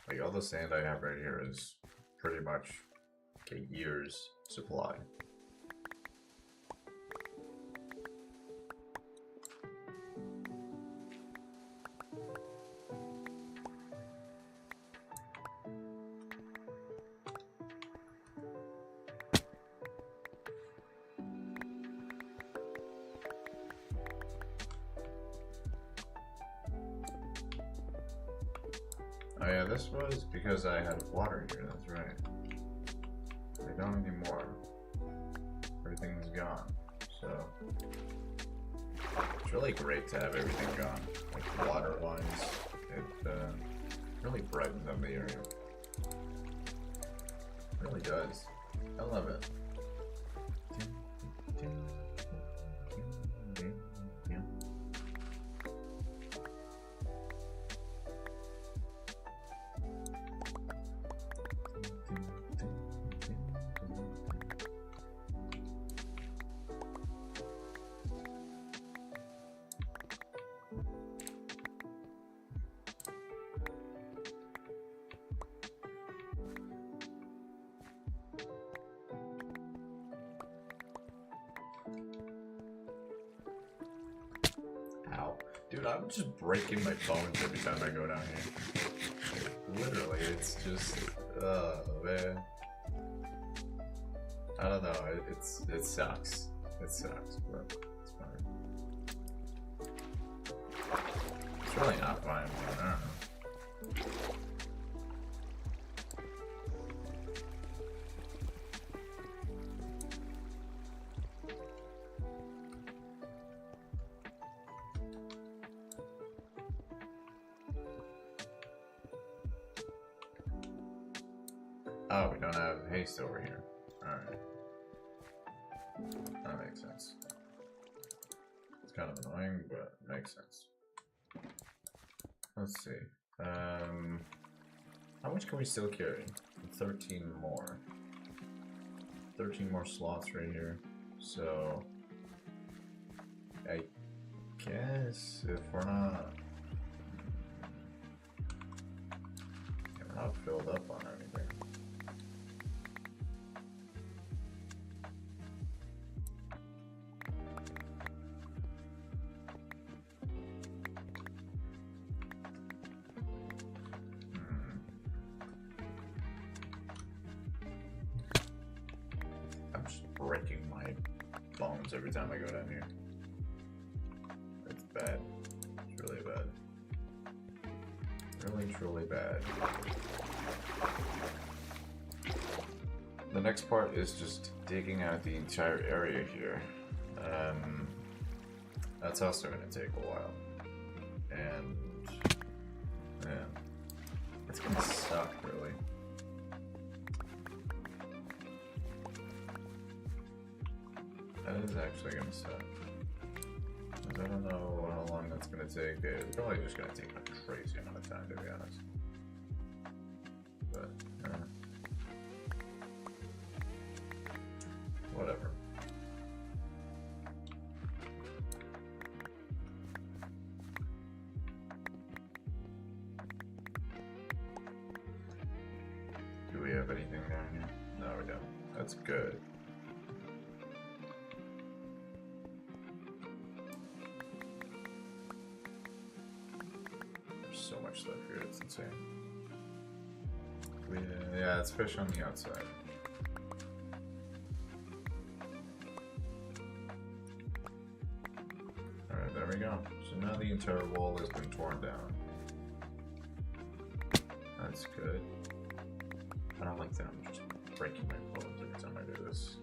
Speaker 1: Like, all the sand I have right here is pretty much a year's supply. Oh yeah, this was because I had water here, that's right. I don't anymore. Everything's gone. So it's really great to have everything gone. Like water-wise, it really brightens up the area. It really does. I love it. Ow. Dude, I'm just breaking my bones every time I go down here. Literally, it's just, oh man. I don't know, it sucks. It sucks, but it's fine. It's really not fine, but I don't know. Oh, we don't have haste over here. Alright. That makes sense. It's kind of annoying, but it makes sense. Let's see. How much can we still carry? 13 more. 13 more slots right here. So I guess if we're not filled up on anything. Breaking my bones every time I go down here. It's bad. It's really bad. Really, truly bad. The next part is just digging out the entire area here. That's also going to take a while. And yeah, it's going to suck, really. That is actually gonna suck. I don't know how long that's gonna take. It's probably just gonna take a crazy amount of time, to be honest. But, whatever. Do we have anything down here? No, we don't. That's good. So much stuff here, it's insane. Yeah, it's fish on the outside. Alright, there we go. So now the entire wall has been torn down. That's good. I don't like that I'm just breaking my bones every time I do this.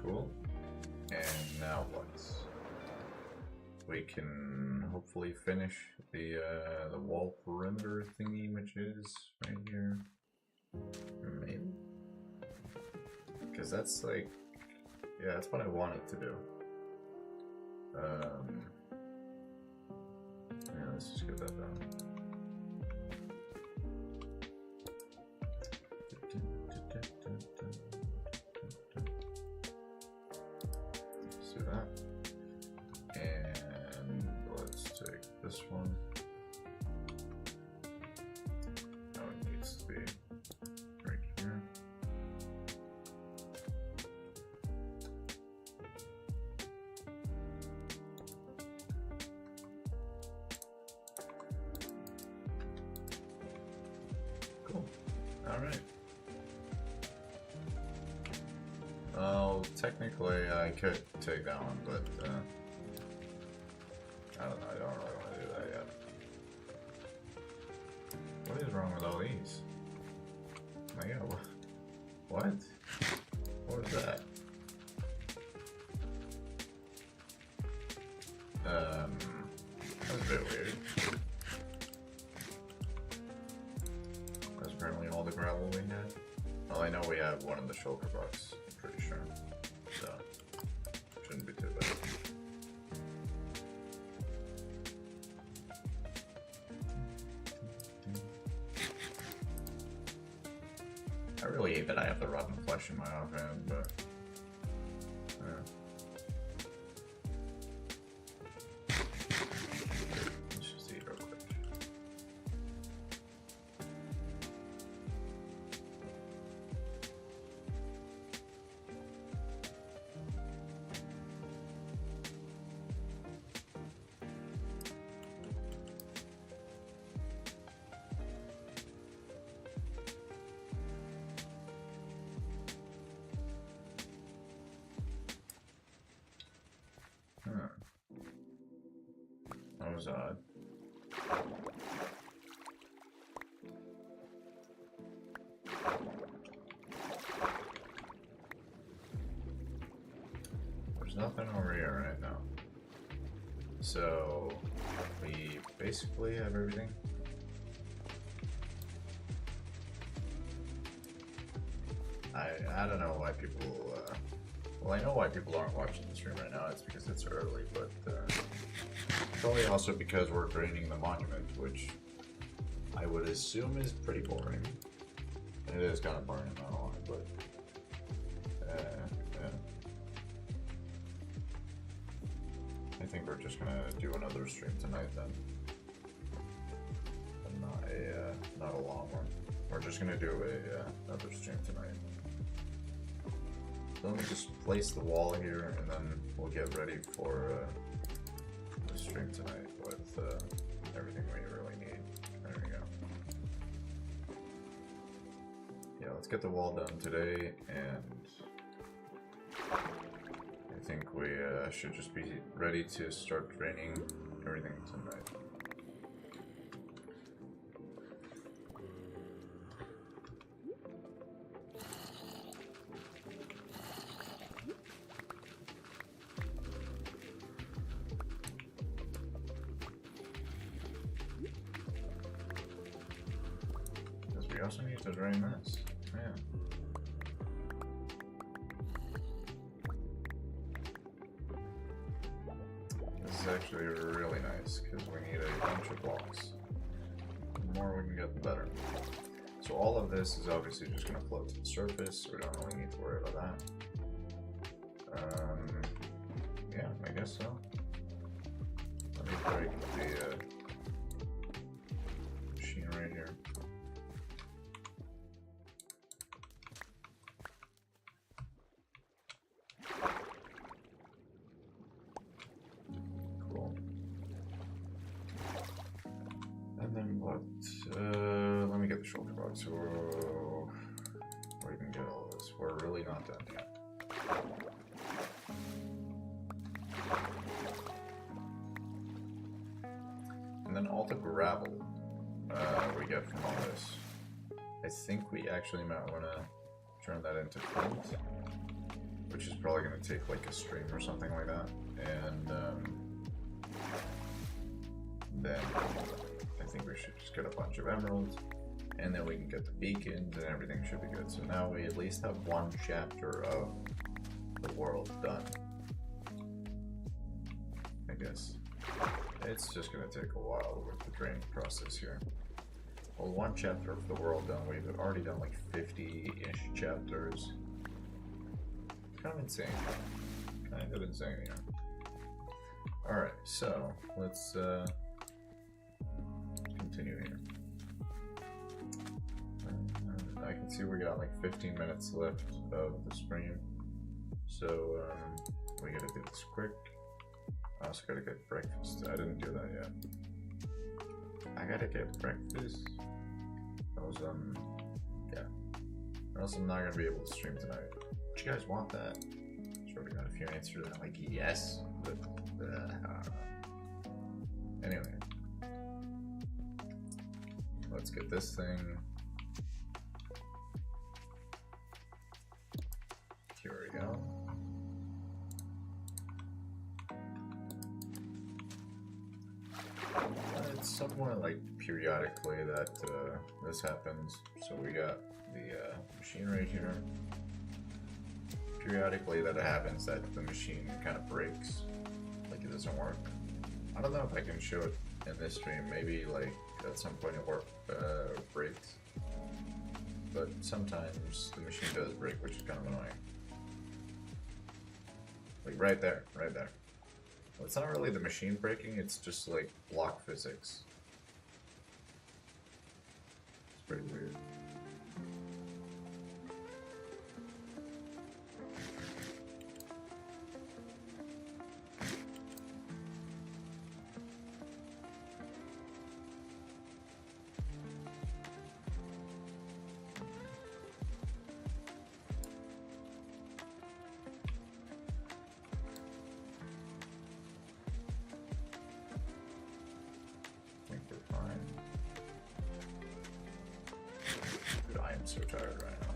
Speaker 1: Cool. And now what? We can hopefully finish the wall perimeter thingy, which is right here. Maybe? Because that's like, yeah, that's what I wanted to do. Yeah, let's just get that done. Let's do that. And let's take this one. Now it needs to be right here. Cool. Alright. Well, technically I could take that one, but I don't know, I don't really want to do that yet. What is wrong with all these? Oh my god, what? What was that? That was a bit weird. That's apparently all the gravel we had. Well, I know we have one in the shoulder box, I'm pretty sure. So, shouldn't be too bad. I really hate that I have the rotten flesh in my offhand, but let's just eat real quick. That was odd. There's nothing over here right now. So we basically have everything. I don't know why people well, I know why people aren't watching the stream right now. It's because it's early, but probably also because we're draining the monument, which I would assume is pretty boring. It is kind of boring, I'm not gonna lie, but yeah. I think we're just gonna do another stream tonight then, and not a long one. We're just gonna do another stream tonight. So let me just place the wall here, and then we'll get ready for the stream tonight with everything we really need. There we go. Yeah, let's get the wall done today, and I think we should just be ready to start draining everything tonight. We also need to drain this. Yeah. This is actually really nice because we need a bunch of blocks. The more we can get, the better. So all of this is obviously just going to float to the surface, so we don't really need to worry about that. Yeah, I guess so. Let me break the machine right here. Let me get the shoulder box so we can get all this. We're really not done yet. And then all the gravel we get from all this. I think we actually might want to turn that into flint, which is probably going to take like a stream or something like that. And then I think we should just get a bunch of emeralds, and then we can get the beacons and everything should be good. So now we at least have one chapter of the world done. I guess it's just going to take a while with the draining process here. Well, one chapter of the world done, we've already done like 50-ish chapters. Kind of insane. Kind of insane here. Alright, so let's continue here. I can see we got like 15 minutes left of the stream. So we gotta do this quick. I also gotta get breakfast. I didn't do that yet. I gotta get breakfast. That was yeah. Or else I'm not gonna be able to stream tonight. Do you guys want that? Sure, we got a few answers to that, like yes, but anyway, let's get this thing. Here we go. It's somewhat like periodically that this happens. So we got the machine right here. Periodically that it happens that the machine kind of breaks, like it doesn't work. I don't know if I can show it in this stream. Maybe like at some point it breaks. But sometimes the machine does break, which is kind of annoying. Like right there, right there. Well, it's not really the machine breaking, it's just like block physics. It's pretty weird. So tired right now.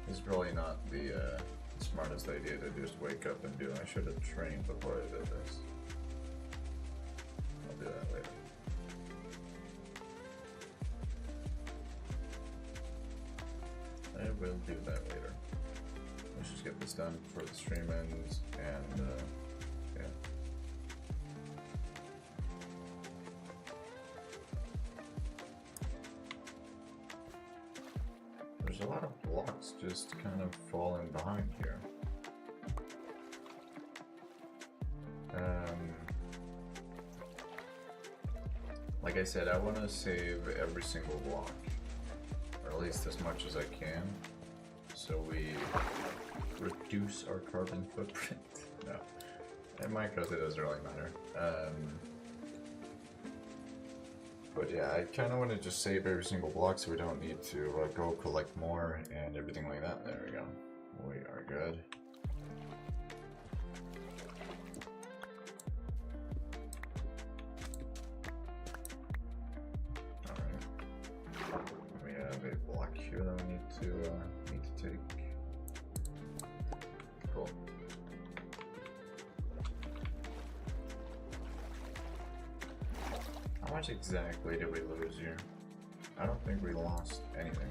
Speaker 1: It's probably not the smartest idea to just wake up and do. I should have trained before I did this. I'll do that later. I will do that later. Let's just get this done before the stream ends, and yeah. There's a lot of blocks just kind of falling behind here. Like I said, I want to save every single block, or at least as much as I can, so we reduce our carbon footprint. No, in Minecraft it doesn't really matter. But yeah, I kind of want to just save every single block so we don't need to go collect more and everything like that. There we go. We are good. Alright. We have a block here that we need to take. Cool. How much exactly did we lose here? I don't think we lost anything.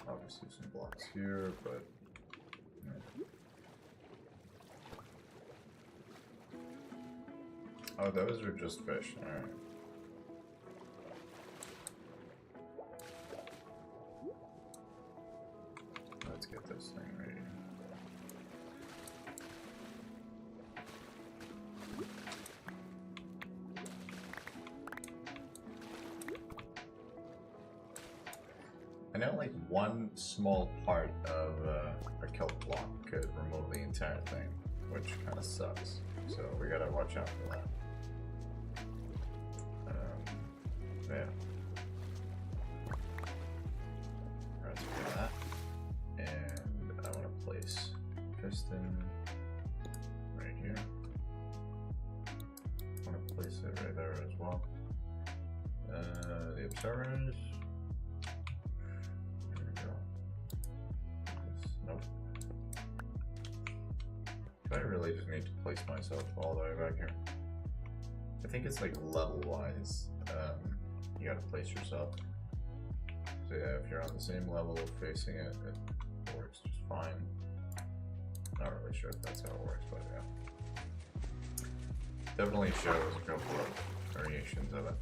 Speaker 1: Obviously some blocks here, but yeah. Oh, those are just fish. Alright. Let's get this thing ready. I know like one small part of a kelp block could remove the entire thing, which kind of sucks. So we gotta watch out for that. Yeah. Alright, so we got that. And I want to place piston right here. I want to place it right there as well. The observers. There we go. Nope. I really just need to place myself all the way back here. I think it's like level wise. You gotta place yourself. So yeah, if you're on the same level facing it, it works just fine. Not really sure if that's how it works, but yeah. Definitely shows a couple of variations of it.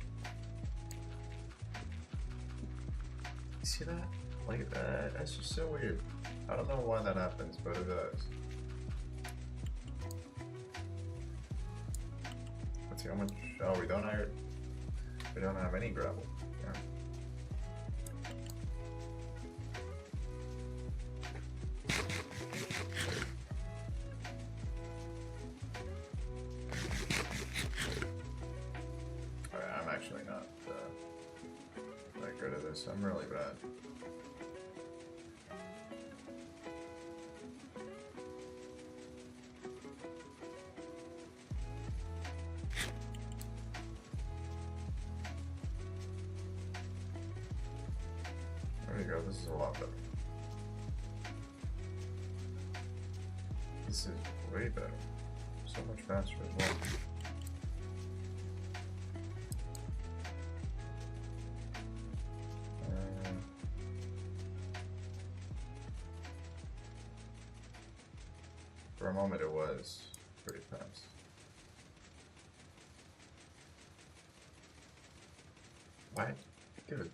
Speaker 1: You see that? Like that? That's just so weird. I don't know why that happens, but it does. Let's see how much. Oh, we don't have any gravel. Yeah. Alright, I'm actually not that good at this. I'm really bad. There you go, this is a lot better. This is way better. So much faster as well. For a moment it was pretty fast. What? Dude.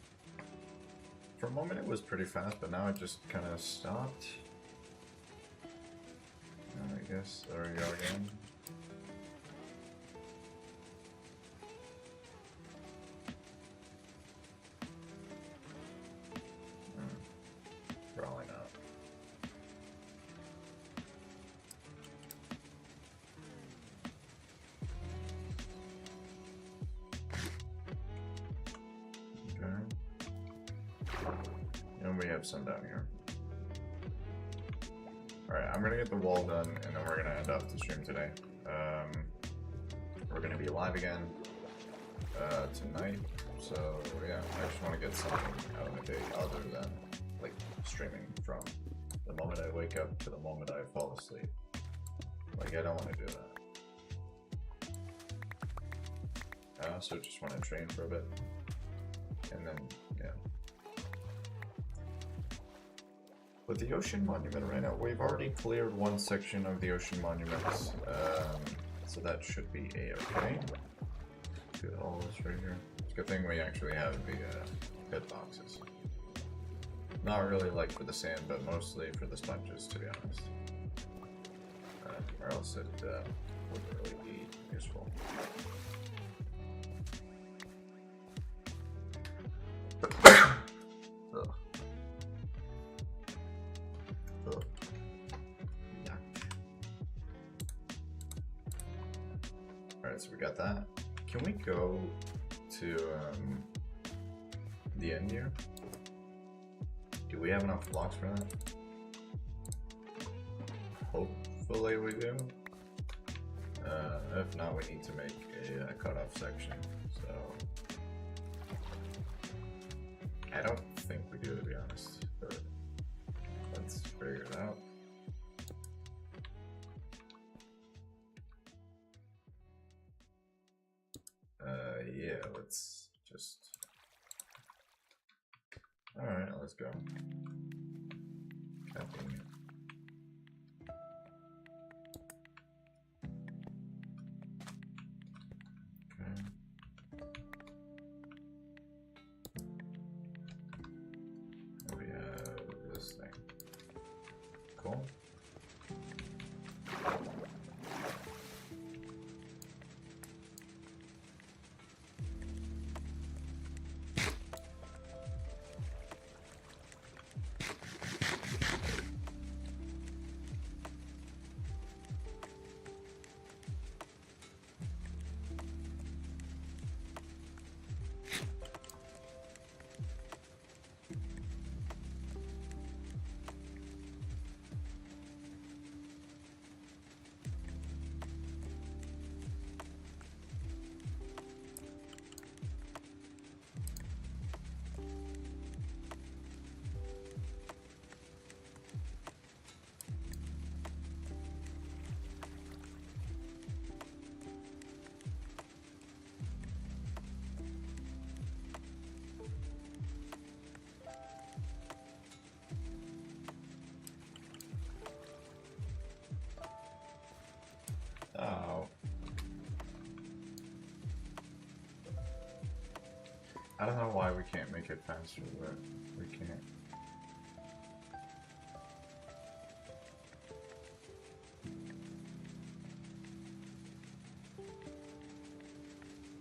Speaker 1: For a moment it was pretty fast, but now it just kind of stopped. I guess there we go again. Probably not. And we have some down here. Alright, I'm gonna get the wall done and then we're gonna end off the stream today. We're gonna be live again tonight. So yeah, I just wanna get something out of my day other than like streaming from the moment I wake up to the moment I fall asleep. Like I don't wanna do that. I also just wanna train for a bit. And then yeah. With the ocean monument right now, we've already cleared one section of the ocean monuments, so that should be a-okay. Get all this right here. It's a good thing we actually have the pit boxes. Not really like for the sand, but mostly for the sponges, to be honest. Or else it wouldn't really be useful. Alright, so we got that. Can we go to the end here? Do we have enough blocks for that? Hopefully we do. If not, we need to make a cutoff section. So I don't think we do, to be honest, but let's figure it out. Yeah, let's just... Alright, let's go. Capping it. Okay. And we have this thing. Cool. Oh. I don't know why we can't make it faster, but we can't.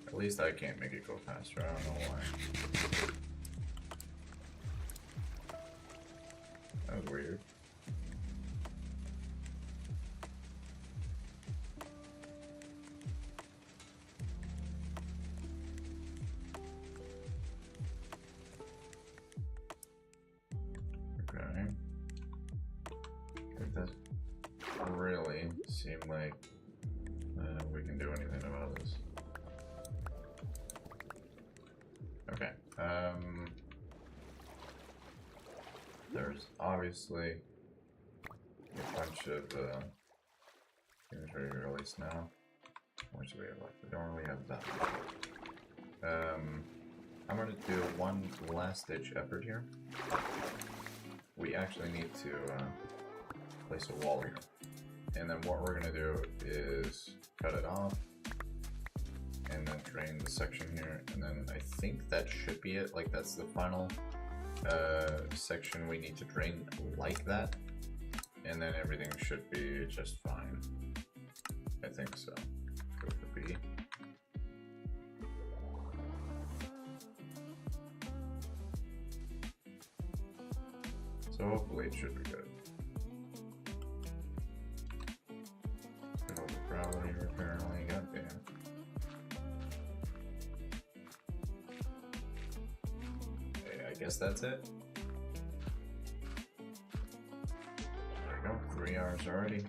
Speaker 1: At least I can't make it go faster, I don't know why. That was weird. Okay. It doesn't really seem like we can do anything about this. Okay. There's obviously a bunch of inventory release now. How much do we have left? We don't really have that much. I'm gonna do one last ditch effort here. We actually need to place a wall here. And then what we're gonna do is cut it off and then drain the section here, and then I think that should be it. Like, that's the final section we need to drain like that, and then everything should be just fine. I think so. Go for B. So hopefully it should be good. Overcrowding here apparently, goddamn. I guess that's it. There we go, 3 hours already.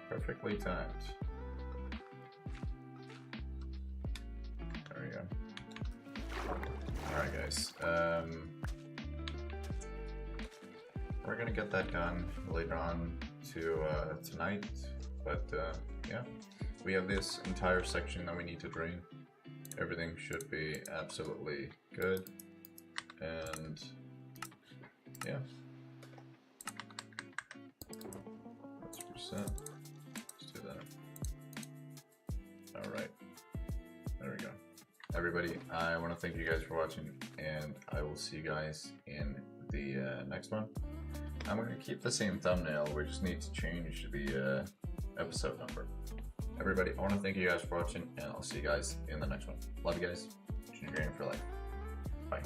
Speaker 1: Perfectly timed. There we go. Alright guys, we're gonna get that done later on tonight, but yeah, we have this entire section that we need to drain. Everything should be absolutely good, and yeah, let's reset. Let's do that. All right, there we go. Everybody, I want to thank you guys for watching, and I will see you guys in the next one. I'm going to keep the same thumbnail, we just need to change the episode number. Everybody, I want to thank you guys for watching, and I'll see you guys in the next one. Love you guys. Junior Gaming for life. Bye.